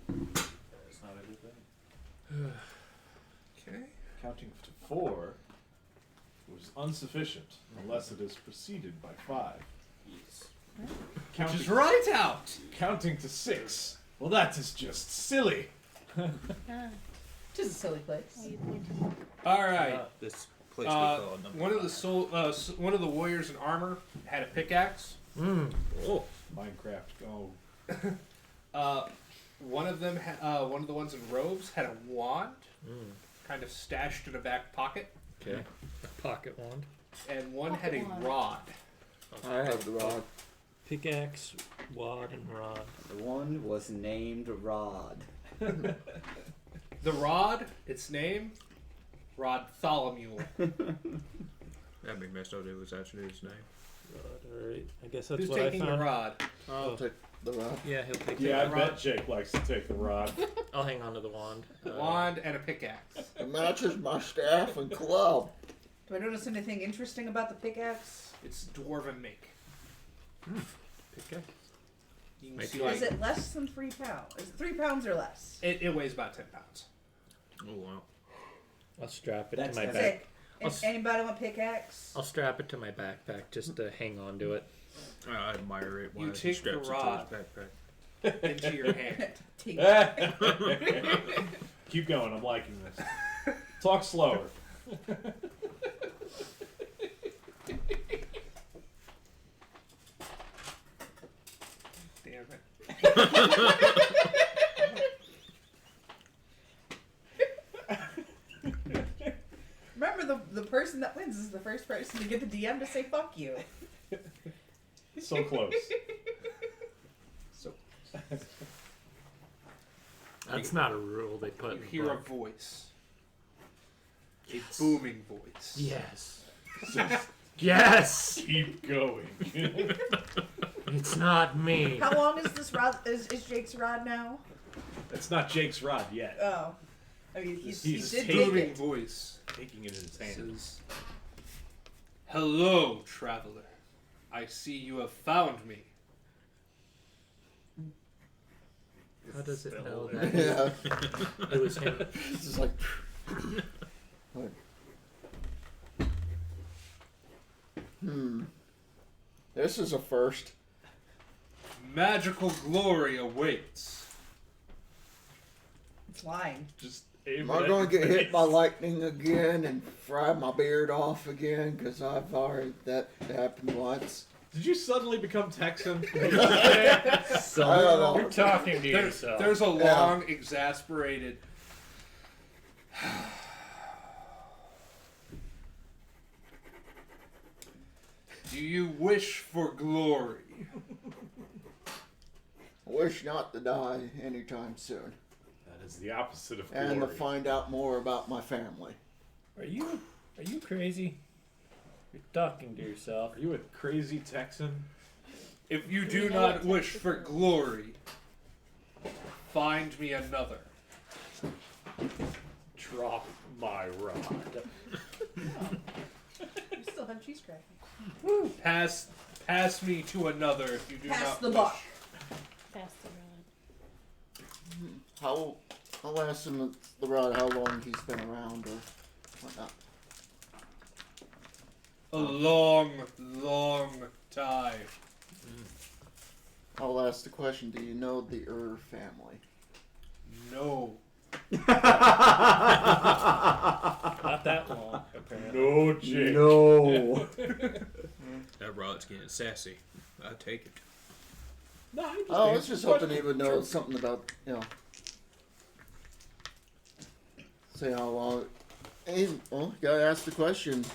That's not a good thing. Okay. Counting to 4 was insufficient unless it is preceded by 5. Counting, Just right out. counting to 6. Well, that is just silly. Just a silly place. All right. This place we call number One of the 5. one of the warriors in armor had a pickaxe. Oh, Minecraft. Oh, One of them, one of the ones in robes, had a wand, kind of stashed in a back pocket, Okay. A pocket wand. and one Pocket had a wand. rod. I have the rod. Pickaxe, wad, and rod. The one was named Rod. The rod, its name, Rodtholomew. that'd be messed up. It was actually his name. Rod. All right. I guess that's Who's what I taking the found. rod? I'll take the rod. Yeah, he'll take yeah, I the bet Jake likes to take the rod. I'll hang on to the wand. Wand and a pickaxe. It matches my staff and club. Do I notice anything interesting about the pickaxe? It's dwarven make. Pickaxe. You can Make see it- like, Is it less than 3 pounds? Is it 3 pounds or less? it weighs about 10 pounds. Oh wow. I'll strap it That's- to my that's- back. Sick. I'll s- Anybody want pickaxe? I'll strap it to my backpack just to hang on to it. I admire it. Why You he take the straps it to rod. his backpack. Into your hand. Tink. Keep going. I'm liking this. Talk slower. Damn it. Remember, the person that wins is the first person to get the DM to say fuck you. So close. So That's not a rule they put you in the hear a book. voice. A booming voice. Yes. Just Yes! keep going. It's not me. How long is this rod? Is Jake's rod now? That's not Jake's rod yet. Oh. I mean, he He's did take Booming it. voice Taking it in his hand. says, "Hello, traveler. I see you have found me." How does it know that Yeah. it was him? It's just like. This is a first. Magical glory awaits. It's lying. Just Am I going to get hit by lightning again and fry my beard off again? Because I've already. That happened once. Did you suddenly become Texan? I don't know. You're talking to yourself. There's a long, exasperated. Do you wish for glory? wish not to die anytime soon, That is the opposite of and to glory. find out more about my family. Are you crazy? You're talking to yourself. Are you a crazy Texan? If you do know not what wish Texas for is? glory, find me another. Drop my rod. You still have cheese cracking. Pass me to another if you do Pass not the wish. buck. Pass the rod. I'll ask him the rod how long he's been around or whatnot. A long, long time. I'll ask the question, do you know the family? No. Not that long, apparently. No, Jake. No. That rod's getting sassy. I'll take it. No, I just I was answered just the hoping question. he would know something about, say how long. Hey, well, gotta ask the question.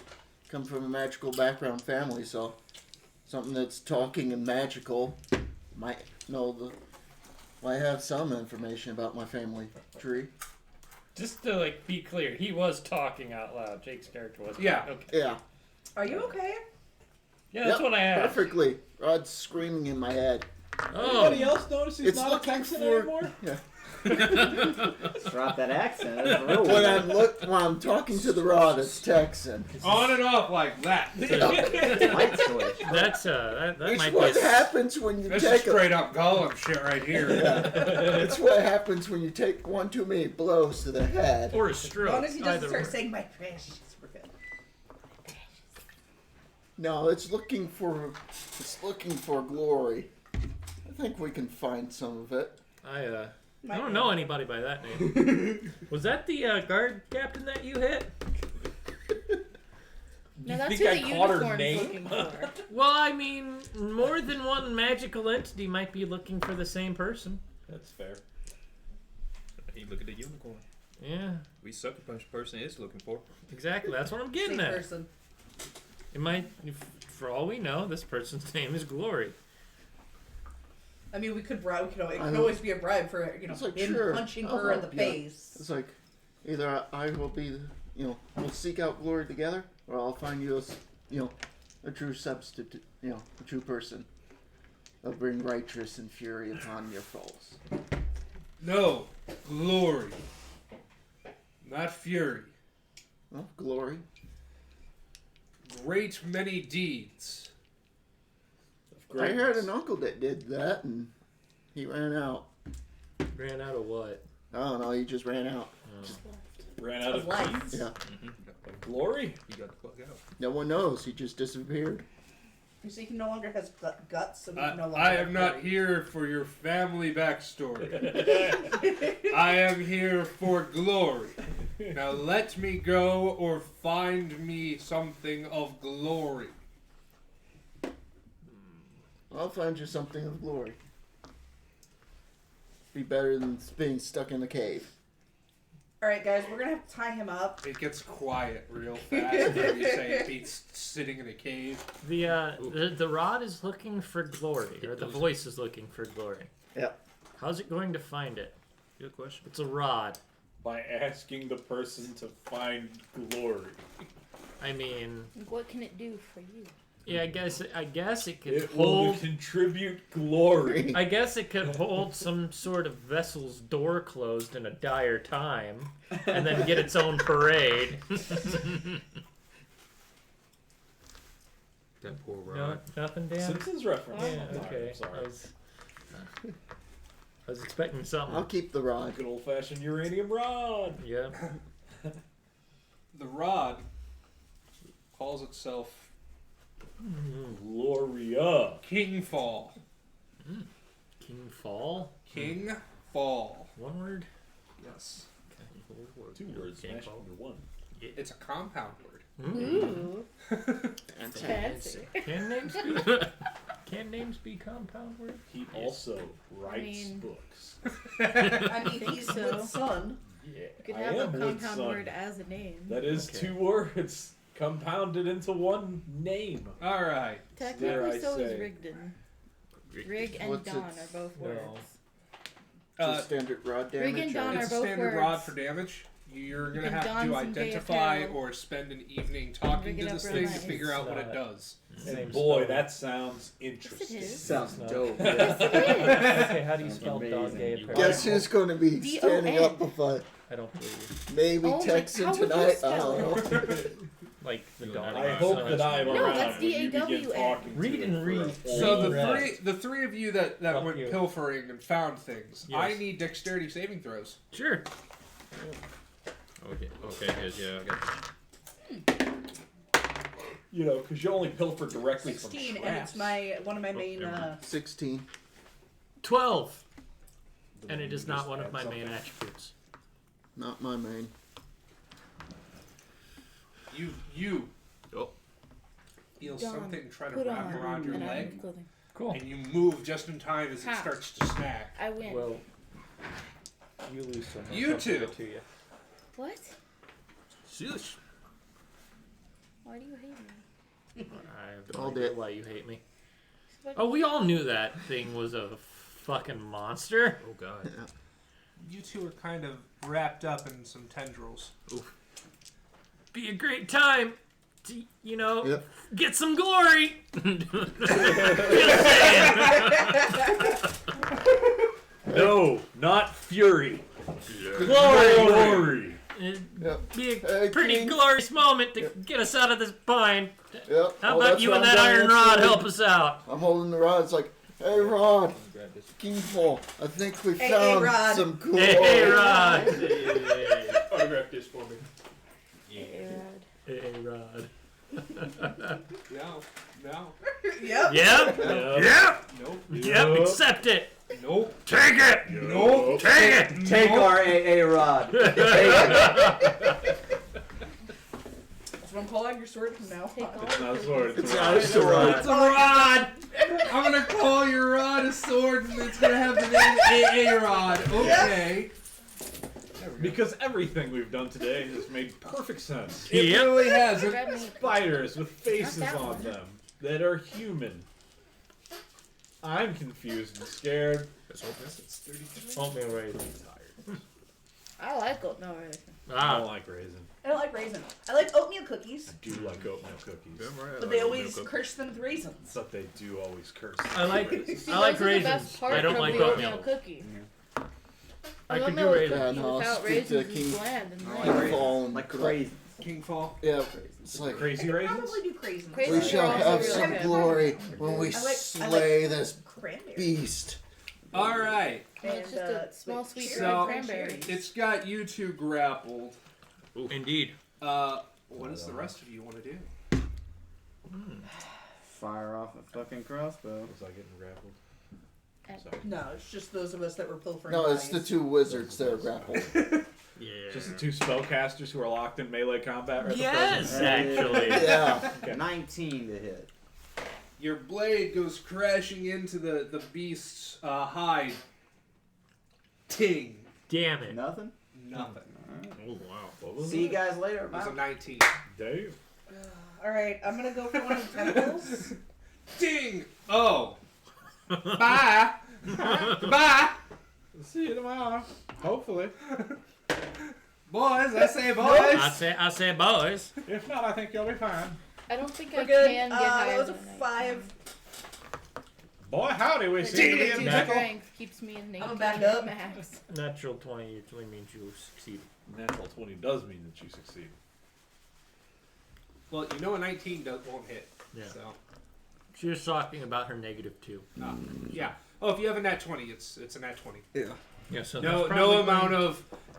Come from a magical background family, so something that's talking and magical might have some information about my family tree. Just to be clear, he was talking out loud. Jake's character wasn't. Yeah. Okay. Yeah. Are you okay? Yeah, that's Yep, what I asked. Perfectly. Rod's screaming in my head. Anybody Oh, else notice he's It's not a looking Texan for- anymore? Yeah. Drop that accent. That's real When I'm talking to the rod, it's Texan. On and off like that. Light switch. That's that It's might what be. happens when you This is take straight up Gollum shit right here. It's what happens when you take one too many blows to the head. Or a As stroke. long as he doesn't either start way. saying my precious, we're good. No, it's looking for glory. I think we can find some of it. I Might don't be. know anybody by that name. Was that the guard captain that you hit? No, You that's think who I the caught her unicorn's name? looking for. Well, I mean, more than one magical entity might be looking for the same person. That's fair. Hey, look at the unicorn. Yeah, We sucker punch person is looking for. exactly. That's what I'm getting Same at. person. It might, for all we know, this person's name is Glory. I mean, we could bribe. It I could know. always be a bribe for It's like, him sure, punching I'll her in the help, yeah. face. It's like either I will be, we'll seek out glory together, or I'll find you a true substitute, a true person. They'll bring righteousness and fury upon your foes. No. Glory. Not fury. Well, glory. Great many deeds. I heard an uncle that did that, and he ran out. Ran out of what? I don't know. He just ran out. Ran out of Of life. deeds? Yeah. Of glory? You got the fuck out. No one knows. He just disappeared. You see, he no longer has guts, so he can no longer. I have am not glory. here for your family backstory. I am here for glory. Now let me go or find me something of glory. I'll find you something of glory. Be better than being stuck in a cave. All right, guys, we're gonna have to tie him up. It gets quiet real fast when you say he's sitting in a cave. The rod is looking for glory, or the voice is looking for glory. Yep. How's it going to find it? Good question. It's a rod. By asking the person to find glory. I mean, What can it do for you? yeah, I guess it could It will hold. contribute glory. I guess it could hold some sort of vessel's door closed in a dire time, and then get its own parade. That poor No, rod. nothing, Dan. Simpsons reference. Yeah, I'm sorry, okay. I'm sorry. I was expecting something. I'll keep the rod. Good old fashioned uranium rod. Yeah. The rod calls itself Gloria. Kingfall. King Fall. Kingfall. One word. Yes. Two words King smashed Fall. into one. It's a compound word. Ooh. Fancy. Fancy. Can names be compound words? He also writes mean- books. I mean, he's so. Wood's son. Yeah, You could I have a am Wood's compound son. word as a name. That is Okay. 2 words compounded into one name. All right. Dare I Technically, so is say. Rigdon. Rig and What's Dawn its- are both no. words. Just standard rod Rig damage. and Dawn or- are It's a both standard words. rod for damage. You're gonna can have don to some gay identify apparel. or spend an evening talking Rig to it this up thing real to nice. figure out what it Not- does. Same And boy, spelling. that sounds Yes, interesting. it is. Sounds not. dope. Yes, it is. Okay, how do you Sounds spell dog amazing. gay You apparel? Guess who's going to be standing D-O-N. up if I don't believe maybe Oh my- Texan how would you tonight? I spell don't know. you. Like the dog. I hope that I am No, around that's when you begin D-A-W-N. talking to Read it and for a read. whole So Right. the three of you that Fuck went you. pilfering and found things, Yes. I need dexterity saving throws. Sure. Okay, good, yeah, I got You know, because you only pilfer directly 16, from and it's traps. one of my main. never mind. 16. 12. Then And it you is not just one of add my something. main attributes. Not my main. You Oh. feel Dawn, something try to Put wrap on around your an item leg, of clothing. Cool. and you move just in time as it Ha. starts to snag. I win. Well, you lose so much. You I'll give two. it to you. What? Shush. Why do you hate me? I have All no idea day. why you hate me. What- Oh, we all knew that thing was a fucking monster. Oh god. You two are kind of wrapped up in some tendrils. Be a great time to, you know, Yep. get some glory. No, not fury. Glory. Glory. It'd Yep. be a Hey, pretty King. glorious moment to get us out of this bind. Yep. How Well, about that's you what and I'm that doing. iron That's rod what help us out? I'm holding the rod. It's like, hey, Rod, Grab this. Kingful, I think we Hey, found Rod. some cool. Hey, Rod. Autograph this for me. A-Rod. Hey, Rod. No. Yep. Yep. Yep. Yep. Nope. Yep. Accept it. Nope. Take it. Nope. Take it. Take our AA rod. Take it. That's what I'm calling your sword from now Take on. all It's the not a cookies. sword. It's It's a not a rod. sword. It's a rod. I'm gonna call your rod a sword, and it's gonna have the name AA rod. Okay. Because everything we've done today has made perfect sense. It Yep. really has. It, Grab me. Spiders with faces Not that on one. them that are human. I'm confused and scared. Let's hope that's Oatmeal raisin. I like oatmeal raisin. I don't Ah. like raisin. I don't like raisin. I like oatmeal cookies, I do like oatmeal cookies. but they always curse them with raisins. But they do always curse. I like raisins. See, I like those are the best raisins. part I don't of like the oatmeal. cookie. I could do Oatmeal raisins. Yeah, no, without stick raisins to is King- bland and I lame. like Kingful and Like crazy. Kingfall. Yeah, it's like Crazy I raisins? probably do craisins. Crazy we Raisins shall are also have really some good. glory when we I like- slay this Cranberry. beast. All right. Well, it's just a small sweet So- red cranberry. It's got you two grappled. Indeed. What does the rest of you want to do? Fire off a fucking crossbow. Was I getting grappled? And- Sorry. No, it's just those of us that were pilfering. No, it's the bodies. two wizards that are grappled. Yeah. Just the two spellcasters who are locked in melee combat right at the Yes, present? actually. Yeah. Okay. 19 to hit. Your blade goes crashing into the beast's hide. Ting. Damn it. Nothing? Nothing. Oh wow. What was See you it? guys later. It was a Bye. 19. Dave. All right, I'm gonna go for one of the tentacles. Ding! Oh. Bye. Bye. See you tomorrow. Hopefully. Boys, I say boys. I say boys. If not, I think you'll be fine. I don't think We're I good. can get That higher was a than a 5. Boy, howdy, we see you Ding. again. My Tickle. strength keeps me in I'm 18 back up. max. Natural 20 usually means you succeed. Natural 20 does mean that you succeed. Well, you know a 19 won't hit. Yeah. So, She was talking about her -2. yeah. Oh, if you have a nat 20, it's a nat 20. Yeah. So No, that's no probably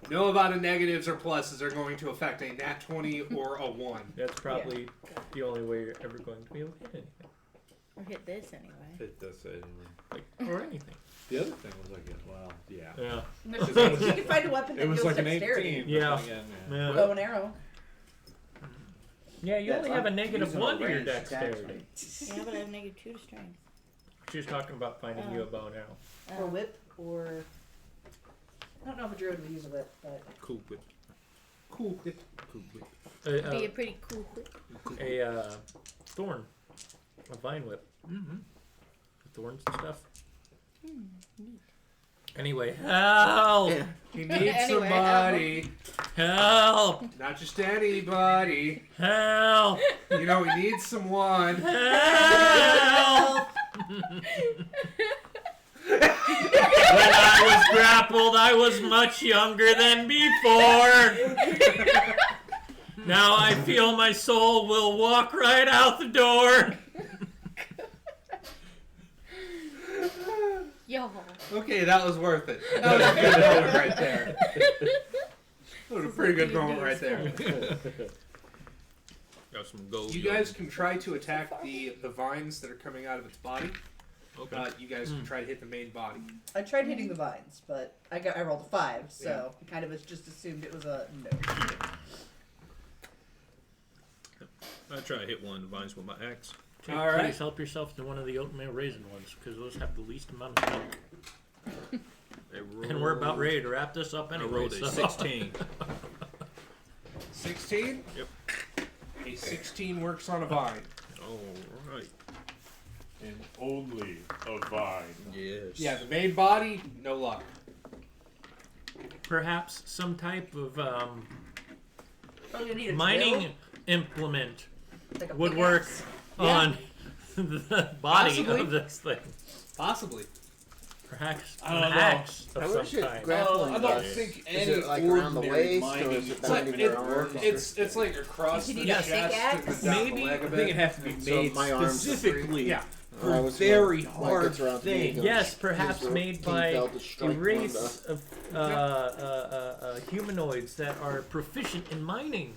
no amount of negatives or pluses are going to affect a nat 20 or a 1. That's probably the only way you're ever going to be able to hit anything. Or hit this anyway. It does say anyway. Like, or anything. The other thing was like, well, yeah. Yeah. There's things you can find a weapon that It was goes like an dexterity. 18. Yeah. but again, Yeah. Bow and arrow. Yeah, you That's only have a un- negative using 1 to your ranged attacks, dexterity. Yeah, but I have -2 to strength. She was talking about finding you a bow and arrow. Or whip, or... I don't know if a druid would use a whip, but... cool whip. Cool. Cool whip. Be a pretty cool whip. A thorn. A vine whip. Mm-hmm. thorns and stuff. Anyway, help! Yeah. He needs Anyway, somebody. Help! Not just anybody. Help! You know, he needs someone. Help! When I was grappled, I was much younger than before. Now I feel my soul will walk right out the door. Yo. Okay, that was worth it. That was a good moment right there. That was a pretty good moment right there. Got some gold. You guys can try to attack the vines that are coming out of its body. Okay. You guys can try to hit the main body. I tried hitting the vines, but I rolled a 5, so I kind of just assumed it was a no. I try to hit one of the vines with my axe. Jake, All right. please help yourself to one of the oatmeal raisin ones, because those have the least amount of milk. And we're about ready to wrap this up I anyway. rolled a so. 16. 16? Yep. A 16 works on a vine. All right. And only a vine. Yes. Yeah, the main body, no luck. Perhaps some type of Oh, you need a mining drill? implement Like a would work pickaxe? on the body Possibly. of this thing. Possibly. Perhaps I don't an know. axe How of much some it kind. grappling I don't does? think Is any it like around the ordinary waist, or mining is it It's like, binding it, your arms? it's like across You the need a chest pickaxe? and down Maybe the leg I a think bit. it has to be So made my arms are free. specifically Yeah. for I was very like hard it's around the things. ankles. Yes, perhaps His made pin by fell to a strike race of humanoids that are proficient in mining,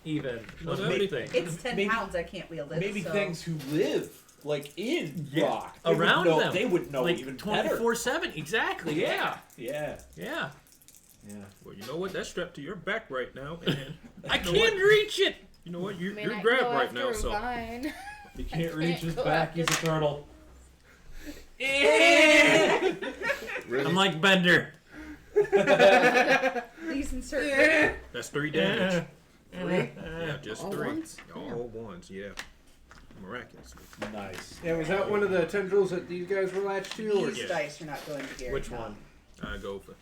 even. Well, Of that'd big be- things. It's 10 Maybe- pounds. I can't wield it. Maybe so. things who live like in Yeah, rock They would around know- them. They would know like even better. 24/7. Exactly. Yeah. Yeah, Yeah. yeah. Well, you know what? That's strapped to your back right now, and I you know can't what? reach it. You know what? I You're, mean, you're I grabbed go right after now, a so vine. He can't reach can't his go back. after- He's a turtle. Really? I'm like Bender. Please insert. that's 3 damage. Three? Yeah, just All 3. ones? All ones, yeah. Miraculously. Nice. Yeah, was that one of the tendrils that these guys were latched to? Or? These dice are not going to Gary. Which no. one? I go for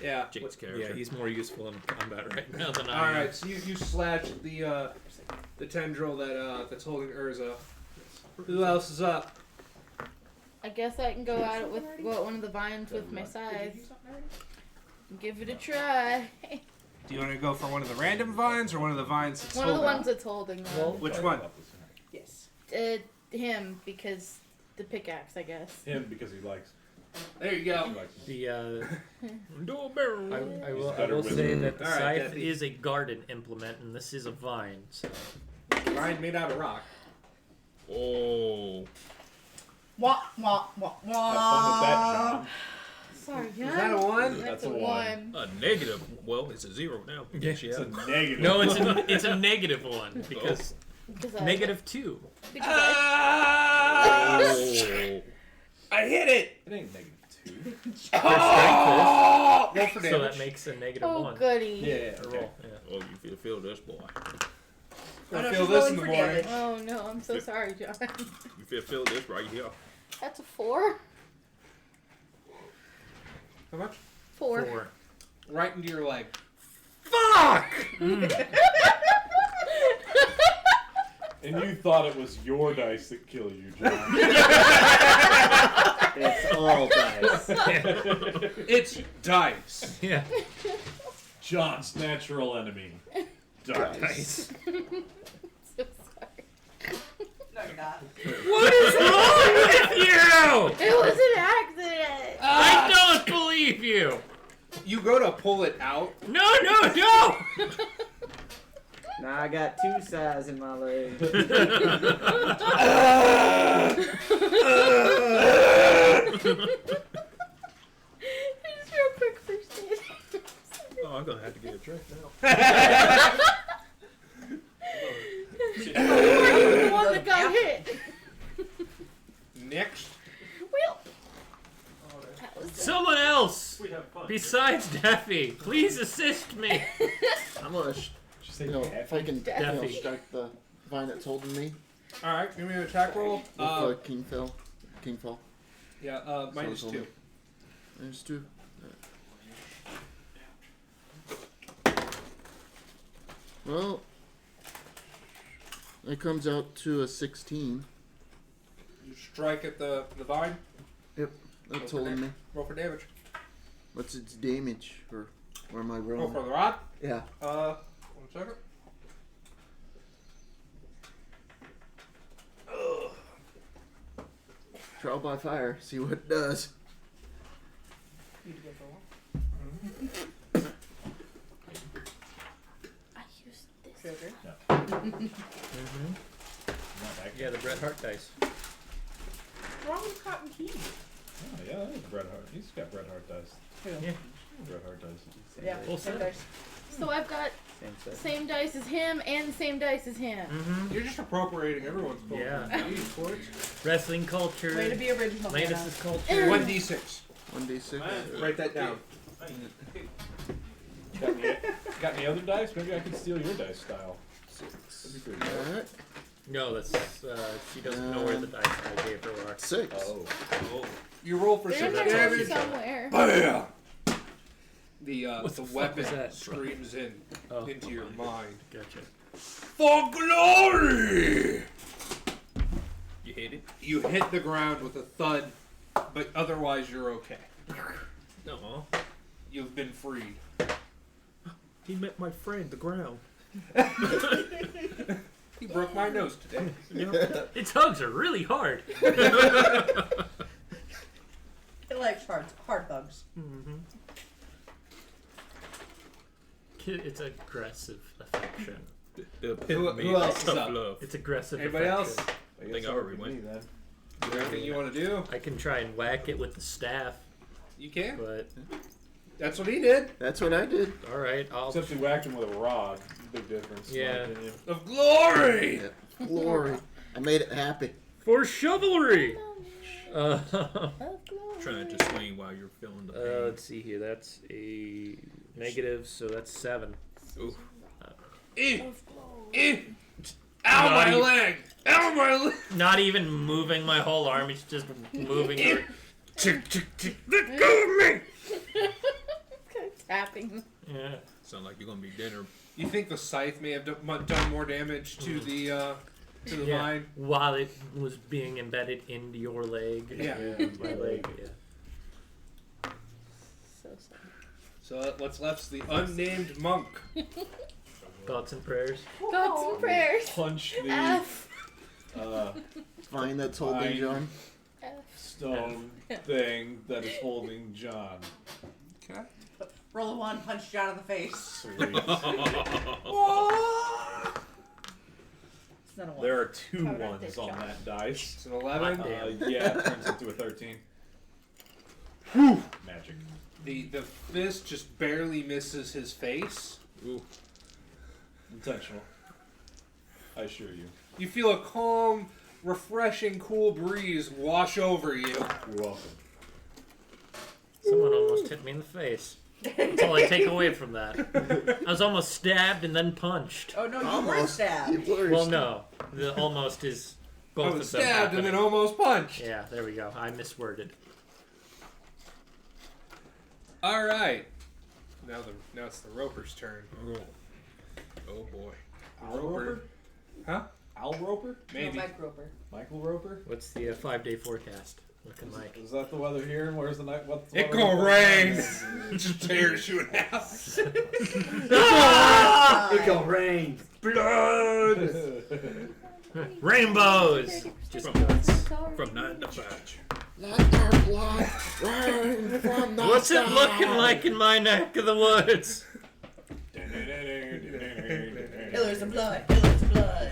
Yeah. Jake's character. Yeah, he's more useful in combat right now than I am. Alright, so you slashed the tendril that's holding Urza. Who else is up? I guess I can go at it with one of the vines with my scythe. Give it a try. Do you want to go for one of the random vines or one of the vines that's One of the holding? ones that's holding them. Well, Which one? Yes. Him, because the pickaxe, I guess. Him because he likes. There you go. He likes The Do a barrel. I He's will better with say it. that the All right, scythe Deathy. is a garden implement, and this is a vine. So. Vine made out of rock. Oh. Wah, wah, wah, wah. Have fun with that, John. Sorry, John. Is that a one? That's That's a a one. A negative. Well, it's a 0 now. Yeah. It's a negative. No, it's a negative one because Because I- negative 2. Because I, Oh. I hit it! It ain't negative 2. Oh! Roll for So damage. that makes a negative oh 1. goody. Yeah. A Okay. roll. Yeah. Oh, you feel this, boy. Oh, no, feel she's this rolling in the for morning. damage. Oh no, I'm so sorry, John. You feel this right here. That's a 4. How much? 4. 4. Right into your leg. Fuck! And you thought it was your dice that kill you, John. It's all dice. It's dice. Yeah. John's natural enemy. Dice. So sorry. No, you're not. What is wrong with you? It was an accident. I don't believe you. You go to pull it out. No, no, no! Now I got 2 size in my leg. Just real quick first aid. Oh, I'm gonna have to get a drink now. The one that got hit. Next. Well, that was Someone else We have fun. besides Daffy, please assist me. I'm gonna, if I can, Daffy. strike the vine that's holding me Alright, give me an attack roll. with the king fill. Kingfall. Yeah, minus So it's 2. Minus 2. Well, it comes out to a 16. You strike at the vine. That's Roll for holding me. Roll for damage. What's its damage? Or where am I Roll rolling? for the rod. Yeah. 1 second. Trial by fire. See what it does. You get the one. I used this. Sugar. Mm-hmm. Not that Yeah, the Bret Hart dice. What's wrong with Cotton Key? Oh, yeah, that is Bret Hart. He's got Bret Hart dice. Yeah. Bret Hart dice. Yeah, Full same set. dice. So I've got Same set. same dice as him and the same dice as him. Mm-hmm. You're just appropriating everyone's gold. Yeah. Jeez, Torch. Wrestling culture. Way to be original, Hannah. Landis' culture. 1d6. 1d6. Write that down. Got any other dice? Maybe I could steal your dice style. 6. That'd be pretty good. Alright. No, that's she doesn't know where the dice I gave her are. 6. Oh. You roll for They're 6 in the damage. somewhere. Bam! The What the the fuck weapon was that? screams Oh, into your mind. gotcha. For glory! You hit it? You hit the ground with a thud, but otherwise you're okay. No. You've been freed. He met my friend, the ground. He broke my nose today. Its hugs are really hard. It likes hard hugs. Mm-hmm. It's aggressive affection. The epitome who else of is tough up? love. It's aggressive Anybody affection. else? I think I that already would be went. me, then. Is there anything you want to do? I can try and whack it with the staff, You can. but That's what he did. That's what I did. all right, I'll. Except you whacked him with a rod. Big difference. in my Yeah. opinion. Of glory! Glory. I made it happy. For chivalry. Trying to swing while you're feeling the pain. Let's see here. That's a negative, so that's 7. Ooh. Ow, Not my even- leg! Ow, my leg! Not even moving my whole arm. It's just moving. Tick, tick, tick. Let go of me. Tapping. Yeah. Sound like you're gonna be dinner. You think the scythe may have done more damage to the Yeah. mine? While it was being embedded into your leg. Yeah. My leg. Yeah. So sad. So what's left's the unnamed monk. Thoughts and prayers. Thoughts and prayers. Punch the F. Fine, that's holding Fine. John. stone thing that is holding John. Okay. Roll a 1, punch John in the face. Sweet. It's not a 1. There are 2 Covered ones this on job. that dice. It's an 11. Yeah, it turns into a 13. Whew. Magic. The fist just barely misses his face. Ooh. Intentional. I assure you. You feel a calm, refreshing, cool breeze wash over you. You're welcome. Someone almost hit me in the face. That's all I take away from that. I was almost stabbed and then punched. Oh no, you were Almost. stabbed. You were Well, no. The almost is both I of was them stabbed and then happening. almost punched. Yeah, there we go. I misworded. All right. Now it's the Roper's turn. Oh boy. Al Roper? Huh? Al Roper? Maybe. No, Mike Roper. Michael Roper? What's the 5-day forecast looking like? Is that the weather here? And where's the night? What's the It weather gonna looking rain. It just tears you in half. It gonna rain. like? Rainbows! Just From 9 to 5. Like dark light, rain from the What's it sky. looking like in my neck of the woods? Pillars of blood. Pillars of blood.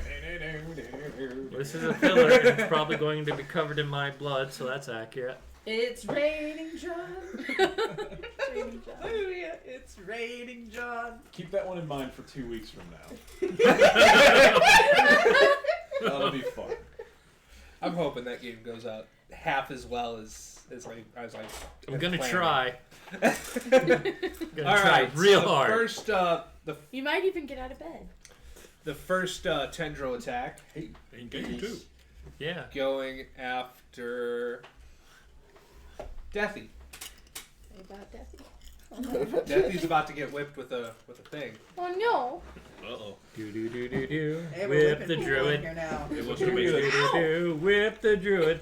This is a filler, and it's probably going to be covered in my blood, so that's accurate. It's raining, John. Raining, John. Hallelujah. It's raining, John. Keep that one in mind for 2 weeks from now. That'll be fun. I'm hoping that game goes out half as well as I. I'm gonna try. Gonna All try right, real so hard. First, You might even get out of bed. the first tendril attack. Ain't game 2. Yeah. going after Deathy. Say about Deathy. Deathy's about to get whipped with a thing. Oh no! Uh-oh. Do. Hey, we're Whip whipping the people in druid. here now. It wants to make Do. Whip the druid.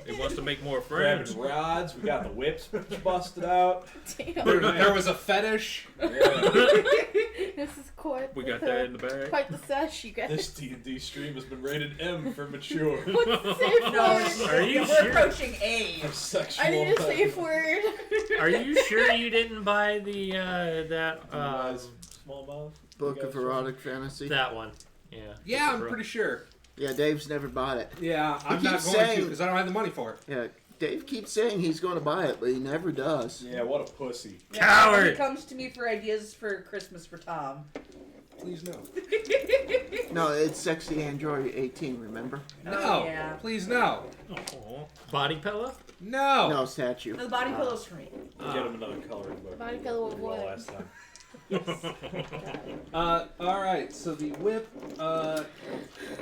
it wants to make more Grabbing friends. rods. We got the whips busted out. Damn. There was a fetish. This is quite. We got that in the bag. Quite the sesh, you guys. This D&D stream has been rated M for mature. What's the safe No, word? Are you we're sure? approaching A. For sexual. I need a safe word. Are you sure you didn't buy the that Small mouth. Book of Erotic Fantasy. that one? Yeah. Yeah, I'm pretty sure. Yeah, Dave's never bought it. Yeah, I'm keeps not going to saying- because I don't have the money for it. Yeah, Dave keeps saying he's going to buy it, but he never does. Yeah, what a pussy. Coward! When he comes to me for ideas for Christmas for Tom. Please no. No, it's Sexy Android 18, remember? No. Oh, yeah. Please no. Body pillow? No. No, statue. The body pillows for me. We'll get him another coloring book. Body pillow of Well, what? last time. All right. So the whip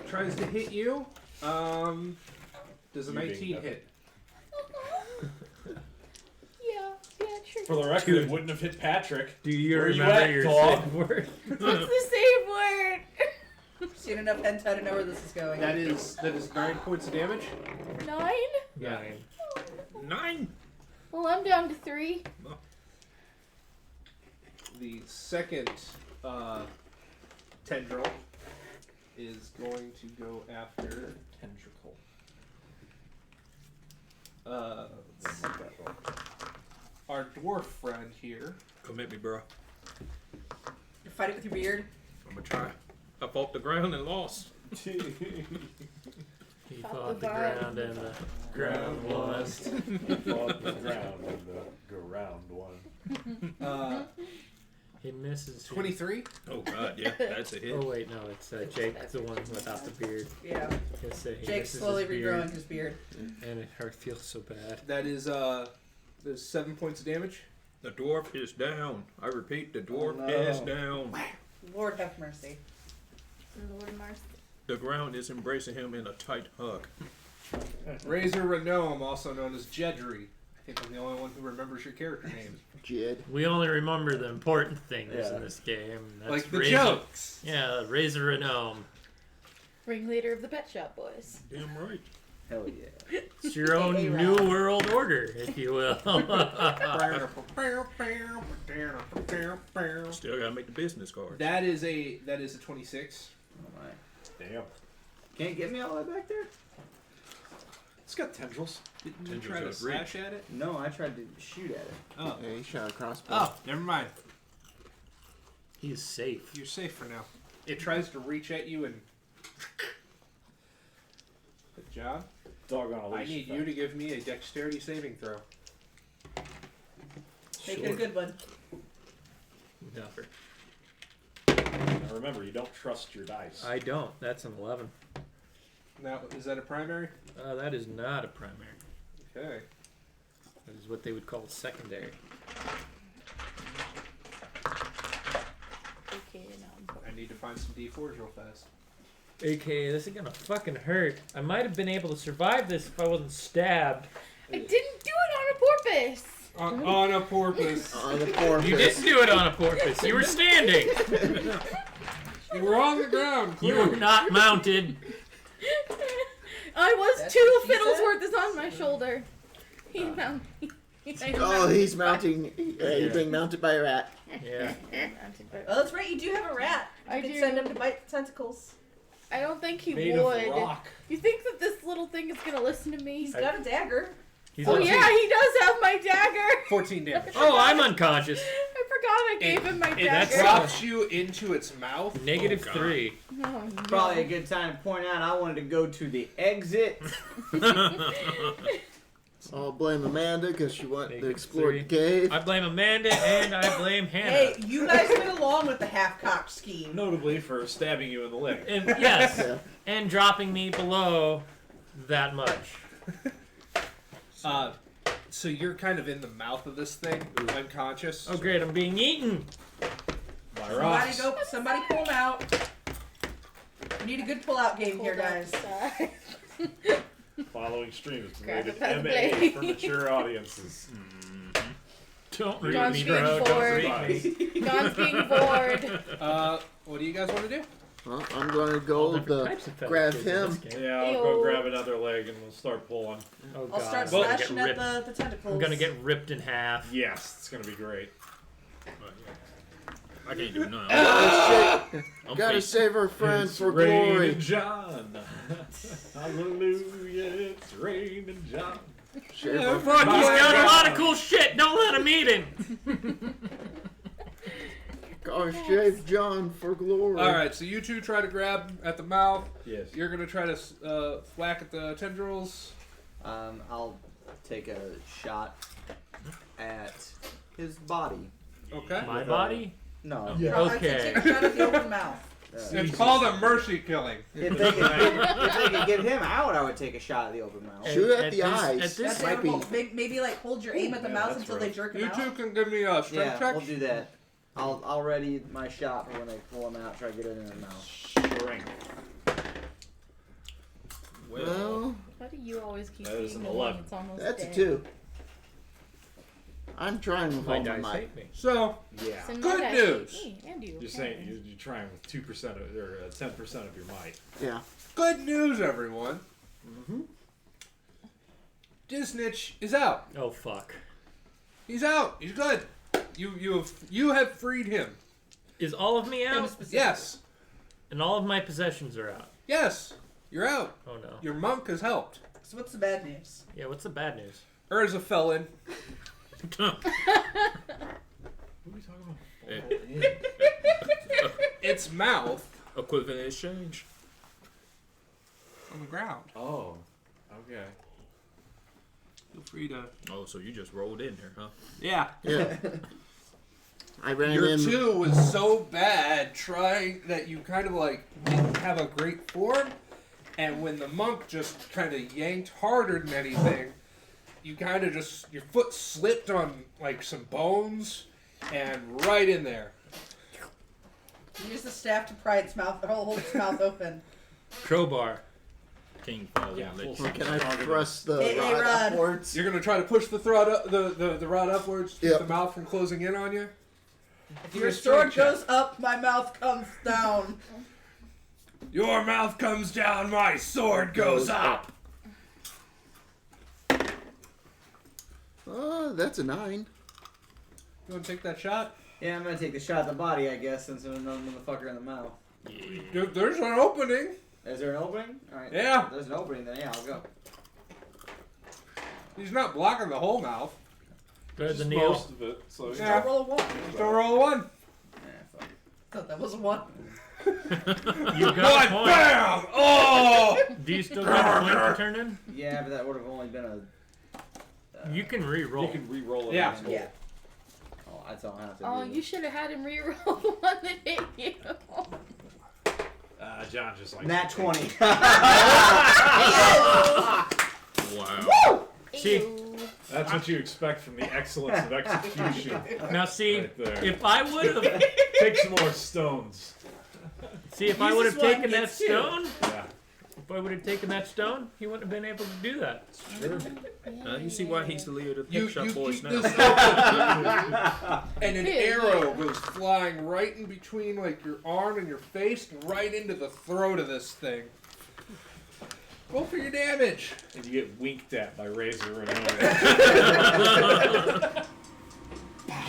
tries to hit you. Does a You being 19 nothing. hit? Yeah, sure. For the record, it wouldn't have hit Patrick. Do you Where you remember at, your dog? safe word? What's the safe word? Seen enough hentai to know where this is going. That is 9 points of damage. 9? Yeah. 9. Well, I'm down to 3. The second tendril is going to go after Tendricle. our dwarf friend here. Come at me, bro. You're fighting with your beard. I'm gonna try. I fought the ground and lost. He Fought fought the the vine. ground and the ground lost. Off the ground with the ground one. He misses. 23. Oh god, yeah, that's a hit. Oh wait, no, it's Jake, the one without the beard. Yeah. He Jake's misses slowly his beard, regrowing his beard. and it hurt feels so bad. That is there's 7 points of damage. The dwarf is down. I repeat, the dwarf no. is down. Lord have mercy. Lord Mars. The ground is embracing him in a tight hug. Razor Renome, also known as Jedry. I think I'm the only one who remembers your character name. Jid. We only remember the important things Yeah. in this game. That's Like the Razor, jokes. Yeah, Razor and Gnome. Ringleader of the Pet Shop Boys. Damn right. Hell yeah. It's your own Hey, new Rob. world order, if you will. Still gotta make the business card. That is a 26. Oh my. Damn. Can't get me all the way back there? It's got tendrils. Didn't you Tendrils try to out of reach. slash at it? No, I tried to shoot at it. Oh. Yeah, he shot a crossbow. Oh, never mind. He's safe. You're safe for now. It tries to reach at you and. Good job. Dog on a leash. I need you to give me a dexterity saving throw. Make it a good one. Never. Now remember, you don't trust your dice. I don't. That's an 11. Now, is that a primary? That is not a primary. Okay. That is what they would call secondary. Okay, no. I need to find some D4s real fast. AKA, this is gonna fucking hurt. I might have been able to survive this if I wasn't stabbed. I didn't do it on a porpoise. On a porpoise. On the porpoise. You didn't do it on a porpoise. You were standing. You were on the ground. You were clearly. not mounted. I was That's 2 what she fiddles said? worth is on my shoulder. He mounted. Oh, he's mounting. He's being mounted by a rat. Yeah. Oh, that's right. You do have a rat. I You can do. send him to bite the tentacles. I don't think he Made would. of rock. You think that this little thing is gonna listen to me? He's got a dagger. He's Oh like, yeah, he does have my dagger. 14 damage. Oh, I'm unconscious. I forgot I gave him my It dagger. drops you into its mouth. Negative God. 3. Oh, no. Probably a good time to point out I wanted to go to the exit. I'll blame Amanda because she wanted to Negative explore 3. the cave. I blame Amanda and I blame Hannah. Hey, you guys went along with the half-cocked scheme. Notably for stabbing you in the leg. And yes, Yeah. and dropping me below that much. So you're kind of in the mouth of this thing, unconscious. Oh great, I'm being eaten. My Somebody rocks. Somebody pull him out. We need a good pull-out game here, guys. Following stream is Grab rated it by the MA blade. for mature audiences. Don't read John's me, being bro. Don't bored. read me. John's being bored. What do you guys want to do? Well, I'm going to All go different to types of feather grab kids in him. this game. Yeah, I'll Ayo. go grab another leg and we'll start pulling. Oh, I'll God. start I'm gonna slashing get at ripped. the tentacles. I'm gonna get ripped in half. Yes, it's gonna be great. I can't do nothing. I'm Gotta facing- save our friend It's for raining glory. John. Hallelujah, it's raining John. Save Yeah, our fuck friend. He's yeah. got a lot of cool shit. Don't let him eat him. Gotta save John for glory. All right, so you two try to grab at the mouth. Yes. You're gonna try to whack at the tendrils. I'll take a shot at his body. Okay. My body? No. Yeah. I'd say Okay. take a shot at the open mouth. It's called a mercy killing. If they could get him out, I would take a shot at the open mouth. Shoot at At the this- eyes. at this- That's might be. maybe like hold your aim at the Yeah, mouth that's until rough. they jerk him You out. two can give me a strength Yeah, check. we'll do that. I'll ready my shot for when they pull him out. Try to get it in their mouth. Strength. Well, Why do you always keep That is being an the one 11. that's almost that's a dead? 2. I'm trying with My all my dice might. hate me. So, Yeah. Send Good my dice news. to me and you. You're saying you're trying with 2% of or 10% of your might. Yeah. good news, everyone. Mm-hmm. Disnitch is out. Oh, fuck. He's out. He's good. You have freed him. Is all of me Him out? specifically. Yes. And all of my possessions are out. Yes. You're out. Oh, no. Your monk has helped. So what's the bad news? Yeah, what's the bad news? Is a felon. What are we talking about? Its mouth Equivalent exchange. on the ground. Oh. Okay. Feel free to. Oh, so you just rolled in there, huh? Yeah. Yeah. I ran Your in. 2 was so bad trying that you kind of like didn't have a great form, and when the monk just kind of yanked harder than anything, you kind of just your foot slipped on like some bones and right in there. Use the staff to pry its mouth, or hold its mouth open. Crowbar. King falls Yeah, in full late. circle. Can I thrust the Hey, rod Rod. upwards? You're gonna try to push the rod up, the rod upwards to keep Yep. the mouth from closing in on you. If your sword goes up, my mouth comes down. Your mouth comes down, my sword goes up. That's a 9. You want to take that shot? Yeah, I'm gonna take the shot at the body, I guess, since there's no motherfucker in the mouth. There's an opening. Is there an opening? Alright. Yeah. If there's an opening, then yeah, I'll go. He's not blocking the whole mouth. Better Just than Neil. most of it. So Yeah. Don't roll a 1. Just don't roll a 1. Yeah, fuck. Thought that was a 1. You got a point. Bam! Oh! Do you still got a point to turn in? Yeah, but that would have only been a. You can re-roll. you can re-roll it. Yeah. as well. Yeah. Oh, I don't have to. Oh, do you should have had him reroll the one that hit you. John just like Nat 20. Wow. See, Ew. That's what you expect from the excellence of execution. now see, Right there. if I would have, Take some more stones. see, if I Uses would have one, taken that gets two. stone, Yeah. if I would have taken that stone, he wouldn't have been able to do that. Sure. You see why he's the leader of the You Pet Shop Boys keep now. this open, and an Yeah. arrow goes flying right in between like your arm and your face, and right into the throat of this thing. Roll for your damage. And you get winked at by Razor and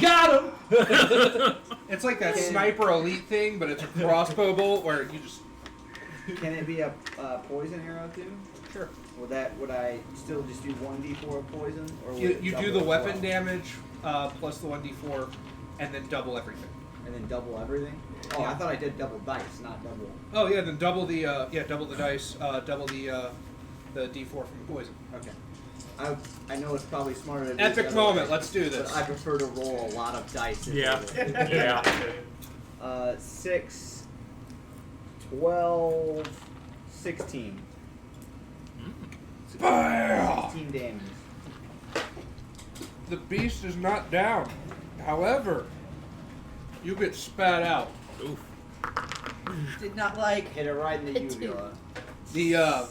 Got him. It's like that sniper elite thing, but it's a crossbow bolt where you just. Can it be a poison arrow too? Sure. Would I still just do 1d4 of poison, or would You it do double the as weapon well? damage plus the 1d4, and then double everything. and then double everything? Oh, Yeah. I thought I did double dice, not double. Oh yeah, then double the double the dice, double the d4 from poison. Okay. I know it's probably smarter to do it Epic the other moment. way, Let's do but this. I prefer to roll a lot of dice. into Yeah. it. Yeah. 6, 12, 16. Bam! 16 damage. The beast is not down. However, you get spat out. Oof. Did not like. Hit it right in the uvula. The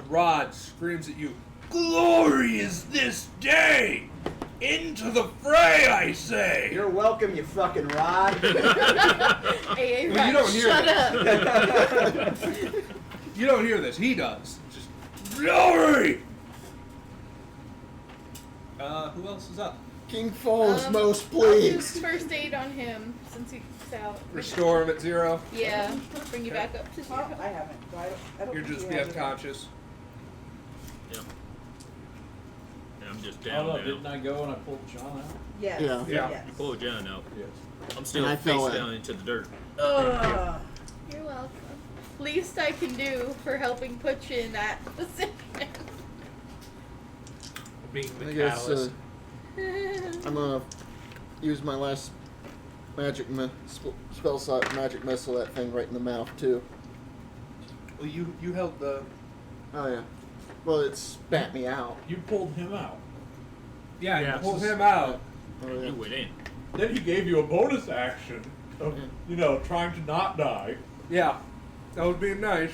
rod screams at you. Glory is this day! Into the fray, I say! You're welcome, you fucking rod. Hey, Well, you don't hear shut this. up. You don't hear this. He does. Just glory. Who else is up? King Falls most I'll do pleased. first aid on him since he's out. Restore him at 0. Yeah, bring you back up to Oh, 0. I haven't. I don't You're think just you be have unconscious. Yep. And I'm just Oh down no, now. didn't I go and I pulled John out? Yes. Yeah. Yeah. Yes. You pulled John out. Yes. I'm still And I face fell in. down into the dirt. Ugh. You're welcome. Least I can do for helping put you in that position. Being I the guess catalyst. I'm gonna use my last magic spell slot, magic missile that thing right in the mouth too. Well, you held the. Oh yeah. Well, it spat me out. You pulled him out. Yeah, Yeah. you pulled him out. Oh yeah. You went in. Then he gave you a bonus action of, trying to not die. Yeah. That would be nice.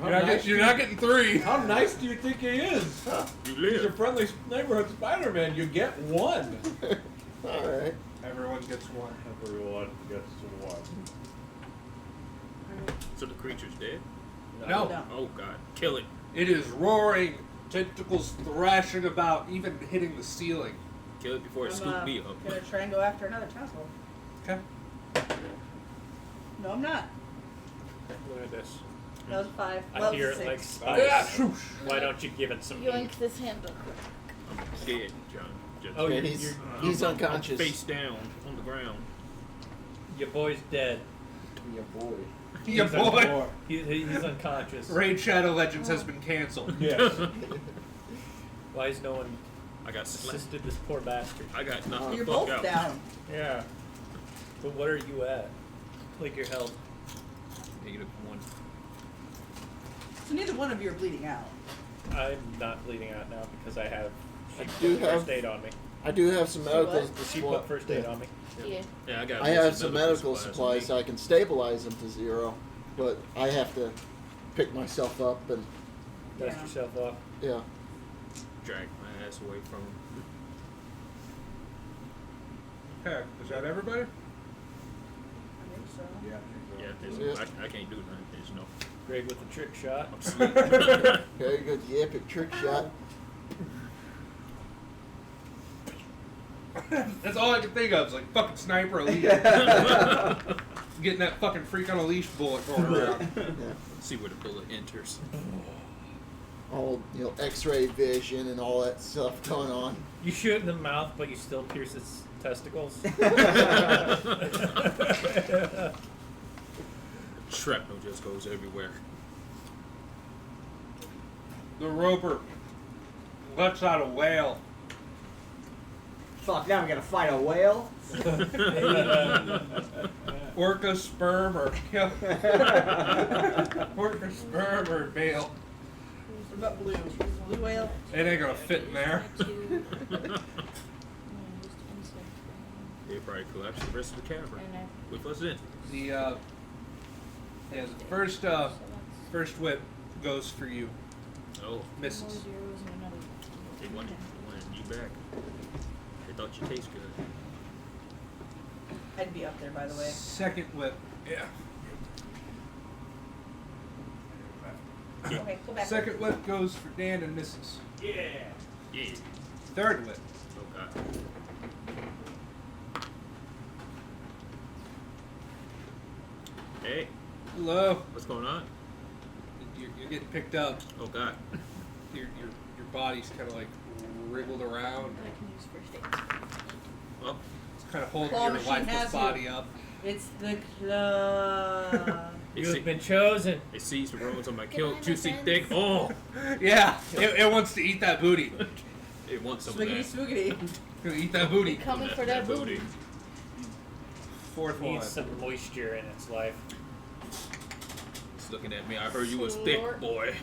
How You're not, nice you're not getting 3. How nice do you think he is? You He's your live. friendly neighborhood Spider-Man. You get 1. All right. Everyone gets 1. Everyone gets to 1. So the creature's dead? No. No. Oh god. Kill it. It is roaring, tentacles thrashing about, even hitting the ceiling. Kill it before it I'm scooped me up. gonna try and go after another tentacle. Okay. No, I'm not. Look at this. That was a 5. I Well, hear it was it a like 6. spice. Why don't you give it some Yoink heat? this handle. I'm dead, John. Just Oh, Yeah, you're, he's I'm unconscious. face down on the ground. your boy's dead. Yeah, boy. Yeah, He's boy. He's unconscious. Raid Shadow Legends has been canceled. Yes. Why is no one I got slapped. assisted this poor bastard? I got knocked You're the fuck both out. down. Yeah. But what are you at? Like your health. -1. So neither one of you are bleeding out. I'm not bleeding out now because I have do first have- aid on me. I do have some medical what? She put first aid on me. Yeah. Yeah, I got. I have some medical on supplies me. so I can stabilize him to 0, but I have to pick myself up and Dust Yeah. yourself off. yeah. Drag my ass away from him. Okay, is that everybody? I think so. Yeah. Yeah, there's, Yeah. I can't do nothing. There's no. Greg with the trick shot. I'm sleeping. Very good. The epic trick shot. That's all I can think of. Is like fucking sniper elite. Getting that fucking freak on a leash bullet going around. Yeah. See where the bullet enters. All X-ray vision and all that stuff going on. You shoot in the mouth, but you still pierce its testicles. Shrapnel just goes everywhere. The roper lets out a wail. Fuck, now I'm gonna fight a whale? Orca sperm or orca sperm or male. What about blue? Blue whale? It ain't gonna fit in there. They probably collapse the rest of the cavern with us in. The yeah, the first whip goes for you. Oh, Misses. they wanted you back. They thought you taste good. I'd be up there, by the way. Second whip. Yeah. Okay, go back. Second whip goes for Dan and misses. Yeah. Third whip. Oh god. Hey, Hello. what's going on? You're getting picked up. Oh god. Your body's kind of like wriggled around. I can use first aid. Oh, It's kind of holding Claw your machine lifeless has you. body up. It's the claw. You have been chosen. it sees the roads on my Goodbye, kill, my juicy friends. thick. Oh, Yeah, it wants to eat that booty. it wants some of Swiggity that. swoogity. Gonna eat that booty. Coming for that booty. Fourth one. Needs some moisture in its life. It's looking at me. I heard you was thick, Lord. boy.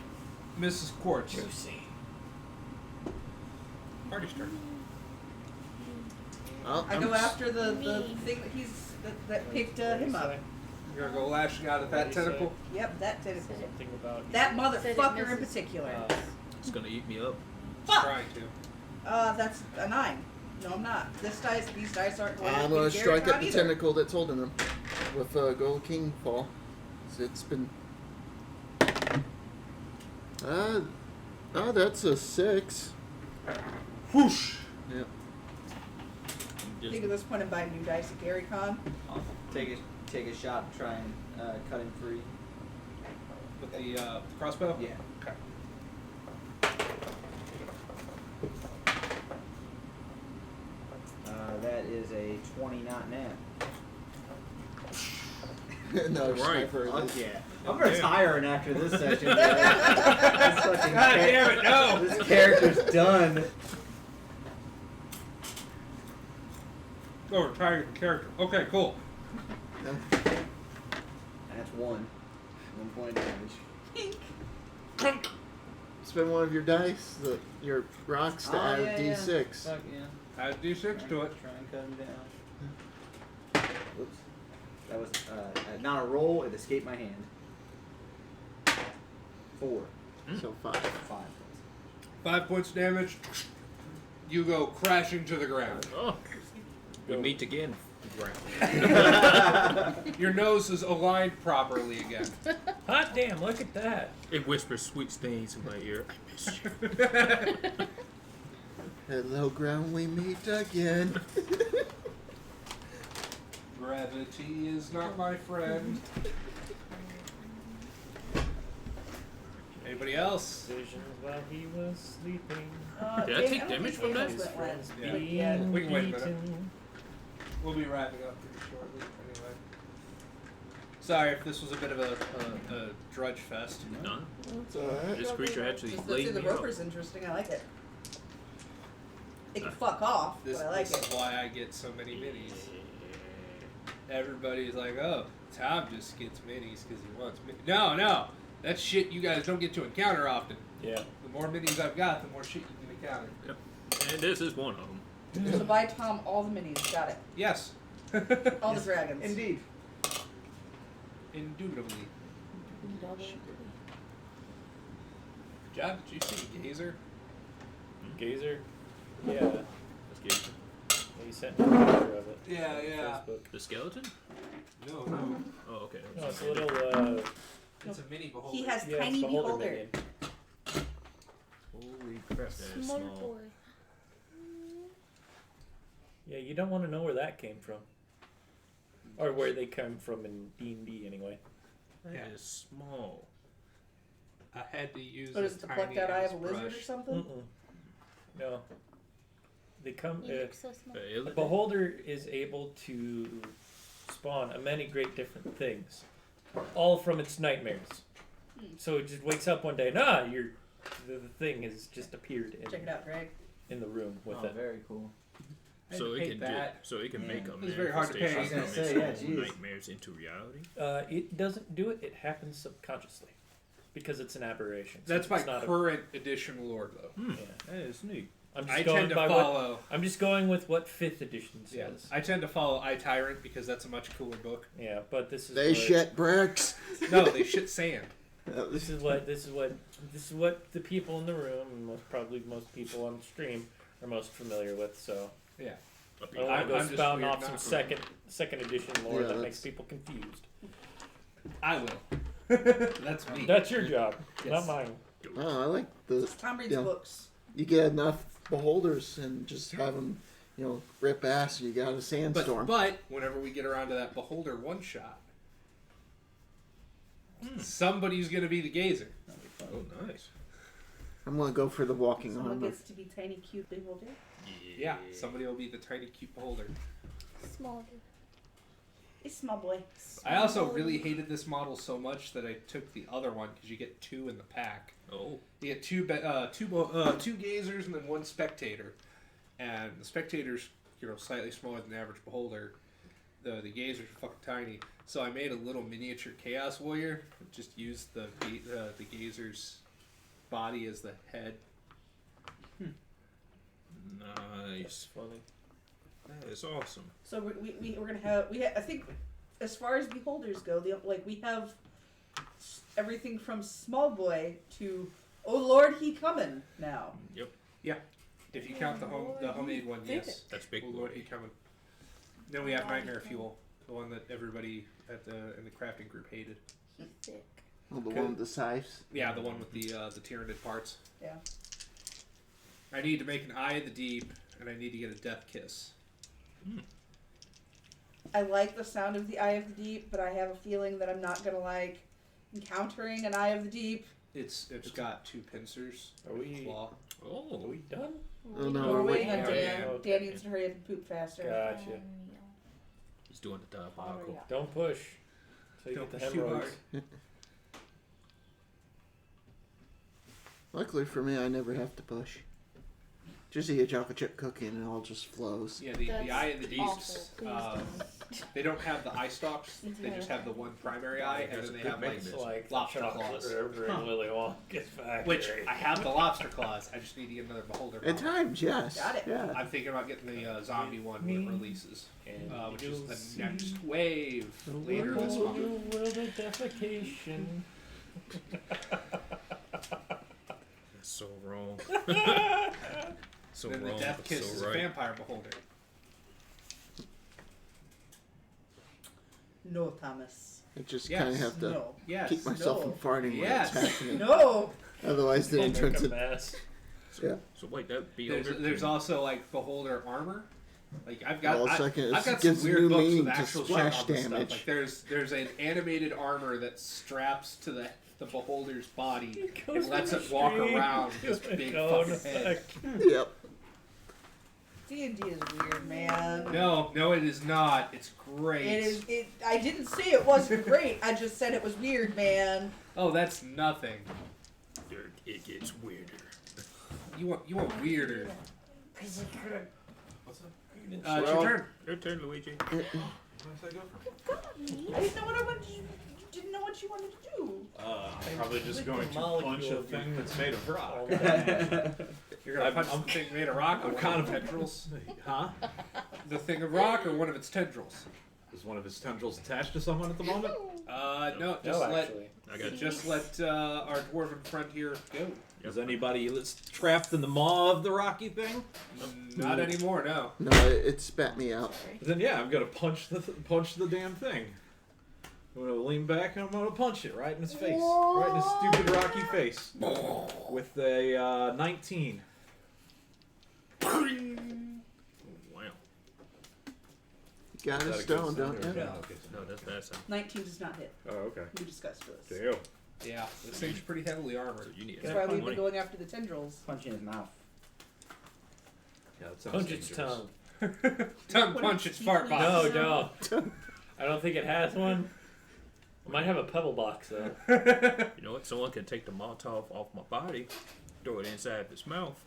Mrs. Quartz. Juicy. Party's turn. Well, I go after the thing that that picked him up. You're gonna go lashing out at that What do you tentacle? Yep, that tentacle. Something about That Said it motherfucker in misses. particular. It's gonna eat me up. Fuck! Trying to. That's a 9. No, I'm not. These dice aren't going I'm to gonna be strike Gary at the either. tentacle that's holding him with Gold King Fall. It's been. That's a 6. Whoosh! Yep. I think at this point I'm buying new dice at Gary Con. I'll take a shot and try and cut him free. With the crossbow? Yeah. Okay. That is a 20, not nat. No, Right. sniper. Fuck yeah. I'm retiring after this session. God damn it, no! This character's done. Oh, retired character. Okay, cool. That's 1 point damage. Spend one of your dice, your rocks, to add a D6. Fuck yeah. Add D6 to it. Try and cut him down. Whoops. That was not a roll. It escaped my hand. 4. So 5. 5. 5 points damage. You go crashing to the ground. Oh, we meet again. Your nose is aligned properly again. Hot damn! Look at that. It whispers sweet things in my ear. I miss you. Hello, ground, we meet again. Gravity is not my friend. Anybody else? Visions while he was sleeping. Did I take damage from that? Yeah. Yeah. We can wait a minute. Beaten. We'll be wrapping up pretty shortly. Anyway. Sorry if this was a bit of a drudge fest. None. It's alright. This creature actually Just laid the me up. roper's interesting. I like it. It can fuck off, This, but I like this it. is why I get so many minis. Everybody's like, oh, Tom just gets minis because he wants minis. No. That's shit you guys don't get to encounter often. Yeah. The more minis I've got, the more shit you can encounter. Yep. And this is one of them. So buy Tom all the minis. Got it. Yes. All the dragons. Indeed. Indubitably. Good job. Did you see Gazer? Gazer. Yeah. That's Gazer. He sent me a picture of it. Yeah, on yeah. Facebook. The skeleton? No. Oh, okay. No, it's a little. It's a mini beholder. He has Yeah, tiny it's beholder beholder. minion. Holy crap, that is Small small. boy. Yeah, you don't want to know where that came from, or where they come from in D&D anyway. That Yeah. is small. I had to use What is a it, the tiny plucked out eye ass of a lizard or brush. something? Mm-mm. No. They come. You look so small. The beholder is able to spawn a many great different things, all from its nightmares. So it just wakes up one day, the thing has just appeared Check it out, Greg. in the room with Oh, it. very cool. I had So to it paint can that. make a It's very hard to paint. manifestation I was from gonna its say, yeah, own geez. nightmares into reality. It doesn't do it; it happens subconsciously because it's an aberration. So That's my it's not current edition lore, though. Yeah. That is neat. I'm just I going tend to by follow. what I'm just going with what 5th edition Yeah, says. I tend to follow I Tyrant because that's a much cooler book. Yeah, but this is They what, shit bricks. No, they shit sand. This is what the people in the room and most people on the stream are most familiar with. So Yeah. I don't want to go I'm just spouting weird off not some to. second edition lore Yeah, that makes that's- people confused. I will. That's me. That's your job, Yes. not mine. Oh, I like the. Tom reads Yeah. books. You get enough beholders and just have them, rip ass. You got a sandstorm. But whenever we get around to that beholder one shot, somebody's gonna be the gazer. Oh, nice. I'm gonna go for the walking Someone armor. gets to be tiny, cute beholder. Yeah, somebody will be the tiny cute beholder. Small boy. A small boy. I also really hated this model so much that I took the other one because you get 2 in the pack. Oh. You get two gazers and then 1 spectator, and the spectator's slightly smaller than the average beholder. The gazers are fucking tiny, so I made a little miniature chaos warrior. Just used the gazer's body as the head. Nice. Funny. That is awesome. So we're gonna have I think as far as beholders go, we have everything from small boy to oh Lord, he coming now. Yep. If you count the homemade one, yes. That's big. Oh Lord, he coming. Then we have Nightmare Fuel, the one that everybody in the crafting group hated. Sick. Oh, the one with the scythes. Yeah, the one with the tyrannid parts. Yeah. I need to make an Eye of the Deep, and I need to get a Death Kiss. I like the sound of the Eye of the Deep, but I have a feeling that I'm not gonna like encountering an Eye of the Deep. It's got 2 pincers. Are we? Claw. Oh, are we done? Oh no, We're we're waiting on on Dan. Dan. Dan needs to hurry up and poop faster. Gotcha. He's doing the diabolical. Don't push. So you Don't get the push too hemorrhoids. Luckily for me, I never have to push. Just eat a chocolate chip cookie and it all just flows. Yeah, the That's Eye of the Deep, awful. Please they don't have the eye stalks. They just have the one primary eye, and then they have like It's like lobster chocolate claws. forever in Willy Wonka's factory. Which I have the lobster claws. I just need to get another beholder. At model. times, yes. Got it. Yeah. I'm thinking about getting the zombie one when it releases, And which is you'll the see next wave later the this whole month. new world of defecation. That's so wrong. So Then the wrong, Death but Kiss so is a right. vampire beholder. No, Thomas. I just Yes. kind of have to No. Yes. keep myself no. from farting Yes. when it's happening. No. Otherwise, the Don't make entrance. a mess. Yeah. So wait, that be There's also like beholder armor. Like I've got Well, second, I've it got some gives weird new books meaning with to actual shit splash on this damage. stuff. Like there's an animated armor that straps to the beholder's body and lets it walk around this big fucking head. Yep. D&D is weird, man. No, it is not. It's great. It is. I didn't say it wasn't great. I just said it was weird, man. Oh, that's nothing. It gets weirder. You want weirder. What's up? It's Well- your turn. Your turn, Luigi. I didn't know what I wanted. You didn't know what you wanted to do. Probably just With going the to punch a molecule thing that's made of rock. All that. You're gonna punch I'm- the thing made of rock or I'm one kind of of- its tendrils. Huh? The thing of rock or one of its tendrils. Is one of his tendrils attached to someone at the moment? No, just No, let actually. I got you. just let our dwarven friend here go. Is anybody that's trapped in the maw of the rocky thing? Not anymore. No. No, it spat me out. Then yeah, I'm gonna punch the damn thing. I'm gonna lean back and I'm gonna punch it right in his face, right in his stupid rocky face, with a 19. Wow. You got a stone, don't you? No. No, that's bad sound. 19 does not hit. Oh, okay. We discussed this. Damn. Yeah, this thing's pretty heavily armored. So you need That's a why we've 20. been going after the tendrils. Punching his mouth. Yeah, that sounds Punch its dangerous. tongue. Tongue What punch if its you fart please- box. No, don't. I don't think it has one. It might have a pebble box though. You know what? Someone can take the Molotov off my body, throw it inside this mouth.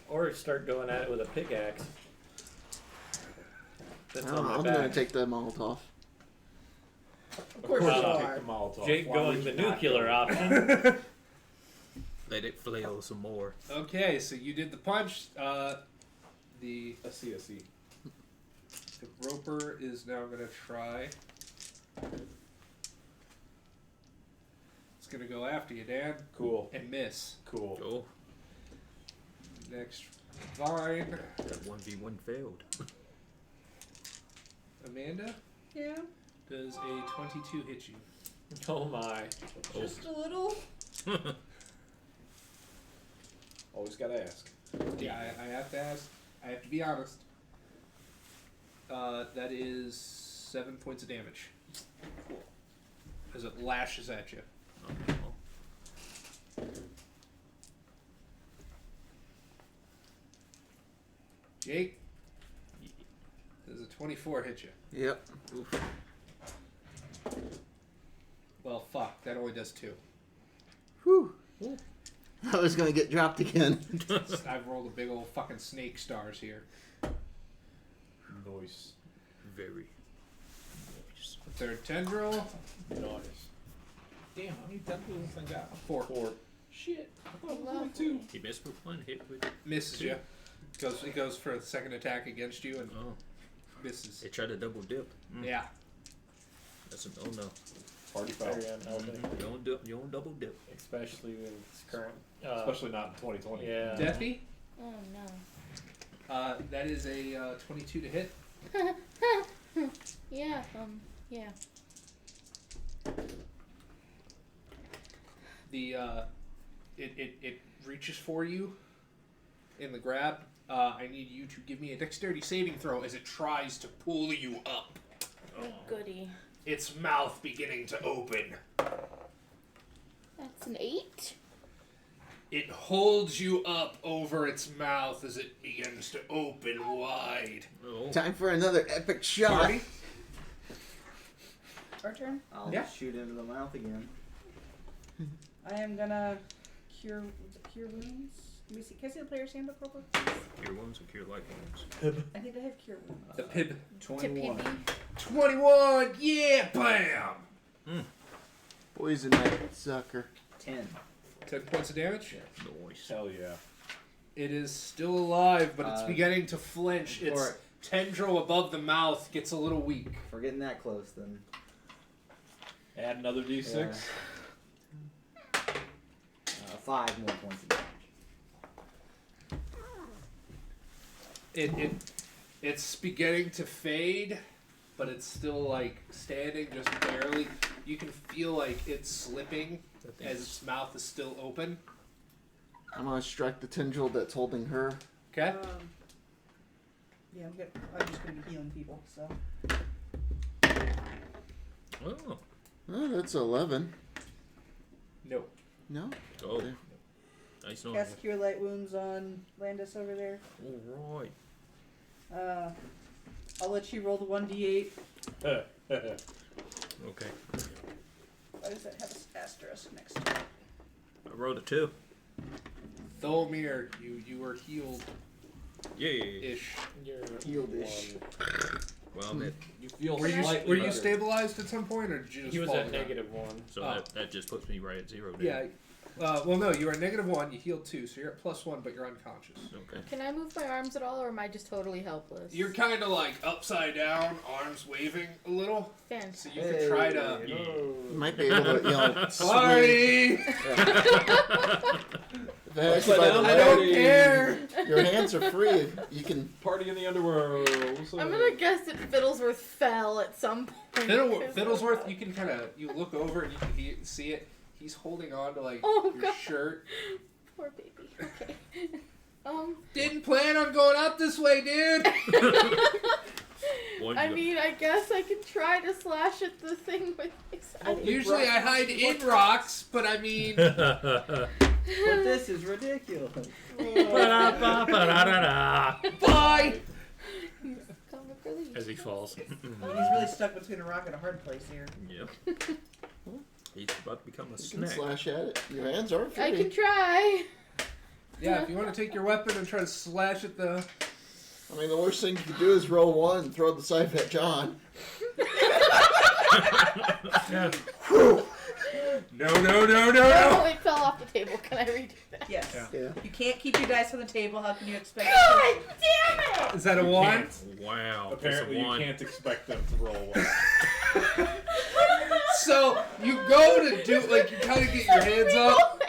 Or start going at it with a pickaxe. That's on my I'm back. gonna take the Molotov. Of course you I'll are. Take the Molotov. Jake Why going would the you not nuclear go? option. Let it flail some more. Okay, so you did the punch. The I see. roper is now gonna try. It's gonna go after you, Dan, Cool. and miss. Cool. Oh, Next, Vine, that 1v1 failed. Amanda. Yeah, Does a 22 hit you? Oh my. just a little. Always gotta ask. Yeah, I have to ask. I have to be honest. That is 7 points of damage. Cool. As it lashes at you. Oh, Jake. Does a 24 hit you? Yep. Well, fuck. That only does 2. Whew. I was gonna get dropped again. I've rolled a big old fucking snake stars here. Noise. very. The third tendril. Nice. Damn, how many tendrils this thing got? 4. 4. Shit. I thought it was only 2. He missed with one hit with. Misses you. It goes for a second attack against you and Oh, misses. they tried to double dip. Yeah. That's a no. Party foul. Very unhealthy, You don't double dip. especially with its current. Especially not in 2020. Yeah. Deathy, Oh no. that is a 22 to hit. Yeah. Yeah. The it reaches for you in the grab. I need you to give me a dexterity saving throw as it tries to pull you up. Oh goody. Its mouth beginning to open. That's an 8. It holds you up over its mouth as it begins to open wide. Oh. Time for another epic shot. Marty? Our turn. I'll Yeah. shoot into the mouth again. I am gonna cure wounds. Let me see. Can I see the player's handbook real quick, please? Cure wounds or cure light wounds? I think I have cure wounds. The pib. 21. 21! Yeah! Bam! Poison that sucker. 10. 10 points of damage. Noise. Hell yeah. It is still alive, but it's Uh, beginning to flinch. Its for- tendril above the mouth gets a little weak. If we're getting that close, then. Add another D6. 5 more points of damage. It's beginning to fade, but it's still like standing just barely. You can feel like it's slipping as its mouth is still open. I'm gonna strike the tendril that's holding her. Okay. Yeah, I'm just gonna be healing people. So Oh. Oh, that's 11. No. No? Oh. Nice knowing cast cure light wounds on Landis over there. you. Alright. I'll let you roll the 1d8. Okay. Why does that have an asterisk next to it? I rolled a 2. Tholmir, you were healed Yay. ish. You're Healed-ish. Well, that, You feel Were slightly you better. stabilized at some point, or did you just He was fall at down? -1. so that just puts me right at 0. Then. Yeah. Well, no, you were at -1. You healed 2, so you're at +1, but you're unconscious. Okay. Can I move my arms at all, or am I just totally helpless? You're kind of like upside down, arms waving a little, so Fantastic. you can try to. Hey, You might be able to, swing. Party! If it has you by the I don't leg, care. your hands are free. You can. Party in the underworld. I'm gonna guess that Fiddlesworth fell at some point. Fiddlesworth, you can kind of look over and you can see it. He's holding on to like Oh, your God. shirt. Poor baby. Okay. Didn't plan on going out this way, dude. I mean, I guess I could try to slash at the thing with my side. Usually I hide in rocks, but I mean, But this is ridiculous. bye. Comic relief. As he falls. Oh, he's really stuck between a rock and a hard place here. Yep. He's about to become a You can snack. slash at it. Your hands are free. I can try. Yeah, if you want to take your weapon and try to slash at the. I mean, the worst thing you can do is roll 1 and throw the scythe at John. No. Oh, it fell off the table. Can I redo that? Yes. Yeah. You can't keep your dice on the table. How can you expect? God damn it! Is that a 1? Wow. Apparently, that's a you 1. can't expect them to roll one. So you go to do like you kind of get your hands up.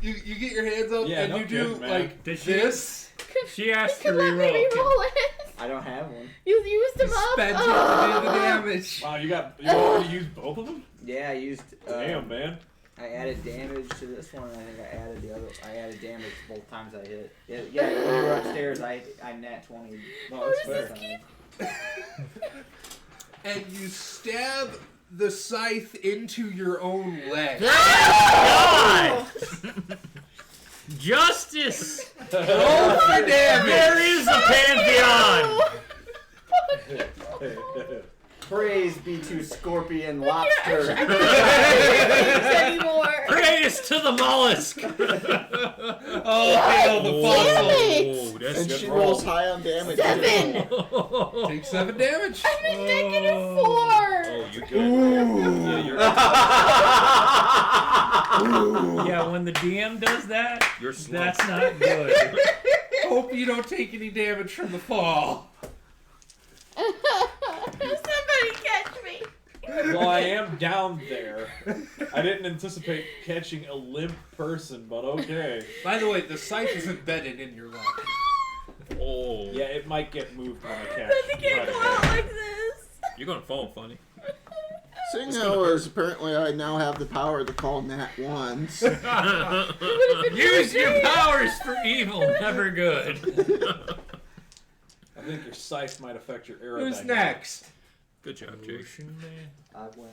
You get your hands up Yeah, and no you do kidding, man. like Did she- this. She asked to Come on, reroll. re-roll it. I don't have one. You used them up. Spend you Oh. to do the damage. Wow, you already used both of them? Yeah, I used. Damn, man. I added damage to this one. I think I added the other. I added damage both times I hit. Yeah. When you were upstairs, I nat 20. How does this keep? And you stab the scythe into your own leg. God! Justice! Roll for damage. There is a pantheon! Praise be to Scorpion Lobster. I can't anymore. Praise to the mollusk! Oh, hail the fossil. Oh, that's And good she roll. rolls high on damage. 7. Take 7 damage. I'm at -4. Oh, you good. Yeah, you're Yeah, when the DM does that, You're slumped. that's not good. Hope you don't take any damage from the fall. Somebody catch me. Well, I am down there. I didn't anticipate catching a limp person, but okay. By the way, the scythe is embedded in your leg. Oh. Yeah, it might get moved when I catch. Then they can't go out like this. You're gonna fall funny. Seeing how as apparently I now have the power to call nat ones. Use your powers for evil, never good. I think your scythe might affect your aerodynamics. Who's next? Good job, Jake. I went.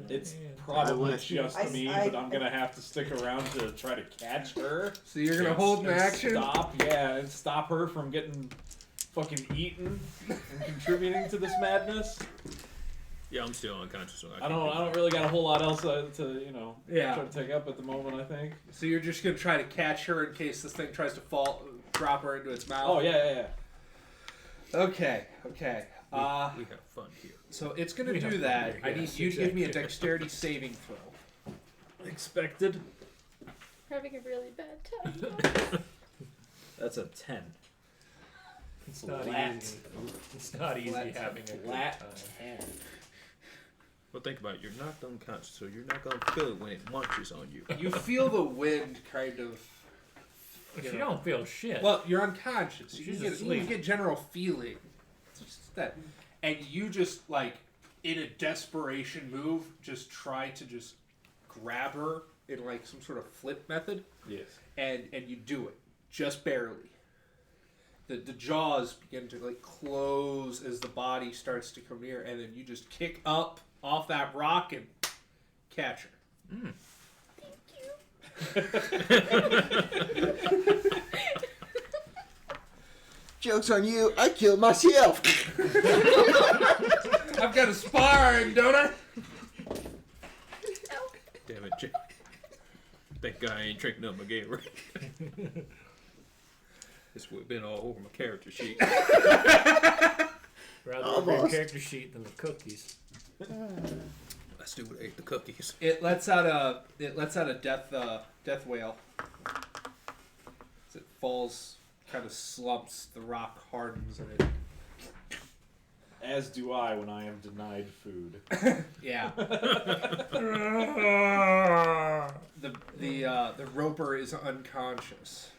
It's probably went. just me, but I'm gonna have to stick around to try to catch her. So you're gonna And- hold an and action? and stop her from getting fucking eaten and contributing to this madness. Yeah, I'm still unconscious. So I don't really got a whole lot else to Yeah. try to take up at the moment. I think. So you're just gonna try to catch her in case this thing tries to drop her into its mouth. Oh yeah. Okay. We have fun here. So it's gonna We do have that. fun I here, need yes, you to give me a exactly. dexterity saving throw. Expected. Having a really bad time. That's a 10. It's not Flat. easy. It's not easy Flat. having a good Flat time. 10. Well, think about it. You're knocked unconscious, so you're not gonna feel it when it munches on you. You feel the wind kind of. But you you know. don't feel shit. Well, you're unconscious. You She's can asleep. get general feeling. It's just that, and you just like in a desperation move, just try to just grab her in like some sort of flip method, Yes. and you do it just barely. The jaws begin to like close as the body starts to come near, and then you just kick up off that rock and catch her. Joke's on you, I killed myself. I've got a sparring, don't I? Damn it, Jake. That guy ain't drinking up my Gatorade. This would have been all over my character sheet. Rather over your Almost. character sheet than the cookies. I still would have ate the cookies. It lets out a death wail. As it falls, kind of slumps. The rock hardens and it. As do I when I am denied food. Yeah. The roper is unconscious,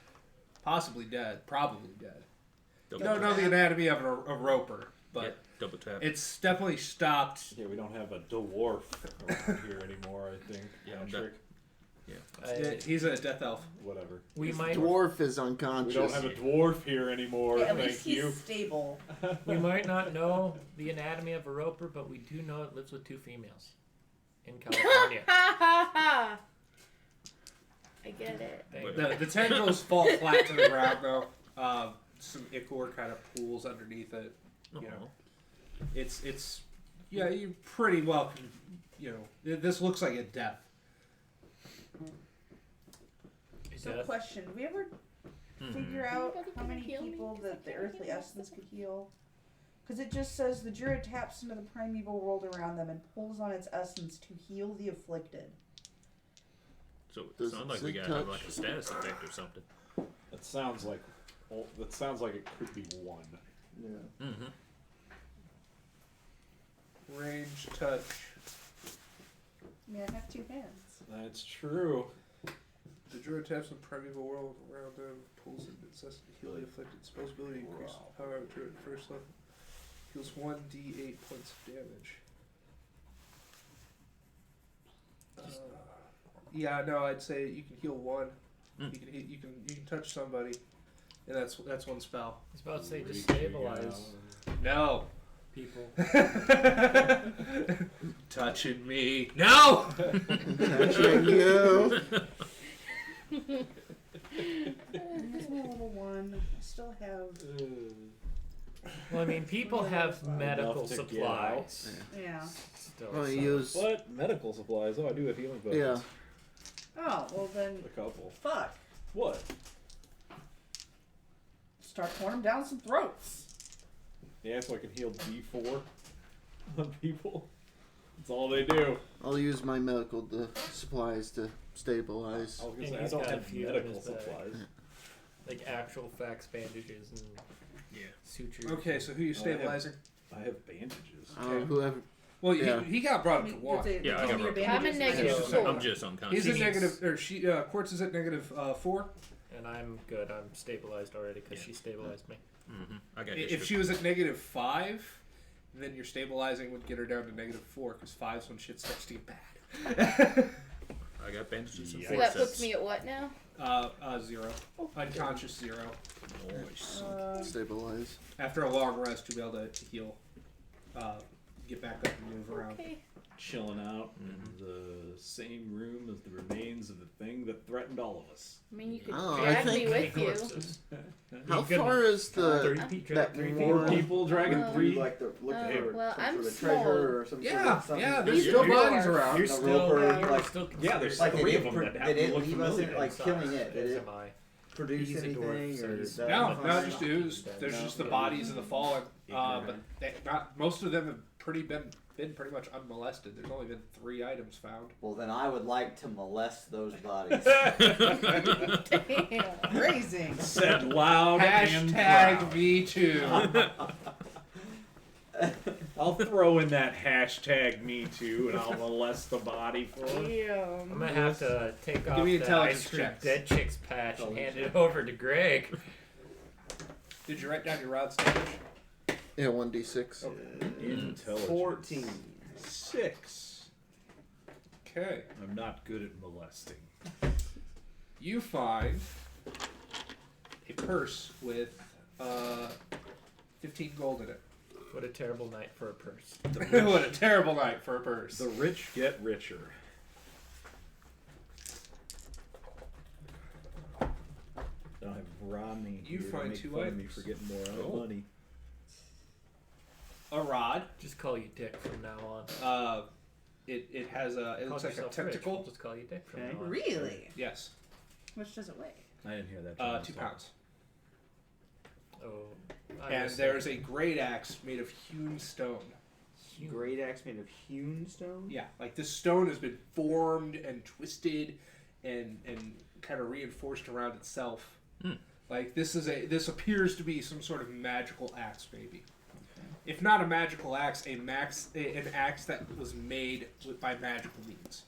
possibly dead, probably dead. Don't know the anatomy of a roper, but Yeah, double tap. it's definitely stopped. Yeah, we don't have a dwarf around here anymore, I think. Yeah, I'm Patrick. Yeah, he's a death elf. Whatever. We might Dwarf is We unconscious. don't have a dwarf here anymore, Yeah, at least thank he's you. stable. we might not know the anatomy of a roper, but we do know it lives with 2 females in California. I get it. Thank The tendrils fall flat to the ground though. Some ichor kind of pools underneath it. You know, it's yeah, you pretty well can, you know, this looks like a death. So, Death. question: do we ever figure out how many people that the earthly essence could heal? Because it just says the druid taps into the primeval world around them and pulls on its essence to heal the afflicted. So it Does sounds like it we say gotta have touch? like a status effect or something. That sounds like it could be one. Yeah. Mm-hmm. Range touch. I mean, I have 2 hands. That's true. The druid taps in the primeval world around them, pulls in its essence to heal the afflicted. Spell's ability increases the power of the druid first level. Heals 1d8 points of damage. Yeah, no, I'd say you can heal 1. Mm. You can touch somebody, and that's 1 spell. I was about to say destabilize No. people. Touching me. No! Touching you. Here's my little one. I still have. Well, I mean, people have medical Enough to get supplies. Yeah. Still, Well, so- use. What? Medical supplies? Oh, I do have healing potions. Yeah. Oh, well then, A couple. fuck. What? Start pouring them down some throats. Yeah, so I can heal D4 on people. That's all they do. I'll use my medical supplies to stabilize. I was gonna And say, I he's don't got a have few in medical his bag. supplies. like actual fax bandages and Yeah. sutures. Okay, so who are you stabilizing? I have bandages. Whoever. Well, Yeah. he got brought up to Does 1. it Yeah, I give got me your broken. I'm in bandages? negative So- 4. I'm just unconscious. He's at negative, or she, Quartz is at negative 4. And I'm good. I'm stabilized already because she stabilized me. I got If she was at negative 5, then your stabilizing would get her down to negative 4, because 5's when shit starts to get bad. I got bandages and So that puts forceps. me at what now? 0. Unconscious 0. Nice. Stabilize. After a long rest, you'll be able to heal, get back up and move around. Okay. Chilling out in the same room as the remains of the thing that threatened all of us. I mean, you could Oh, I drag me think- with you. Corpses. How You could- far is the 30 feet, drag that 3 more- feet. People dragging Oh. three. Like the look for well, some I'm sort of small. treasure or some sort Yeah, of something. yeah, there's You're- still you're- bodies around. You're The still, roper, you're like- still Yeah, there's considered like three they of them did, that did happen to it look leave us familiar. in like killing it? Did as it am I. produce He's a anything? dwarf, so Or he's- is that No, fine? no, there's just the bodies of the fallen. But most of them have been pretty much unmolested. There's only been 3 items found. Well, then I would like to molest those bodies. Damn. Raising. Said loud and Hashtag proud. me too. I'll throw in that hashtag me too, and I'll molest the body for it. I'm Damn. gonna have to take off me the intelligence ice cream checks. dead chicks patch and hand it over to Greg. Did you write down your rod's damage? Yeah, 1d6. Intelligence. 14. 6. Okay. I'm not good at molesting. You find a purse with 15 gold in it. What a terrible night for a purse. What a terrible night for a purse. The rich get richer. Don't have Rodney. You here to find make 2 fun of me items. for getting more out Oh. of money. A rod. Just call you Dick from now on. It has a. It Call looks like a yourself rich. tentacle. We'll just call you Dick from Okay. now on. Really? Yes. How much does it weigh? I didn't hear that. 2 pounds. Oh, I And missed there's a great axe made of hewn stone. Great axe made of hewn stone? Yeah, like this stone has been formed and twisted and kind of reinforced around itself. Like this appears to be some sort of magical axe, maybe. If not a magical axe, an axe that was made by magical means.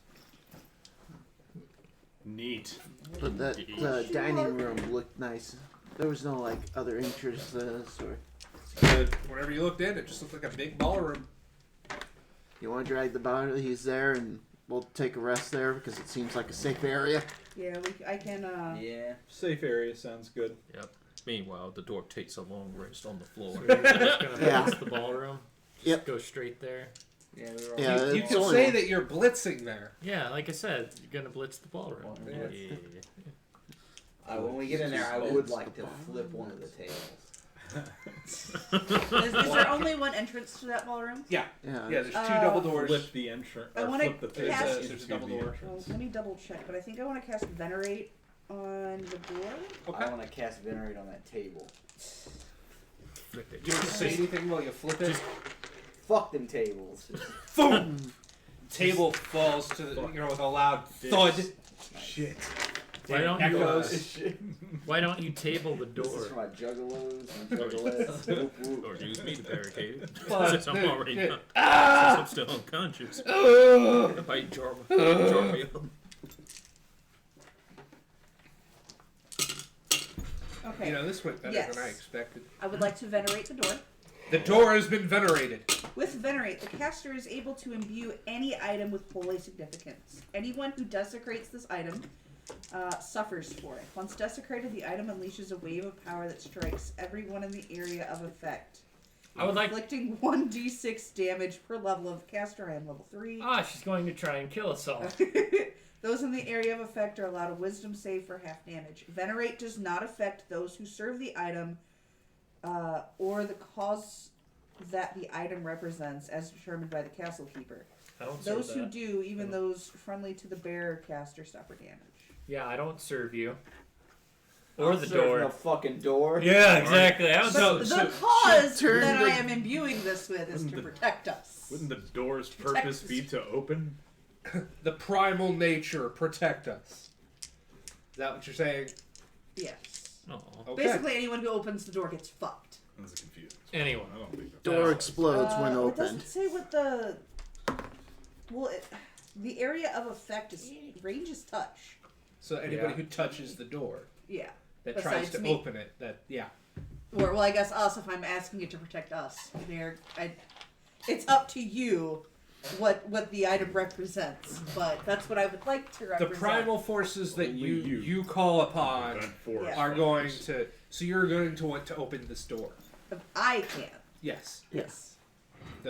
Neat. But that dining room looked nice. There was no like other interests or. Good. Whenever you looked in, it just looked like a big ballroom. You want to drag the body? He's there, and we'll take a rest there because it seems like a safe area. Yeah, I can. Yeah. Safe area sounds good. Yep. Meanwhile, the dwarf takes a long rest on the floor. So you're just gonna Yeah. blitz the ballroom? Just Yep. go straight there? Yeah, Yeah, You it's can only say one. that you're blitzing there. Yeah, like I said, you're gonna blitz the ballroom. Yeah. When we get in there, I would like to flip one of the tables. Is there only one entrance to that ballroom? Yeah, Yeah. yeah. There's 2 double doors. Flip the entrance. I Or wanna flip the tables cast- into There's a double the door. Well, entrance. let me double check, but I think I want to cast Venerate on the door. Okay. I want to cast Venerate on that table. Flip it. Do you want to say anything while you flip it? Fuck them tables. Boom! Table falls to the, with a loud thud. Shit. Why don't you? Echoes. Why don't you table the This is door? for my juggalos and juggalettes. Whoop, whoop. Or use me to barricade it. Fuck, Since I'm dude, already shit. since I'm still unconscious. If I jar me up. Okay. This went better Yes. than I expected. I would like to Venerate the door. The door has been venerated. With Venerate, the caster is able to imbue any item with holy significance. Anyone who desecrates this item suffers for it. Once desecrated, the item unleashes a wave of power that strikes everyone in the area of effect. I would like. Inflicting 1d6 damage per level of the caster. I am level 3. Ah, she's going to try and kill us all. Those in the area of effect are allowed a wisdom save for half damage. Venerate does not affect those who serve the item or the cause that the item represents as determined by the castle keeper. I don't Those serve who that. do, even those friendly to the bearer caster, suffer damage. Yeah, I don't serve you. Or the Serve door. no fucking door. Yeah, exactly. I was So- The cause turn that the- I am imbuing this with is to protect us. Wouldn't the door's Protect purpose us. be to open? The primal nature protect us. Is that what you're saying? Yes. Aw. Okay. Basically, anyone who opens the door gets fucked. That's confused. Anyway. I don't think that. Door explodes when It opened. doesn't say what the Well, the area of effect is range is touch. So anybody who touches the door Yeah. that Besides tries to me. open it, Or, well, I guess us if I'm asking it to protect us. It's up to you what the item represents, but that's what I would like to the represent. primal forces that Only you call upon Yeah. are going to. So you're going to want to open this door. If I can. Yes. Yes.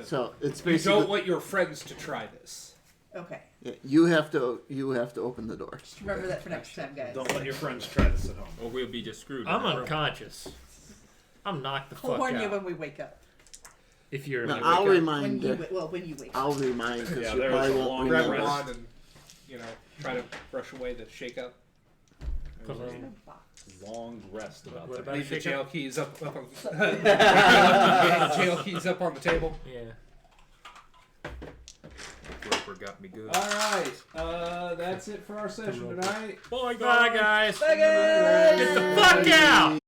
So it's You basically don't want your friends to try this. Okay. yeah, you have to open the door. Just remember that for next time, guys. Don't let your friends try this at home. Or we'll be just screwed. I'm unconscious. I'm knocked the I'll fuck warn you out. when we wake up. If you're No, me, I'll wake up. remind you. When you wake up. I'll remind because Yeah, you there was probably a won't long Grab a remember. rest. wand and try to brush away the shake-up. Put There's on- a long rest about What that. about Leave the shake jail up? keys up on jail keys up on the table. Yeah. Roper got me good. All right, that's it for our session tonight. Bye guys. Bye, guys. Get the fuck out.